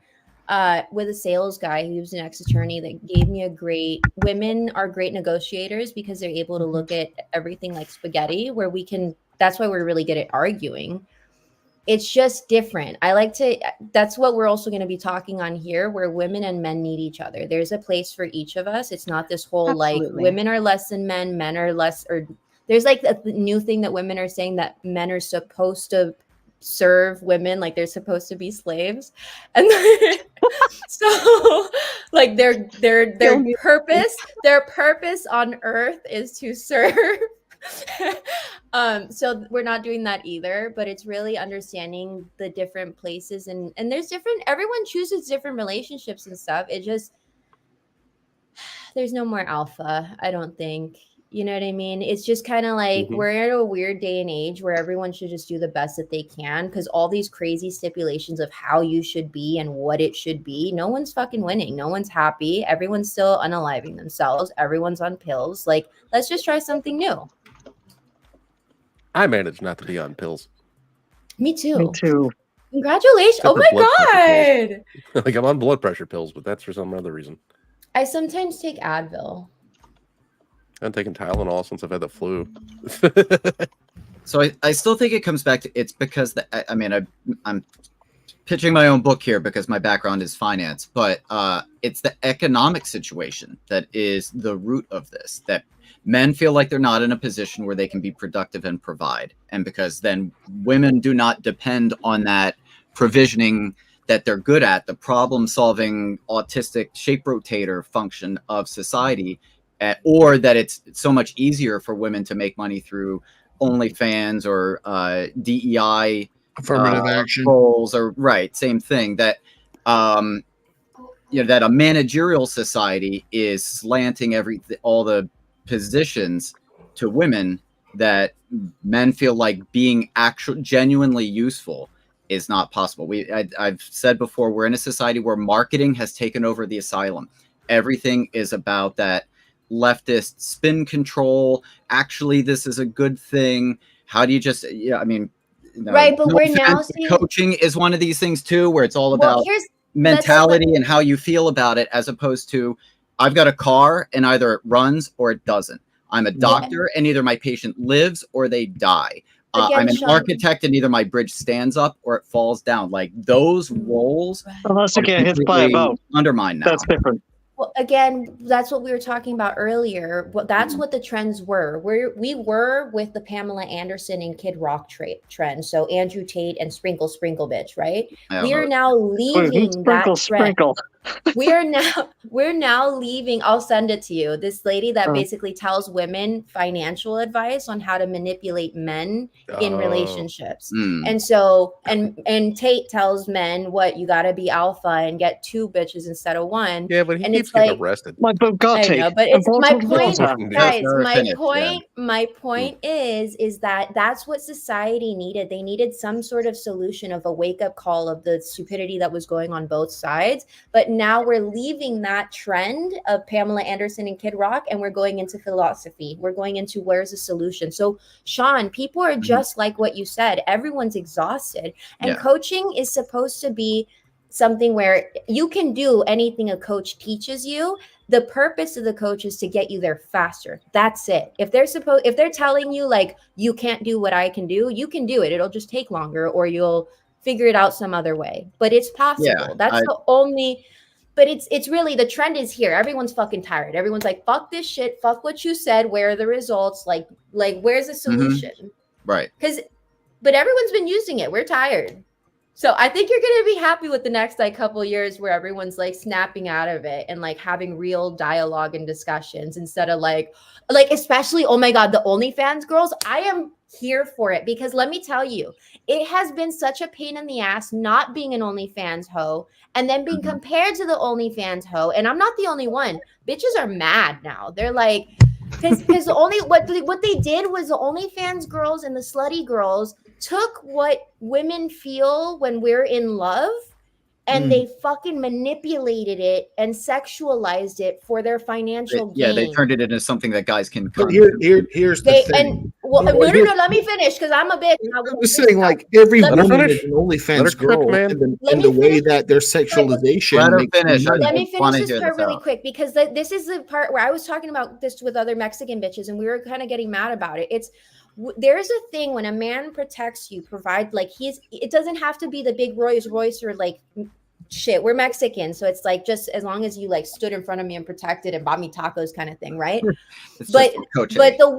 Speaker 1: with a sales guy who's an ex-attorney that gave me women are great negotiators because they're able to look at everything like spaghetti, where that's why we're really good at arguing. It's just different. That's what we're also going to be talking on here, where women and men need each other. There's a place for each of us. It's not this whole like women are less than men are less, or there's like a new thing that women are saying that men are supposed to serve women, like they're supposed to be slaves. And so like their purpose on earth is to serve. So we're not doing that either, but it's really understanding the different places and there's everyone chooses different relationships and stuff. It just, there's no more alpha, I don't think. You know what I mean? It's just kind of like we're in a weird day and age where everyone should just do the best that they can, because all these crazy stipulations of how you should be and what it should be, no one's fucking winning. No one's happy. Everyone's still unaliving themselves. Everyone's on pills. Like, let's just try something new.
Speaker 7: I managed not to be on pills.
Speaker 1: Me too.
Speaker 5: Me too.
Speaker 1: Congratulations.
Speaker 7: Except
Speaker 1: Oh
Speaker 7: for
Speaker 1: my
Speaker 7: blood pressure
Speaker 1: God.
Speaker 7: Like I'm on blood pressure pills, but that's for some other reason.
Speaker 1: I sometimes take Advil.
Speaker 7: I've taken Tylenol since I've had the flu.
Speaker 8: So I still think it comes back to it's because I'm pitching my own book here because my background is finance, but it's the economic situation that is the root of this, that men feel like they're not in a position where they can be productive and provide. And because then women do not depend on that provisioning that they're good at, the problem solving autistic shape rotator function of society, or that it's so much easier for women to make money through OnlyFans or DEI
Speaker 9: Affirmative action
Speaker 8: roles, or right, same thing, that that a managerial society is slanting all the positions to women, that men feel like being genuinely useful is not possible. I've said before, we're in a society where marketing has taken over the asylum. Everything is about that leftist spin control. Actually, this is a good thing. How do you just,
Speaker 1: Right, but we're now seeing
Speaker 8: coaching is one of these things too, where it's all about mentality and how you feel about it, as opposed to I've got a car and either it runs or it doesn't. I'm a doctor and either my patient lives or they die. I'm an architect and either my bridge stands up or it falls down. Like those roles,
Speaker 5: unless you get hit by a boat,
Speaker 8: undermined now.
Speaker 5: That's different.
Speaker 1: Well, again, that's what we were talking about earlier. That's what the trends were. We were with the Pamela Anderson and Kid Rock trend. So Andrew Tate and Sprinkle Bitch, right? We are now leaving that trend. We're now leaving. I'll send it to you. This lady that basically tells women financial advice on how to manipulate men in relationships. And so and Tate tells men what you got to be alpha and get 2 bitches instead of 1.
Speaker 7: Yeah, but he
Speaker 1: and
Speaker 7: keeps
Speaker 1: it's
Speaker 7: getting
Speaker 1: like,
Speaker 7: arrested.
Speaker 5: My boat got
Speaker 1: I
Speaker 5: taken.
Speaker 1: know, but it's my point, guys. My
Speaker 8: Yeah.
Speaker 1: point is that that's what society needed. They needed some sort of solution of a wake up call of the stupidity that was going on both sides. But now we're leaving that trend of Pamela Anderson and Kid Rock, and we're going into philosophy. We're going into where's the solution. So, Sean, people are just like what you said. Everyone's exhausted, and coaching is supposed to be something where you can do anything a coach teaches you. The purpose of the coach is to get you there faster. That's it. If they're telling you like you can't do what I can do, you can do it. It'll just take longer, or you'll figure it out some other way. But it's possible. The only. But it's really, the trend is here. Everyone's fucking tired. Everyone's like, fuck this shit. Fuck what you said. Where are the results? Like where's the solution?
Speaker 8: Right.
Speaker 1: But everyone's been using it. We're tired. So I think you're going to be happy with the next couple years where everyone's like snapping out of it and like having real dialogue and discussions instead of like especially, oh my God, the OnlyFans girls. I am here for it because let me tell you, it has been such a pain in the ass not being an OnlyFans hoe and then being compared to the OnlyFans hoe. And I'm not the only one. Bitches are mad now. They're like, because only what they did was the OnlyFans girls and the slutty girls took what women feel when we're in love and they fucking manipulated it and sexualized it for their financial gain.
Speaker 8: They turned it into something that guys can.
Speaker 9: Here's the thing.
Speaker 1: No, let me finish because I'm a bitch.
Speaker 9: I'm just saying, like every woman is an OnlyFans girl, and the way that their sexualization.
Speaker 1: Let me finish this part really quick because this is the part where I was talking about this with other Mexican bitches, and we were kind of getting mad about it. There's a thing when a man protects you, it doesn't have to be the big Rolls Royce or like shit. We're Mexican, so it's like just as long as you like stood in front of me and protected and bought me tacos kind of thing, right? But the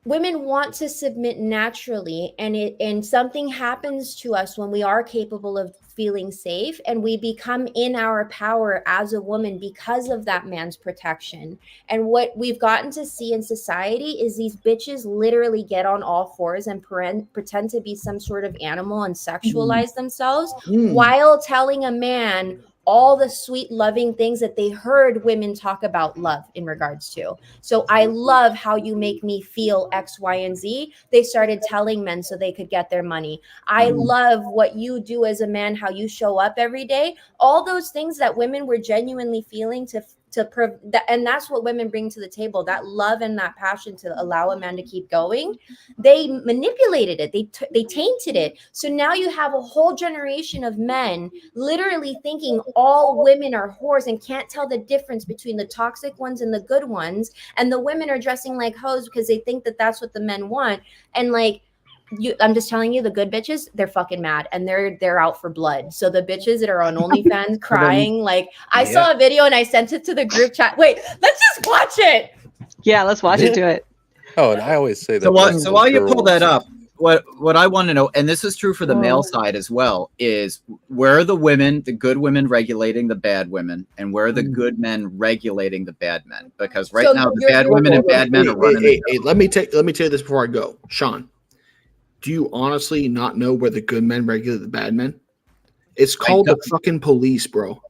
Speaker 1: women want to submit naturally, and something happens to us when we are capable of feeling safe and we become in our power as a woman because of that man's protection. And what we've gotten to see in society is these bitches literally get on all fours and pretend to be some sort of animal and sexualize themselves while telling a man all the sweet, loving things that they heard women talk about love in regards to. So I love how you make me feel X, Y, and Z. They started telling men so they could get their money. I love what you do as a man, how you show up every day. All those things that women were genuinely feeling to and that's what women bring to the table, that love and that passion to allow a man to keep going. They manipulated it. They tainted it. So now you have a whole generation of men literally thinking all women are whores and can't tell the difference between the toxic ones and the good ones. And the women are dressing like hoes because they think that that's what the men want. And like, I'm just telling you, the good bitches, they're fucking mad and they're out for blood. So the bitches that are on OnlyFans crying, like I saw a video and I sent it to the group chat. Wait, let's just watch it.
Speaker 3: Yeah, let's watch it. Do it.
Speaker 7: Oh, and I always say that.
Speaker 8: So while you pull that up, what I want to know, and this is true for the male side as well, is where are the women, the good women regulating the bad women, and where are the good men regulating the bad men? Because right now the bad women and bad men are running.
Speaker 9: Hey, let me tell you this before I go, Sean. Do you honestly not know where the good men regulate the bad men? It's called the fucking police, bro.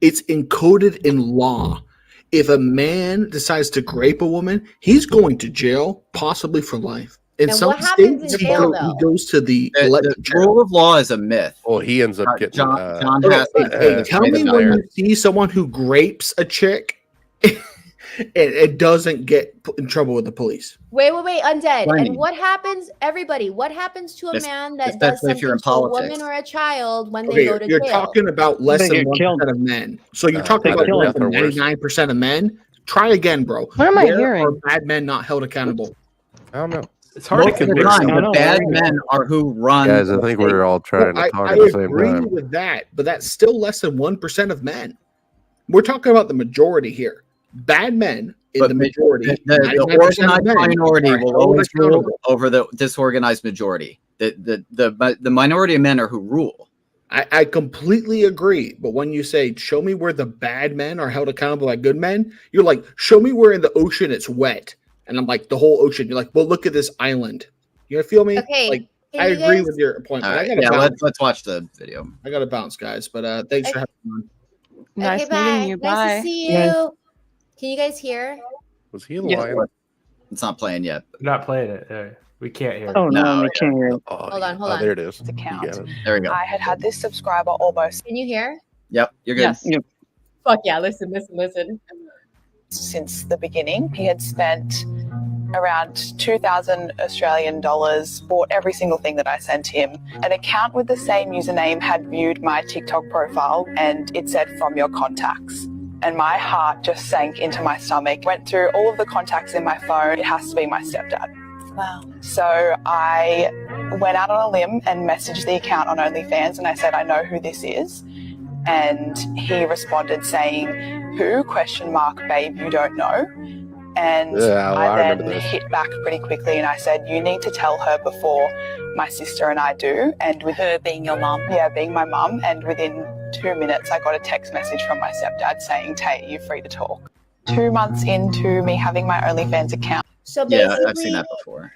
Speaker 9: It's encoded in law. If a man decides to grape a woman, he's going to jail, possibly for life. In some states, he goes to the
Speaker 8: rule of law is a myth.
Speaker 7: Oh, he ends up getting.
Speaker 9: John tell me when you see someone who grapes a chick, it doesn't get in trouble with the police.
Speaker 1: Wait, undead. And what happens, everybody? What happens to a man that does something to a woman or a child when they go to jail?
Speaker 9: You're talking about less than 1% of men. So you're talking about less than 99% of men. Try again, bro.
Speaker 3: What am I hearing?
Speaker 9: Are bad men not held accountable?
Speaker 7: I don't know.
Speaker 10: It's hard to convince.
Speaker 8: The bad men are who run.
Speaker 7: Guys, I think we're all trying to talk at the same time.
Speaker 9: I agree with that, but that's still less than 1% of men. We're talking about the majority here. Bad men in the majority.
Speaker 8: The organized minority will always rule over the disorganized majority. The minority of men are who rule.
Speaker 9: I completely agree. But when you say, show me where the bad men are held accountable by good men, you're like, show me where in the ocean it's wet. And I'm like, the whole ocean. You're like, well, look at this island. You feel me?
Speaker 1: Okay.
Speaker 9: Like, I agree with your point.
Speaker 8: Right, let's watch the video.
Speaker 9: I got to bounce, guys. But thanks for having me on.
Speaker 3: Nice meeting you. Bye.
Speaker 1: Nice to see you. Yeah. Can you guys hear?
Speaker 7: Was he lying?
Speaker 8: It's not playing yet.
Speaker 10: Not playing it. We can't hear.
Speaker 5: Oh no, we can't hear it.
Speaker 1: Hold on.
Speaker 7: There it is.
Speaker 11: Account.
Speaker 8: There we go.
Speaker 11: I had this subscriber almost.
Speaker 1: Can you hear?
Speaker 8: Yep, you're good.
Speaker 3: Yes.
Speaker 5: Yep.
Speaker 1: Fuck yeah! Listen.
Speaker 11: Since the beginning, he had spent around 2,000 Australian dollars, bought every single thing that I sent him. An account with the same username had viewed my TikTok profile and it said from your contacts. And my heart just sank into my stomach. Went through all of the contacts in my phone. It has to be my stepdad. Wow. So I went out on a limb and messaged the account on OnlyFans and I said, I know who this is. And he responded saying, who? ? Babe, you don't know. And I then hit back pretty quickly and I said, you need to tell her before my sister and I do. And with her being your mum? Yeah, being my mum. And within 2 minutes, I got a text message from my stepdad saying, Tay, you're free to talk. 2 months into me having my OnlyFans account.
Speaker 1: So basically,
Speaker 8: yeah, I've seen that before.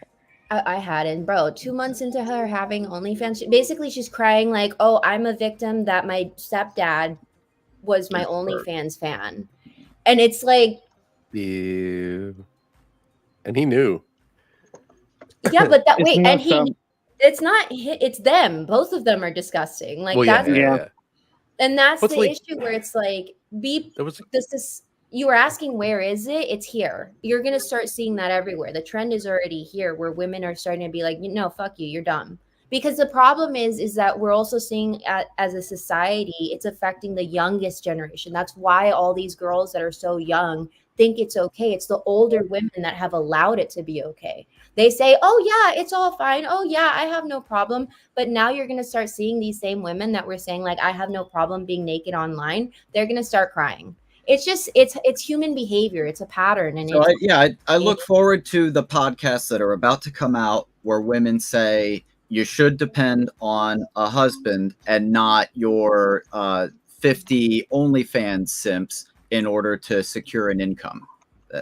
Speaker 1: I hadn't, bro. 2 months into her having OnlyFans, basically she's crying like, oh, I'm a victim that my stepdad was my OnlyFans fan. And it's like,
Speaker 7: ew. And he knew.
Speaker 1: Yeah, but that wait, and it's not. It's them. Both of them are disgusting. Like
Speaker 7: yeah.
Speaker 1: And that's the issue where it's like, this is. You were asking where is it? It's here. You're gonna start seeing that everywhere. The trend is already here, where women are starting to be like, no, fuck you, you're dumb. Because the problem is that we're also seeing as a society, it's affecting the youngest generation. That's why all these girls that are so young think it's okay. It's the older women that have allowed it to be okay. They say, oh yeah, it's all fine. Oh yeah, I have no problem. But now you're going to start seeing these same women that were saying like, I have no problem being naked online. They're going to start crying. It's just, it's human behavior. It's a pattern. And
Speaker 8: so I look forward to the podcasts that are about to come out where women say, you should depend on a husband and not your 50 OnlyFans simps in order to secure an income.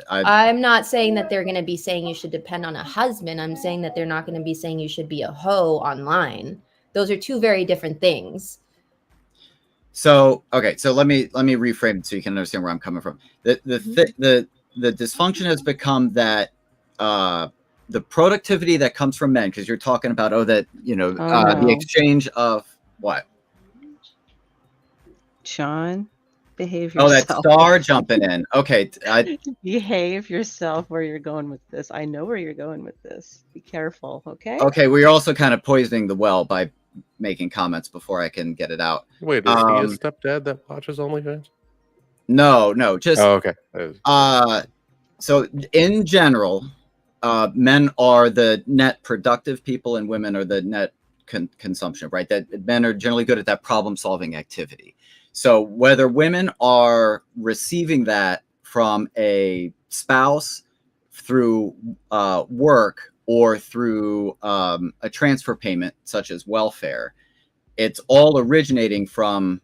Speaker 1: I'm not saying that they're going to be saying you should depend on a husband. I'm saying that they're not going to be saying you should be a hoe online. Those are two very different things.
Speaker 8: So, okay, so let me reframe it so you can understand where I'm coming from. The dysfunction has become that the productivity that comes from men, because you're talking about the exchange of what?
Speaker 3: Sean, Behave
Speaker 8: Oh,
Speaker 3: yourself.
Speaker 8: that star jumping in. Okay,
Speaker 3: Behave yourself where you're going with this. I know where you're going with this. Be careful, okay?
Speaker 8: okay. We're also kind of poisoning the well by making comments before I can get it out.
Speaker 7: Wait, is he a stepdad that watches OnlyFans?
Speaker 8: No, just
Speaker 7: Oh, okay.
Speaker 8: So in general, men are the net productive people and women are the net consumption, right? That men are generally good at that problem solving activity. So whether women are receiving that from a spouse through work or through a transfer payment such as welfare, it's all originating from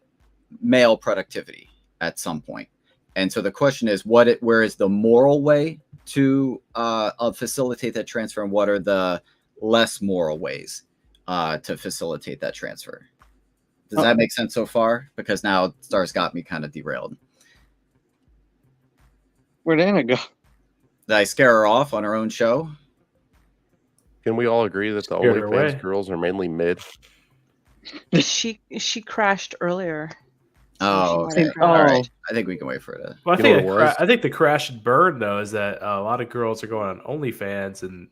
Speaker 8: male productivity at some point. And so the question is, where is the moral way to facilitate that transfer, and what are the less moral ways to facilitate that transfer? Does that make sense so far? Because now Star's got me kind of derailed.
Speaker 5: Where'd Anna go?
Speaker 8: Did I scare her off on her own show?
Speaker 7: Can we all agree that the
Speaker 10: Scared her
Speaker 7: OnlyFans
Speaker 10: away.
Speaker 7: girls are mainly mid?
Speaker 3: She crashed earlier.
Speaker 8: Oh,
Speaker 3: she might
Speaker 8: okay.
Speaker 3: have crashed.
Speaker 8: All right. I think we can wait for it.
Speaker 10: Well,
Speaker 7: You know what it was?
Speaker 10: I think the crash and burn though is that a lot of girls are going on OnlyFans and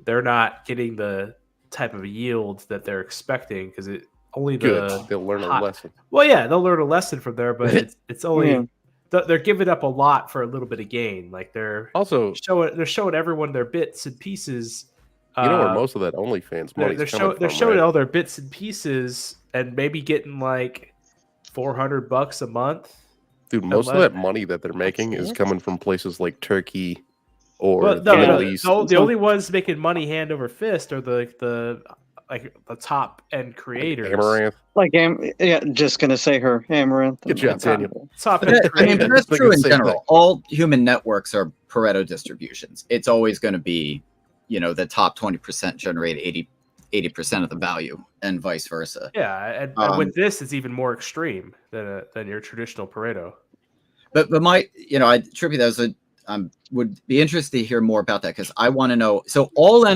Speaker 10: they're not getting the type of yield that they're expecting because it only
Speaker 7: Good. They'll learn a lesson.
Speaker 10: Well, yeah, they'll learn a lesson from there, but it's only
Speaker 5: Yeah.
Speaker 10: they're giving up a lot for a little bit of gain. Like they're
Speaker 7: Also,
Speaker 10: showing everyone their bits and pieces.
Speaker 7: you know where most of that OnlyFans money is coming from,
Speaker 10: They're showing
Speaker 7: right?
Speaker 10: all their bits and pieces and maybe getting like $400 a month.
Speaker 7: Dude, most of that money that they're making is coming from places like Turkey or the Middle East.
Speaker 10: The only ones making money hand over fist are the top end creators.
Speaker 7: Amaranth.
Speaker 5: Like, just gonna say her Amaranth.
Speaker 7: Good job, Daniel.
Speaker 10: Top
Speaker 8: But
Speaker 10: end
Speaker 8: that- I mean, but
Speaker 10: creators.
Speaker 8: that's true in
Speaker 7: Same
Speaker 8: general.
Speaker 7: thing.
Speaker 8: All human networks are Pareto distributions. It's always going to be, the top 20% generate 80% of the value, and vice versa.
Speaker 10: Yeah, and with this, it's even more extreme than your traditional Pareto.
Speaker 8: But Trippy, that was would be interested to hear more about that because I want to know. So all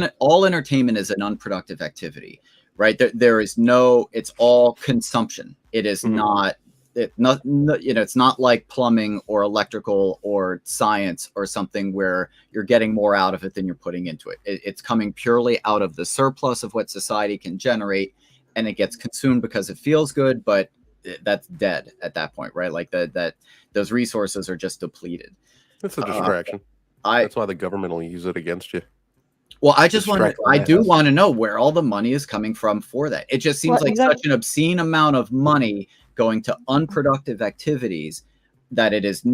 Speaker 8: entertainment is an unproductive activity, right? There is no. It's all consumption. It is not. It's not like plumbing or electrical or science or something where you're getting more out of it than you're putting into it. It's coming purely out of the surplus of what society can generate, and it gets consumed because it feels good, but that's dead at that point, right? Like that those resources are just depleted.
Speaker 7: It's a distraction. That's why the government will use it against you.
Speaker 8: Well, I just want to.
Speaker 7: Distract
Speaker 8: I do
Speaker 7: us.
Speaker 8: want to know where all the money is coming from for that. It just seems like such an obscene amount of money going to unproductive activities that it's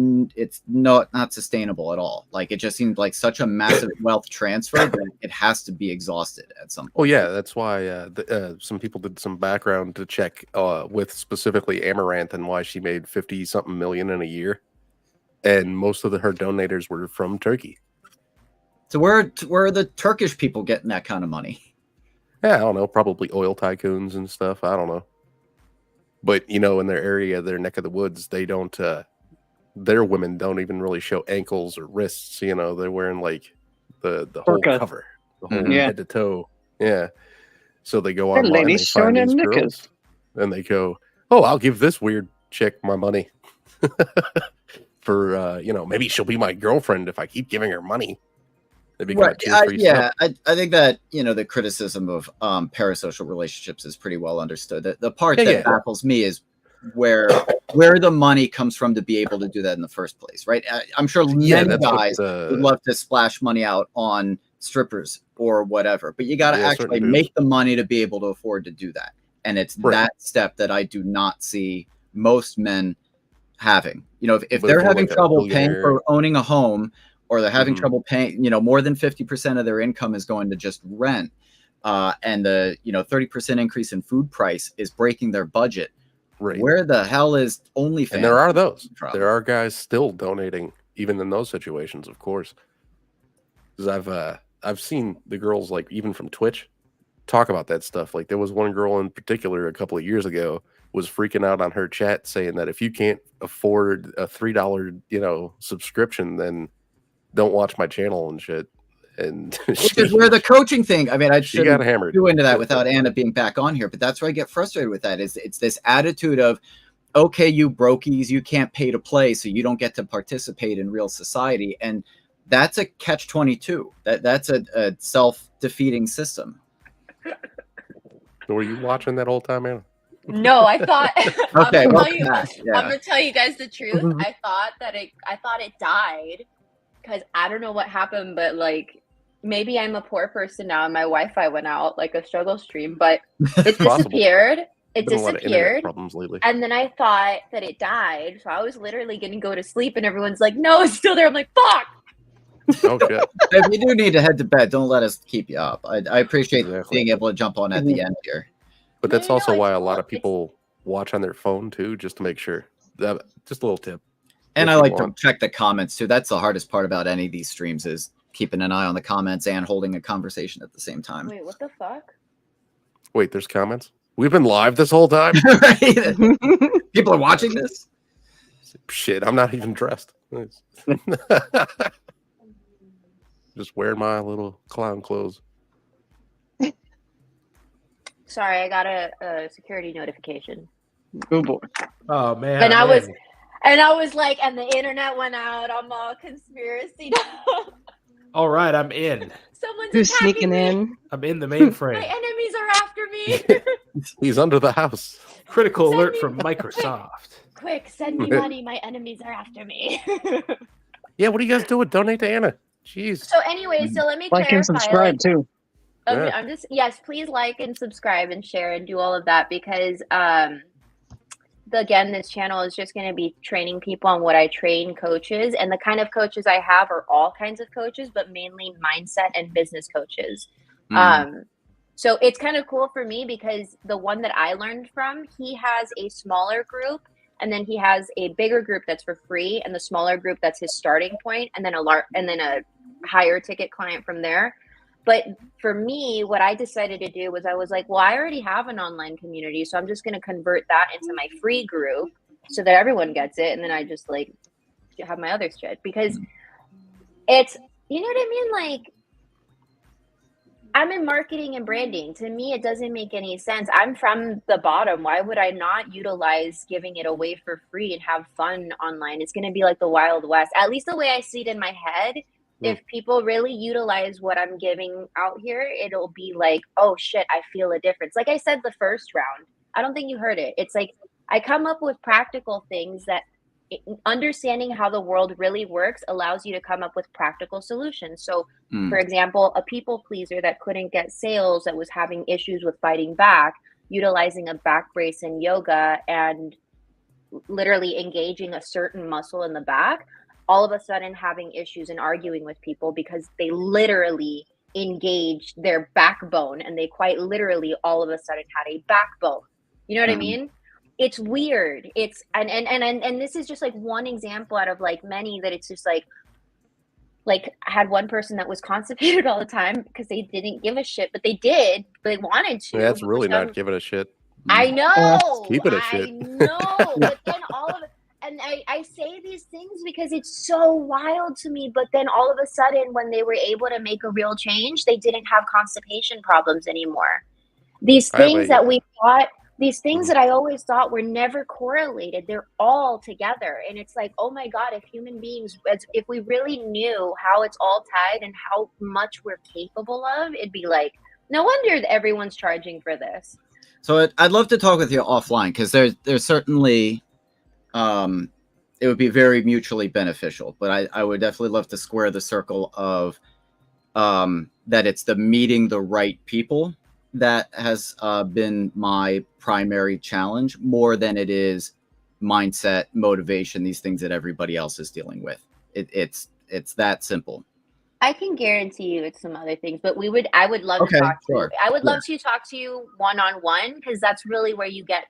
Speaker 8: not sustainable at all. Like it just seems like such a massive wealth transfer that it has to be exhausted at some point.
Speaker 7: Well, yeah, that's why some people did some background to check with specifically Amaranth and why she made 50-something million in a year, and most of her donators were from Turkey.
Speaker 8: So where are the Turkish people getting that kind of money?
Speaker 7: Yeah, I don't know, probably oil tycoons and stuff. I don't know, but in their area, their neck of the woods, they don't. Their women don't even really show ankles or wrists. They're wearing like the whole cover, the whole head to toe. Yeah. So they go online and they find these girls, and they go, "Oh, I'll give this weird chick my money for maybe she'll be my girlfriend if I keep giving her money."
Speaker 8: Right. I think that the criticism of parasocial relationships is pretty well understood. The part that baffles me is where the money comes from to be able to do that in the first place, right? I'm sure many guys would love to splash money out on strippers or whatever, but you got to actually make the money to be able to afford to do that, and it's that step that I do not see most men having. If they're having trouble paying for owning a home, or they're having trouble paying, more than 50% of their income is going to just rent, and the 30% increase in food price is breaking their budget.
Speaker 7: Right.
Speaker 8: Where the hell is OnlyFans?
Speaker 7: And there are those. There are guys still donating, even in those situations, of course. Because I've seen the girls, like even from Twitch, talk about that stuff. Like there was one girl in particular a couple of years ago was freaking out on her chat saying that if you can't afford a $3 subscription, then don't watch my channel and shit. And
Speaker 8: which is where the coaching thing. I mean, I
Speaker 7: she got hammered.
Speaker 8: go into that without Anna being back on here, but that's where I get frustrated with that. It's this attitude of, okay, you brokies, you can't pay to play, so you don't get to participate in real society. And that's a catch-22. That's a self-defeating system.
Speaker 7: Were you watching that whole time, Anna?
Speaker 1: No, I thought.
Speaker 8: Okay,
Speaker 1: I'm
Speaker 8: yeah.
Speaker 1: gonna tell you guys the truth. I thought it died because I don't know what happened, but like maybe I'm a poor person now and my Wi-Fi went out, like a struggle stream, but it disappeared. It
Speaker 7: Been a lot of internet
Speaker 1: disappeared.
Speaker 7: problems lately.
Speaker 1: And then I thought that it died, so I was literally gonna go to sleep, and everyone's like, "No, it's still there." I'm like, "Fuck."
Speaker 7: Oh shit!
Speaker 8: If you do need to head to bed, don't let us keep you up. I appreciate being able to jump on at the end here.
Speaker 7: But that's also why a lot of people watch on their phone too, just to make sure. That just a little tip.
Speaker 8: And I like to check the comments too. That's the hardest part about any of these streams is keeping an eye on the comments and holding a conversation at the same time.
Speaker 1: Wait, what the fuck?
Speaker 7: Wait, there's comments? We've been live this whole time?
Speaker 8: People are watching this?
Speaker 7: Shit, I'm not even dressed. Just wearing my little clown clothes.
Speaker 1: Sorry, I got a security notification.
Speaker 5: Oh boy.
Speaker 10: Oh man.
Speaker 1: And I was like, and the internet went out. I'm all conspiracy.
Speaker 10: All right, I'm in.
Speaker 1: Someone's
Speaker 3: Who's
Speaker 1: attacking
Speaker 3: sneaking
Speaker 1: me.
Speaker 3: in?
Speaker 10: I'm in the
Speaker 1: My
Speaker 10: mainframe.
Speaker 1: enemies are after me.
Speaker 7: He's under the house.
Speaker 10: Critical alert from Microsoft.
Speaker 1: Quick, send me money. My enemies are after me.
Speaker 7: Yeah, what are you guys doing? Donate to Anna. Jeez.
Speaker 1: So anyway, so let me
Speaker 5: Like
Speaker 1: clarify.
Speaker 5: and subscribe too.
Speaker 1: Okay, I'm just please like and subscribe and share and do all of that because again, this channel is just going to be training people on what I train coaches, and the kind of coaches I have are all kinds of coaches, but mainly mindset and business coaches. So it's kind of cool for me because the one that I learned from, he has a smaller group, and then he has a bigger group that's for free, and the smaller group that's his starting point, and then a higher ticket client from there. But for me, what I decided to do was I was like, well, I already have an online community, so I'm just going to convert that into my free group so that everyone gets it. And then I just like have my other shit because it's, you know what I mean? Like, I'm in marketing and branding. To me, it doesn't make any sense. I'm from the bottom. Why would I not utilize giving it away for free and have fun online? It's going to be like the Wild West, at least the way I see it in my head. If people really utilize what I'm giving out here, it'll be like, oh shit, I feel a difference. Like I said, the first round, I don't think you heard it. It's like, I come up with practical things that understanding how the world really works allows you to come up with practical solutions. So for example, a people pleaser that couldn't get sales, that was having issues with fighting back, utilizing a back brace in yoga and literally engaging a certain muscle in the back, all of a sudden having issues and arguing with people because they literally engaged their backbone, and they quite literally all of a sudden had a backbone. You know what I mean? It's weird. It's and this is just like one example out of like many that it's just like I had one person that was constipated all the time because they didn't give a shit, but they did. They wanted to.
Speaker 7: Yeah, that's really not giving a shit.
Speaker 1: I know.
Speaker 7: Keep it a shit.
Speaker 1: I know. But then all of it. And I say these things because it's so wild to me, but then all of a sudden when they were able to make a real change, they didn't have constipation problems anymore. These things that we thought, these things that I always thought were never correlated, they're all together. And it's like, oh my God, if human beings, if we really knew how it's all tied and how much we're capable of, it'd be like, no wonder everyone's charging for this.
Speaker 8: So I'd love to talk with you offline because there's certainly... it would be very mutually beneficial, but I would definitely love to square the circle of that it's the meeting the right people that has been my primary challenge more than it is mindset, motivation, these things that everybody else is dealing with. It's that simple.
Speaker 1: I can guarantee you it's some other things, but I would love to talk to you. I would love to talk to you one-on-one because that's really where you get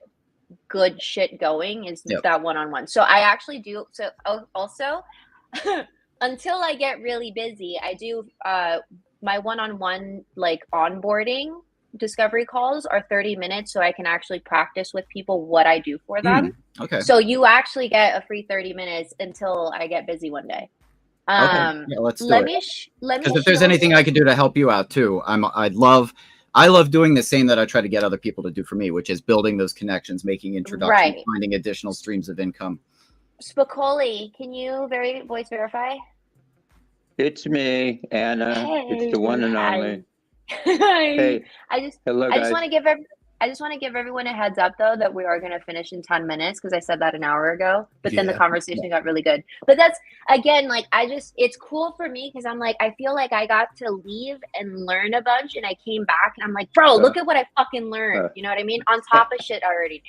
Speaker 1: good shit going is that one-on-one. So I actually do. So also until I get really busy, I do my one-on-one like onboarding discovery calls are 30 minutes so I can actually practice with people what I do for them.
Speaker 8: Okay.
Speaker 1: So you actually get a free 30 minutes until I get busy one day.
Speaker 8: Okay. Yeah, let's do it.
Speaker 1: Let me
Speaker 8: because if there's anything I can do to help you out too, I'd love. I love doing the same that I try to get other people to do for me, which is building those connections, making introductions,
Speaker 1: Right.
Speaker 8: finding additional streams of income.
Speaker 1: Spicoli, can you voice verify?
Speaker 12: It's me, Anna. It's the one and only.
Speaker 1: Hey, I just
Speaker 12: guys.
Speaker 1: want to give everyone a heads up though that we are going to finish in 10 minutes because I said that an hour ago, but then the conversation got really good. But that's again, like it's cool for me because I'm like, I feel like I got to leave and learn a bunch and I came back and I'm like, bro, look at what I fucking learned. You know what I mean? On top of shit I already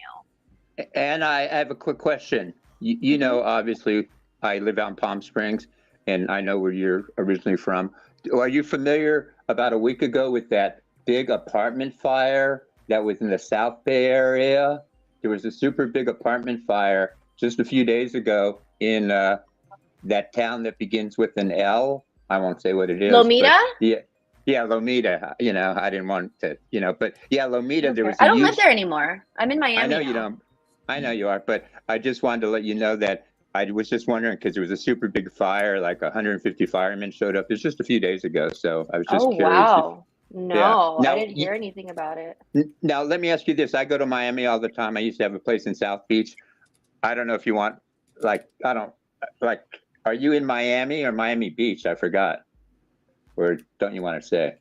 Speaker 1: knew.
Speaker 12: And I have a quick question. You know, obviously I live out in Palm Springs and I know where you're originally from. Are you familiar about a week ago with that big apartment fire that was in the South Bay area? There was a super big apartment fire just a few days ago in that town that begins with an L. I won't say what it is.
Speaker 1: Lomita?
Speaker 12: Yeah, Lomita. You know, I didn't want to, you know, but yeah, Lomita. Okay. There was.
Speaker 1: I don't live there anymore. I'm in Miami.
Speaker 12: I know
Speaker 1: now.
Speaker 12: You don't. I know you are, but I just wanted to let you know that I was just wondering because there was a super big fire, like 150 firemen showed up. It's just a few days ago, so I was just curious.
Speaker 1: Wow. No,
Speaker 12: Now,
Speaker 1: I didn't hear anything about it.
Speaker 12: Now, let me ask you this. I go to Miami all the time. I used to have a place in South Beach. I don't know if you want, are you in Miami or Miami Beach? I forgot. Or don't you want to say?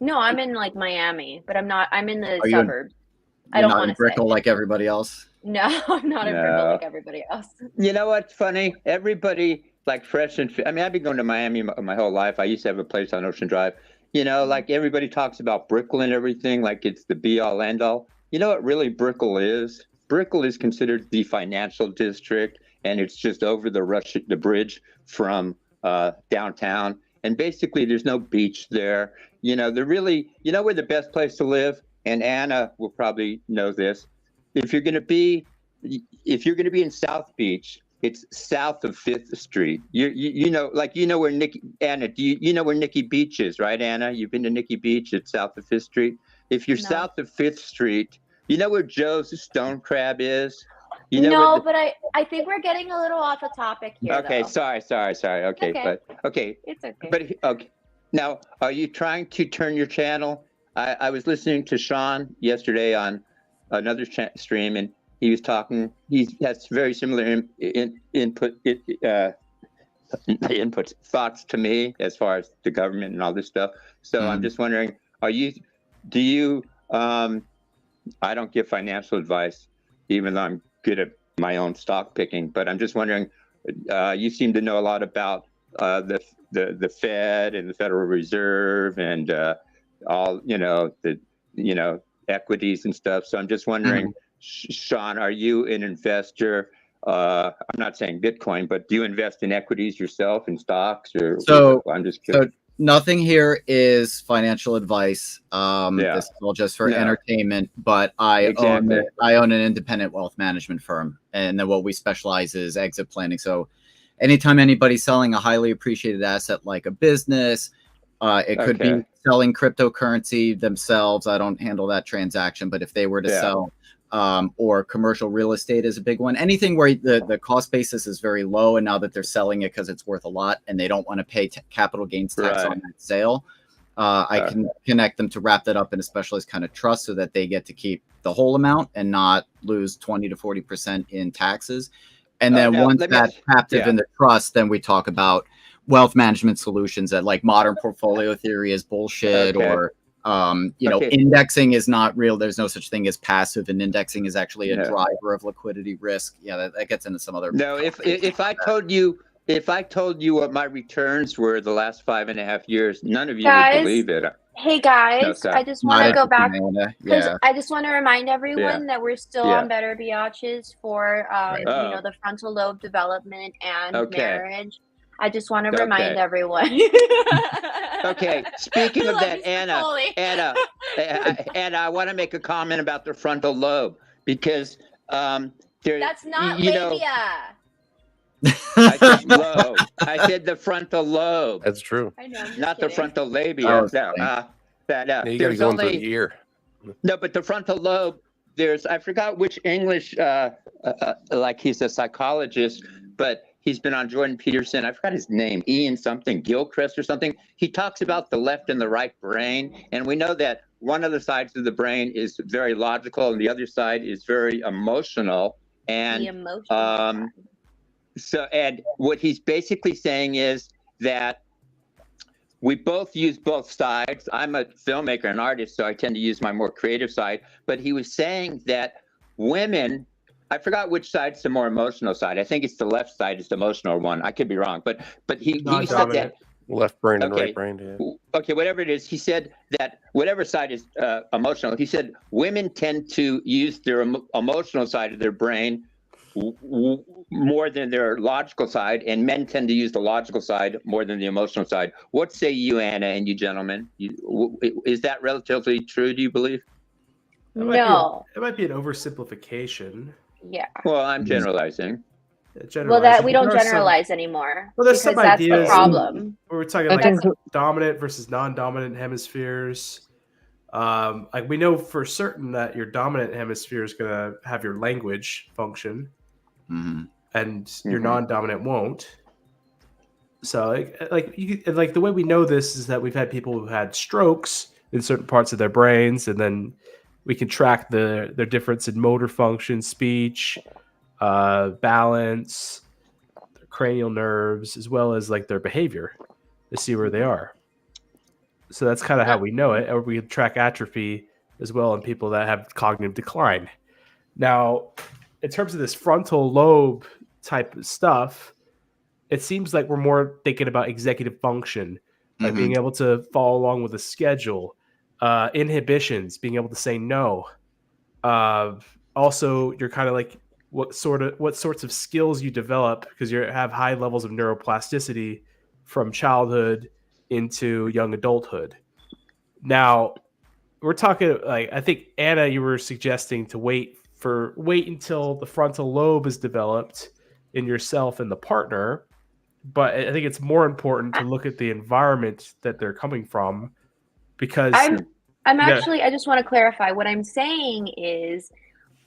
Speaker 1: No, I'm in like Miami, but I'm not. I'm in the
Speaker 8: Are
Speaker 1: suburbs.
Speaker 8: I don't want to Brickell like everybody else.
Speaker 1: No, I'm not in Brickell like everybody else.
Speaker 12: You know what's funny? Everybody like fresh and I mean, I've been going to Miami my whole life. I used to have a place on Ocean Drive. You know, like everybody talks about Brickell and everything, like it's the be all end all. You know what really Brickell is? Brickell is considered the financial district, and it's just over the bridge from downtown. And basically, there's no beach there. You know, you know where the best place to live? And Anna will probably know this. If you're going to be in South Beach, it's south of 5th Street. You know where Anna, you know where Nikki Beach is, right, Anna? You've been to Nikki Beach. It's south of 5th Street. If you're south of 5th Street, you know where Joe's Stone Crab is? You know
Speaker 1: but I think we're getting a little off the topic here.
Speaker 12: Okay,
Speaker 1: though.
Speaker 12: sorry. Okay, but okay.
Speaker 1: It's okay.
Speaker 12: But okay. Now, are you trying to turn your channel? I was listening to Sean yesterday on another stream, and he was talking. He has very similar thoughts to me as far as the government and all this stuff. So I'm just wondering, do you? I don't give financial advice, even though I'm good at my own stock picking. But I'm just wondering, you seem to know a lot about the Fed and the Federal Reserve and all the equities and stuff. So I'm just wondering, Sean, are you an investor? I'm not saying Bitcoin, but do you invest in equities yourself, in stocks, or?
Speaker 8: So
Speaker 12: I'm just curious.
Speaker 8: So nothing here is financial advice. This is all just for entertainment. But I own an independent wealth management firm, and then what we specialize is exit planning. So anytime anybody's selling a highly appreciated asset like a business, it could be selling cryptocurrency themselves. I don't handle that transaction, but if they were to sell, or commercial real estate is a big one. Anything where the cost basis is very low, and now that they're selling it because it's worth a lot, and they don't want to pay capital gains tax on that sale, I can connect them to wrap that up in a specialized kind of trust so that they get to keep the whole amount and not lose 20 to 40% in taxes. And then once that's captive in the trust, then we talk about wealth management solutions that like modern portfolio theory is bullshit, or indexing is not real. There's no such thing as passive, and indexing is actually a driver of liquidity risk. Yeah, that gets into some other.
Speaker 12: No, if I told you what my returns were the last 5.5 years, none of you would believe it.
Speaker 1: Hey guys, I just want to go back because I just want to remind everyone that we're still on Better Biatches for the frontal lobe development and marriage. I just want to remind everyone.
Speaker 12: Okay, speaking of that, Anna, I want to make a comment about the frontal lobe because
Speaker 1: that's not labia.
Speaker 12: I said lobe. I said the frontal lobe.
Speaker 7: That's true.
Speaker 1: I know.
Speaker 12: Not the frontal labia.
Speaker 7: You got to go into the ear.
Speaker 12: No, but the frontal lobe. I forgot which English. Like he's a psychologist, but he's been on Jordan Peterson. I forgot his name. Ian something, Gilchrist or something. He talks about the left and the right brain, and we know that one of the sides of the brain is very logical and the other side is very emotional. And
Speaker 1: The emotional
Speaker 12: so, and what he's basically saying is that we both use both sides. I'm a filmmaker and artist, so I tend to use my more creative side. But he was saying that women, I forgot which side's the more emotional side. I think it's the left side is the emotional one. I could be wrong, but he said that
Speaker 7: left brain and
Speaker 12: okay,
Speaker 7: right brain. Yeah.
Speaker 12: Okay, whatever it is, he said that whatever side is emotional. He said women tend to use their emotional side of their brain more than their logical side, and men tend to use the logical side more than the emotional side. What say you, Anna, and you gentlemen? Is that relatively true, do you believe?
Speaker 10: It might be an oversimplification.
Speaker 1: Yeah.
Speaker 12: Well, I'm generalizing.
Speaker 1: Well, that we don't generalize anymore.
Speaker 10: Well, there's some ideas.
Speaker 1: That's the problem.
Speaker 10: We're talking like dominant versus non-dominant hemispheres. Like we know for certain that your dominant hemisphere is going to have your language function, and your non-dominant won't. So, like the way we know this is that we've had people who had strokes in certain parts of their brains, and then we can track their difference in motor function, speech, balance, their cranial nerves, as well as like their behavior to see where they are. So that's kind of how we know it. Or we can track atrophy as well in people that have cognitive decline. Now, in terms of this frontal lobe type of stuff, it seems like we're more thinking about executive function, like being able to follow along with a schedule, inhibitions, being able to say no. Also, you're kind of like what sorts of skills you develop because you have high levels of neuroplasticity from childhood into young adulthood. Now, we're talking like I think Anna, you were suggesting to wait until the frontal lobe is developed in yourself and the partner, but I think it's more important to look at the environment that they're coming from because
Speaker 1: I'm actually I just want to clarify what I'm saying is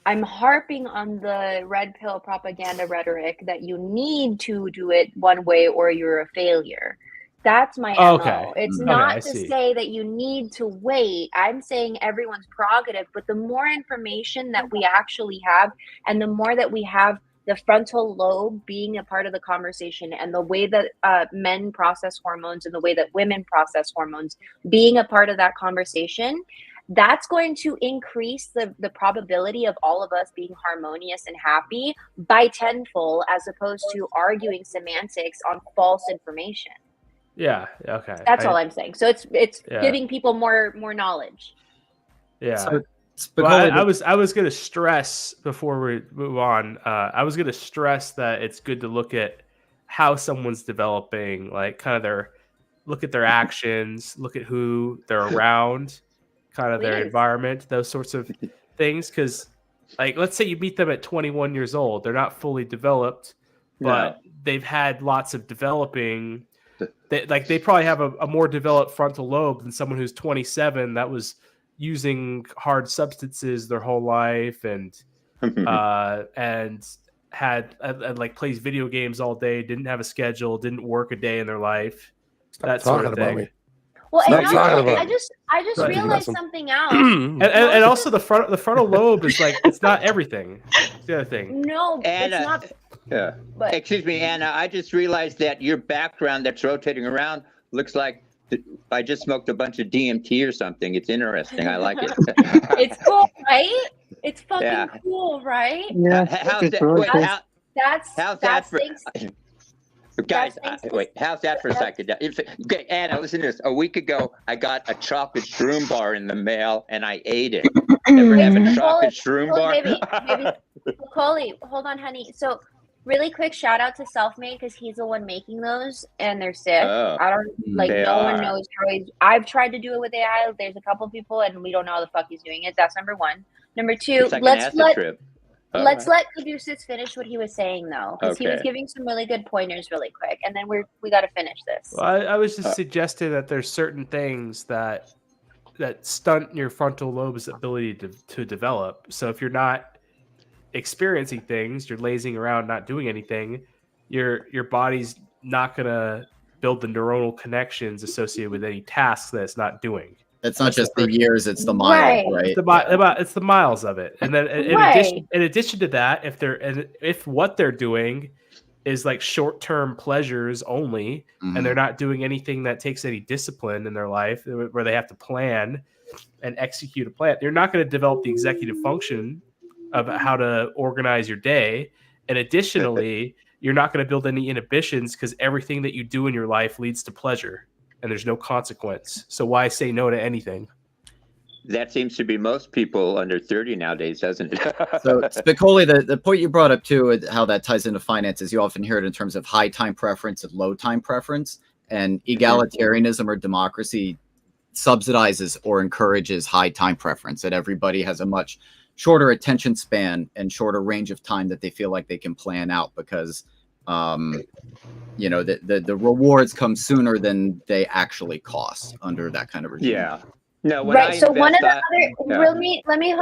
Speaker 1: I'm harping on the red pill propaganda rhetoric that you need to do it one way or you're a failure. That's my MO. It's not to say that you need to wait. I'm saying everyone's prerogative, but the more information that we actually have and the more that we have the frontal lobe being a part of the conversation and the way that men process hormones and the way that women process hormones being a part of that conversation, that's going to increase the probability of all of us being harmonious and happy by tenfold as opposed to arguing semantics on false information.
Speaker 10: Yeah. Okay.
Speaker 1: That's all I'm saying. So it's giving people more knowledge.
Speaker 10: Yeah. So, I was going to stress before we move on. I was going to stress that it's good to look at how someone's developing, like kind of look at their actions, look at who they're around, kind of their environment, those sorts of things. Because, like, let's say you meet them at 21 years old, they're not fully developed, but they've had lots of developing. They probably have a more developed frontal lobe than someone who's 27 that was using hard substances their whole life and had like plays video games all day, didn't have a schedule, didn't work a day in their life. That sort of thing.
Speaker 1: Well, and actually, I just realized something else.
Speaker 10: and also the frontal lobe is like it's not everything. It's the other thing.
Speaker 1: No,
Speaker 12: Anna,
Speaker 1: it's not.
Speaker 12: Yeah. But, excuse me, Anna. I just realized that your background that's rotating around looks like I just smoked a bunch of DMT or something. It's interesting. I like it.
Speaker 1: It's cool, right? It's fucking cool, right?
Speaker 5: Yeah.
Speaker 12: How's that for? Guys, wait. How's that for a second? Okay, Anna, listen to this. A week ago, I got a chocolate shroom bar in the mail, and I ate it. Ever have a chocolate shroom bar?
Speaker 1: Baby. Coley, hold on, honey. So, really quick shout out to Selfmade because he's the one making those, and they're sick. I don't no one knows how I've tried to do it with AI. There's a couple people, and we don't know how the fuck he's doing it. That's number one. Number two, let's let Caduceus finish what he was saying though, because he was giving some really good pointers really quick, and then we got to finish this.
Speaker 10: Well, I was just suggesting that there's certain things that stunt your frontal lobe's ability to develop. So if you're not experiencing things, you're lazing around, not doing anything, your body's not gonna build the neuronal connections associated with any tasks that it's not doing.
Speaker 8: It's not just the years; it's the miles, right?
Speaker 10: It's the miles of it, and then in addition to that, if what they're doing is like short-term pleasures only, and they're not doing anything that takes any discipline in their life, where they have to plan and execute a plan, you're not going to develop the executive function of how to organize your day. And additionally, you're not going to build any inhibitions because everything that you do in your life leads to pleasure and there's no consequence. So why say no to anything?
Speaker 12: That seems to be most people under 30 nowadays, doesn't it?
Speaker 8: So, Spicoli, the point you brought up too, how that ties into finances, you often hear it in terms of high time preference and low time preference. And egalitarianism or democracy subsidizes or encourages high time preference, that everybody has a much shorter attention span and shorter range of time that they feel like they can plan out because you know, the rewards come sooner than they actually cost under that kind of regime.
Speaker 12: Yeah. No,
Speaker 1: right. So one of the other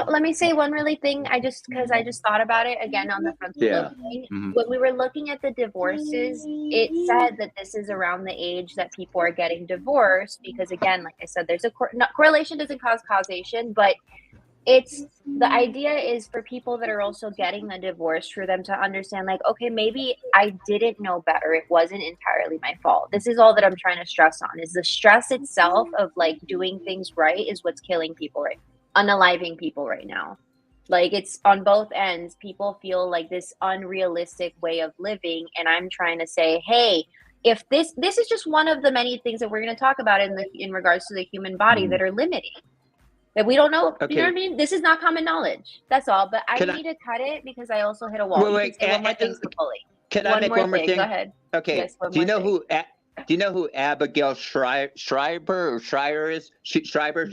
Speaker 1: let me say one really thing. Because I just thought about it again on the frontal lobe thing. When we were looking at the divorces, it said that this is around the age that people are getting divorced because, again, like I said, there's a correlation doesn't cause causation, but it's the idea is for people that are also getting the divorce, for them to understand, like, okay, maybe I didn't know better. It wasn't entirely my fault. This is all that I'm trying to stress on, is the stress itself of like doing things right is what's killing people, right? Unaliving people right now. Like, it's on both ends. People feel like this unrealistic way of living. And I'm trying to say, hey, if this is just one of the many things that we're going to talk about in regards to the human body that are limiting. That we don't know, you know what I mean? This is not common knowledge. That's all. But I need to cut it because I also hit a wall.
Speaker 12: Wait,
Speaker 1: one more thing, fully.
Speaker 12: Can I make one more thing?
Speaker 1: Go ahead.
Speaker 12: Okay.
Speaker 1: Yes,
Speaker 12: Do you know who Abigail Schreiber is? Schreiber.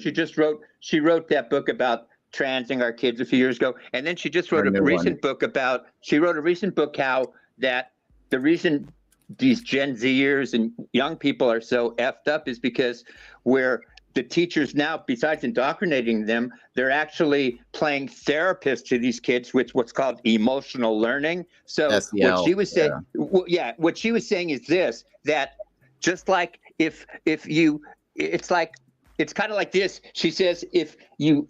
Speaker 12: She wrote that book about transing our kids a few years ago, and then she just wrote a recent book how that the reason these Gen Zers and young people are so effed up is because the teachers now, besides indoctrinating them, they're actually playing therapist to these kids with what's called emotional learning. So what she was saying, what she was saying is this, that just like it's kind of like this. She says, if you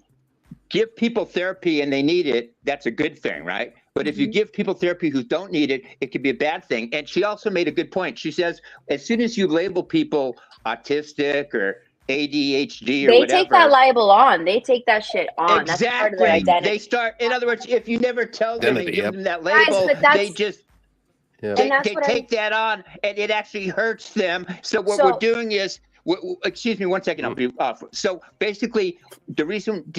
Speaker 12: give people therapy and they need it, that's a good thing, right? But if you give people therapy who don't need it, it could be a bad thing. And she also made a good point. She says, as soon as you label people autistic or ADHD or whatever. They
Speaker 1: take that label on. They take that shit on.
Speaker 12: Exactly.
Speaker 1: That's part of their identity.
Speaker 12: They start, in other words, if you never tell them and give them that label, they just they take that on, and it actually hurts them. So what we're doing is, excuse me 1 second, I'll be off. So basically, the reason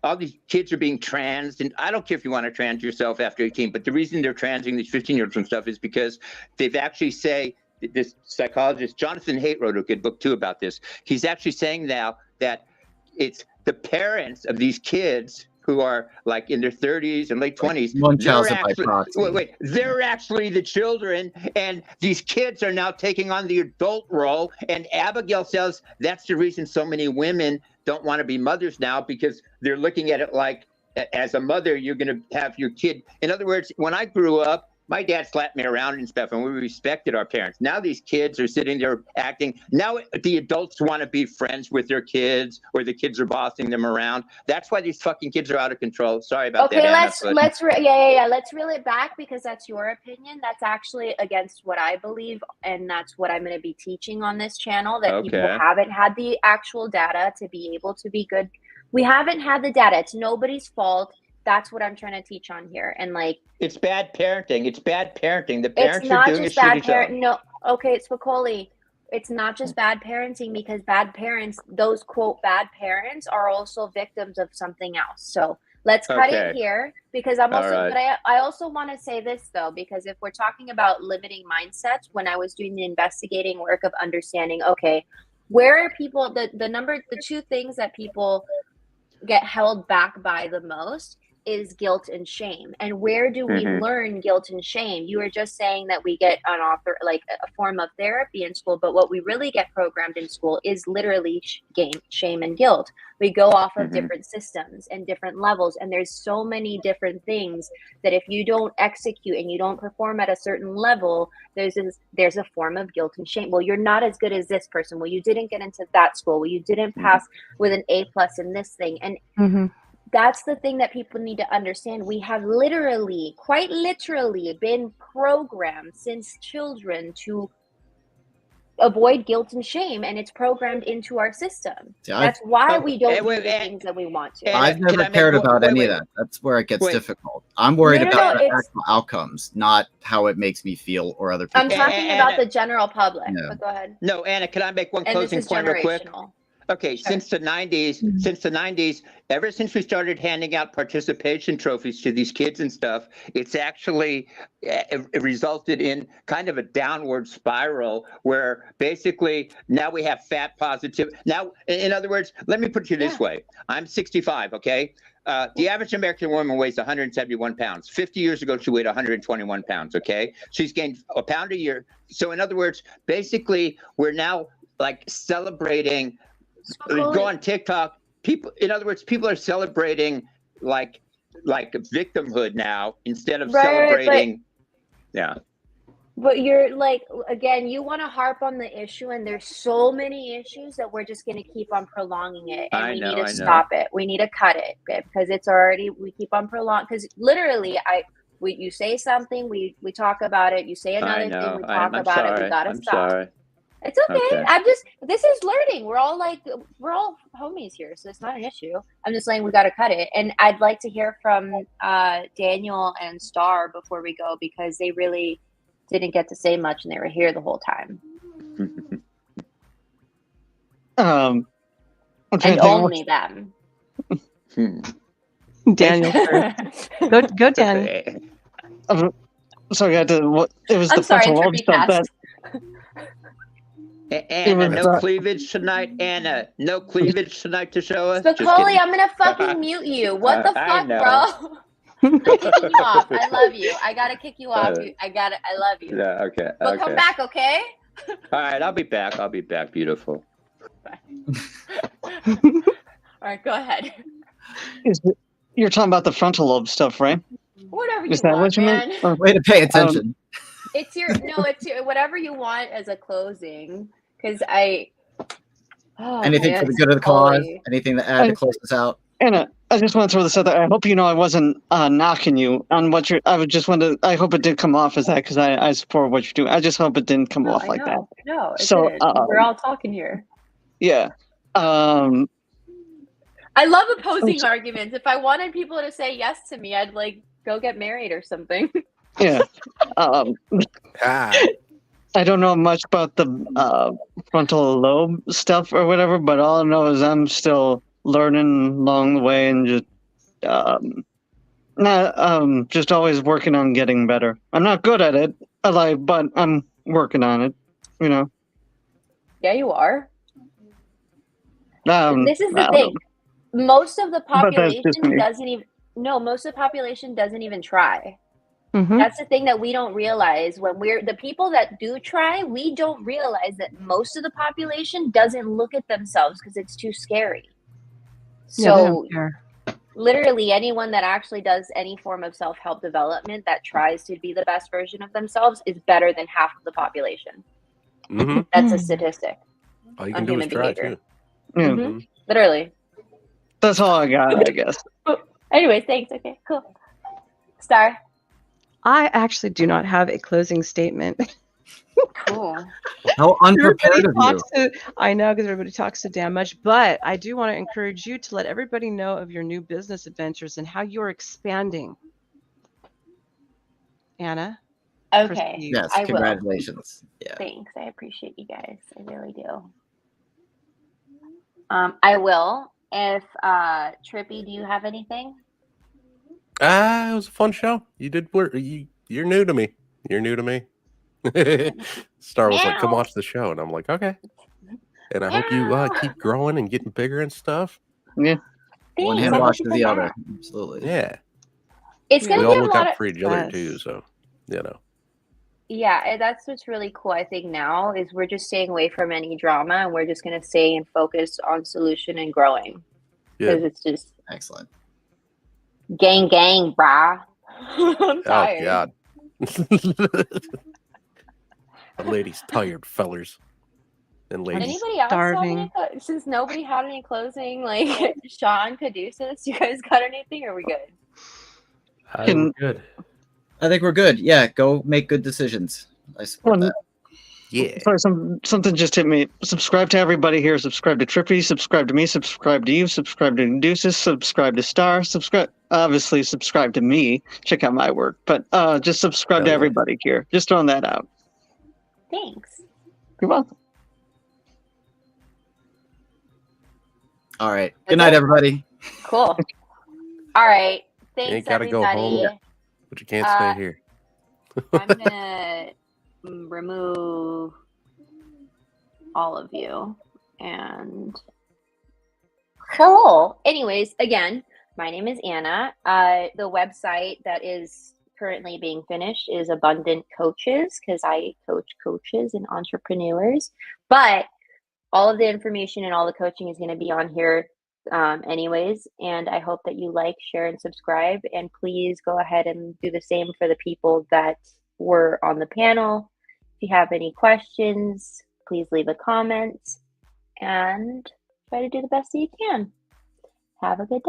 Speaker 12: all these kids are being transed, and I don't care if you want to trans yourself after 18, but the reason they're transing these 15-year-olds and stuff is because they've actually this psychologist, Jonathan Haidt, wrote a good book too about this. He's actually saying now that it's the parents of these kids who are like in their 30s and late 20s. They're actually the children, and these kids are now taking on the adult role. And Abigail says that's the reason so many women don't want to be mothers now, because they're looking at it like, as a mother, you're going to have your kid. In other words, when I grew up, my dad slapped me around and stuff, and we respected our parents. Now these kids are sitting there acting. Now the adults want to be friends with their kids, or the kids are bossing them around. That's why these fucking kids are out of control. Sorry about that.
Speaker 1: Okay, let's reel it back, because that's your opinion. That's actually against what I believe, and that's what I'm going to be teaching on this channel. That people haven't had the actual data to be able to be good. We haven't had the data. It's nobody's fault. That's what I'm trying to teach on here. And like,
Speaker 12: it's bad parenting. It's bad parenting. The parents are doing a shitty job.
Speaker 1: No, okay, Spicoli. It's not just bad parenting, because bad parents, those quote bad parents, are also victims of something else. So let's cut it here, because I'm also. But I also want to say this though, because if we're talking about limiting mindsets, when I was doing the investigating work of understanding, okay, where are people? The two things that people get held back by the most is guilt and shame. And where do we learn guilt and shame? You were just saying that we get like a form of therapy in school, but what we really get programmed in school is literally shame and guilt. We go off of different systems and different levels, and there's so many different things that if you don't execute and you don't perform at a certain level, there's a form of guilt and shame. Well, you're not as good as this person. Well, you didn't get into that school. Well, you didn't pass with an A+ in this thing. And that's the thing that people need to understand. We have quite literally been programmed since children to avoid guilt and shame, and it's programmed into our system. That's why we don't do the things that we want to.
Speaker 8: I've never cared about any of that. That's where it gets difficult. I'm worried about the actual outcomes, not how it makes me feel or other people.
Speaker 1: I'm talking about the general public. But go ahead.
Speaker 12: No, Anna, can I make one closing point real quick? Okay, sure. Since the 90s, ever since we started handing out participation trophies to these kids and stuff, it's actually it resulted in kind of a downward spiral where basically now we have fat positive. Now, in other words, let me put it to you this way. I'm 65, okay? The average American woman weighs 171 pounds. 50 years ago, she weighed 121 pounds, okay? She's gained a pound a year. So in other words, basically, we're now like celebrating. Go on TikTok. People, in other words, people are celebrating like victimhood now instead of celebrating. But
Speaker 1: you're like, again, you want to harp on the issue, and there's so many issues that we're just going to keep on prolonging it, and we need to stop it. We need to cut it because it's already, we keep on prolonging, because literally you say something, we talk about it. You say another thing, we talk about it. We got to stop.
Speaker 12: Sorry.
Speaker 1: It's okay. This is learning. We're all homies here, so it's not an issue. I'm just saying we got to cut it. And I'd like to hear from Daniel and Star before we go, because they really didn't get to say much and they were here the whole time.
Speaker 5: And
Speaker 1: only them.
Speaker 3: Daniel first. Go Daniel.
Speaker 5: Sorry, it was the frontal lobe stuff that.
Speaker 12: Anna, no cleavage tonight. Anna, no cleavage tonight to show us.
Speaker 1: Spicoli, I'm gonna fucking mute you. What the fuck, bro? I'm kicking you off. I love you. I gotta kick you off. I love you.
Speaker 12: Yeah, okay.
Speaker 1: But come back, okay?
Speaker 12: All right, I'll be back. I'll be back. Beautiful.
Speaker 1: All right, go ahead.
Speaker 5: You're talking about the frontal lobe stuff, right?
Speaker 1: Whatever
Speaker 5: Is that
Speaker 1: want,
Speaker 5: what you
Speaker 1: man.
Speaker 5: meant?
Speaker 8: Way to pay attention.
Speaker 1: It's your whatever you want as a closing, because
Speaker 8: anything for the good of the cause, anything to add to close this out.
Speaker 5: Anna, I just want to throw this out there. I hope you know I wasn't knocking you on what you're. I hope it did come off as that, because I support what you're doing. I just hope it didn't come off like that.
Speaker 1: No,
Speaker 5: so
Speaker 1: we're all talking here.
Speaker 5: Yeah.
Speaker 1: I love opposing arguments. If I wanted people to say yes to me, I'd like go get married or something.
Speaker 5: Yeah. I don't know much about the frontal lobe stuff or whatever, but all I know is I'm still learning along the way, and just always working on getting better. I'm not good at it, but I'm working on it. You know.
Speaker 1: Yeah, you are. This is the thing. Most of the population doesn't even try. That's the thing that we don't realize. When we're the people that do try, we don't realize that most of the population doesn't look at themselves because it's too scary. So literally anyone that actually does any form of self-help development that tries to be the best version of themselves is better than half of the population. That's a statistic.
Speaker 7: All you can do is try too.
Speaker 1: Literally.
Speaker 5: That's all I got, I guess.
Speaker 1: Anyways, thanks. Okay, cool. Star.
Speaker 3: I actually do not have a closing statement.
Speaker 1: Cool.
Speaker 8: How unprepared of you.
Speaker 3: I know, because everybody talks so damn much, but I do want to encourage you to let everybody know of your new business adventures and how you're expanding. Anna?
Speaker 1: Okay.
Speaker 8: Yes, congratulations.
Speaker 1: Yeah. Thanks. I appreciate you guys. I really do. I will. If Trippy, do you have anything?
Speaker 7: It was a fun show. You did work. You're new to me. Star was like, "Come watch the show," and I'm like, "Okay." And I hope you keep growing and getting bigger and stuff.
Speaker 5: Yeah.
Speaker 8: One hand wash to the other. Absolutely.
Speaker 7: Yeah.
Speaker 1: It's
Speaker 7: We
Speaker 1: gonna
Speaker 7: all
Speaker 1: be a
Speaker 7: look
Speaker 1: lot
Speaker 7: out
Speaker 1: of
Speaker 7: for each other too, so you know.
Speaker 1: yeah, and that's what's really cool. I think now is we're just staying away from any drama, and we're just gonna stay and focus on solution and growing because it's just
Speaker 8: excellent.
Speaker 1: Gang, brah. I'm tired.
Speaker 7: Oh God. The lady's tired, fellers and ladies.
Speaker 1: Anybody else have any? Since nobody had any closing, like Sean, Caduceus, you guys got anything? Or are we good?
Speaker 10: We're good.
Speaker 8: I think we're good. Yeah, go make good decisions. I support that.
Speaker 7: Yeah.
Speaker 5: Sorry, something just hit me. Subscribe to everybody here. Subscribe to Trippy. Subscribe to me. Subscribe to you. Subscribe to Deuces. Subscribe to Star. Obviously, subscribe to me. Check out my work. But just subscribe to everybody here. Just throwing that out.
Speaker 1: Thanks.
Speaker 5: You're welcome.
Speaker 8: All right. Good night, everybody.
Speaker 1: Cool. All right. Thanks,
Speaker 7: You ain't gotta
Speaker 1: everybody.
Speaker 7: go home, but you can't stay here.
Speaker 1: I'm gonna remove all of you and hello. Anyways, again, my name is Anna. The website that is currently being finished is Abundant Coaches because I coach coaches and entrepreneurs. But all of the information and all the coaching is going to be on here anyways. And I hope that you like, share, and subscribe. And please go ahead and do the same for the people that were on the panel. If you have any questions, please leave a comment and try to do the best that you can. Have a good day.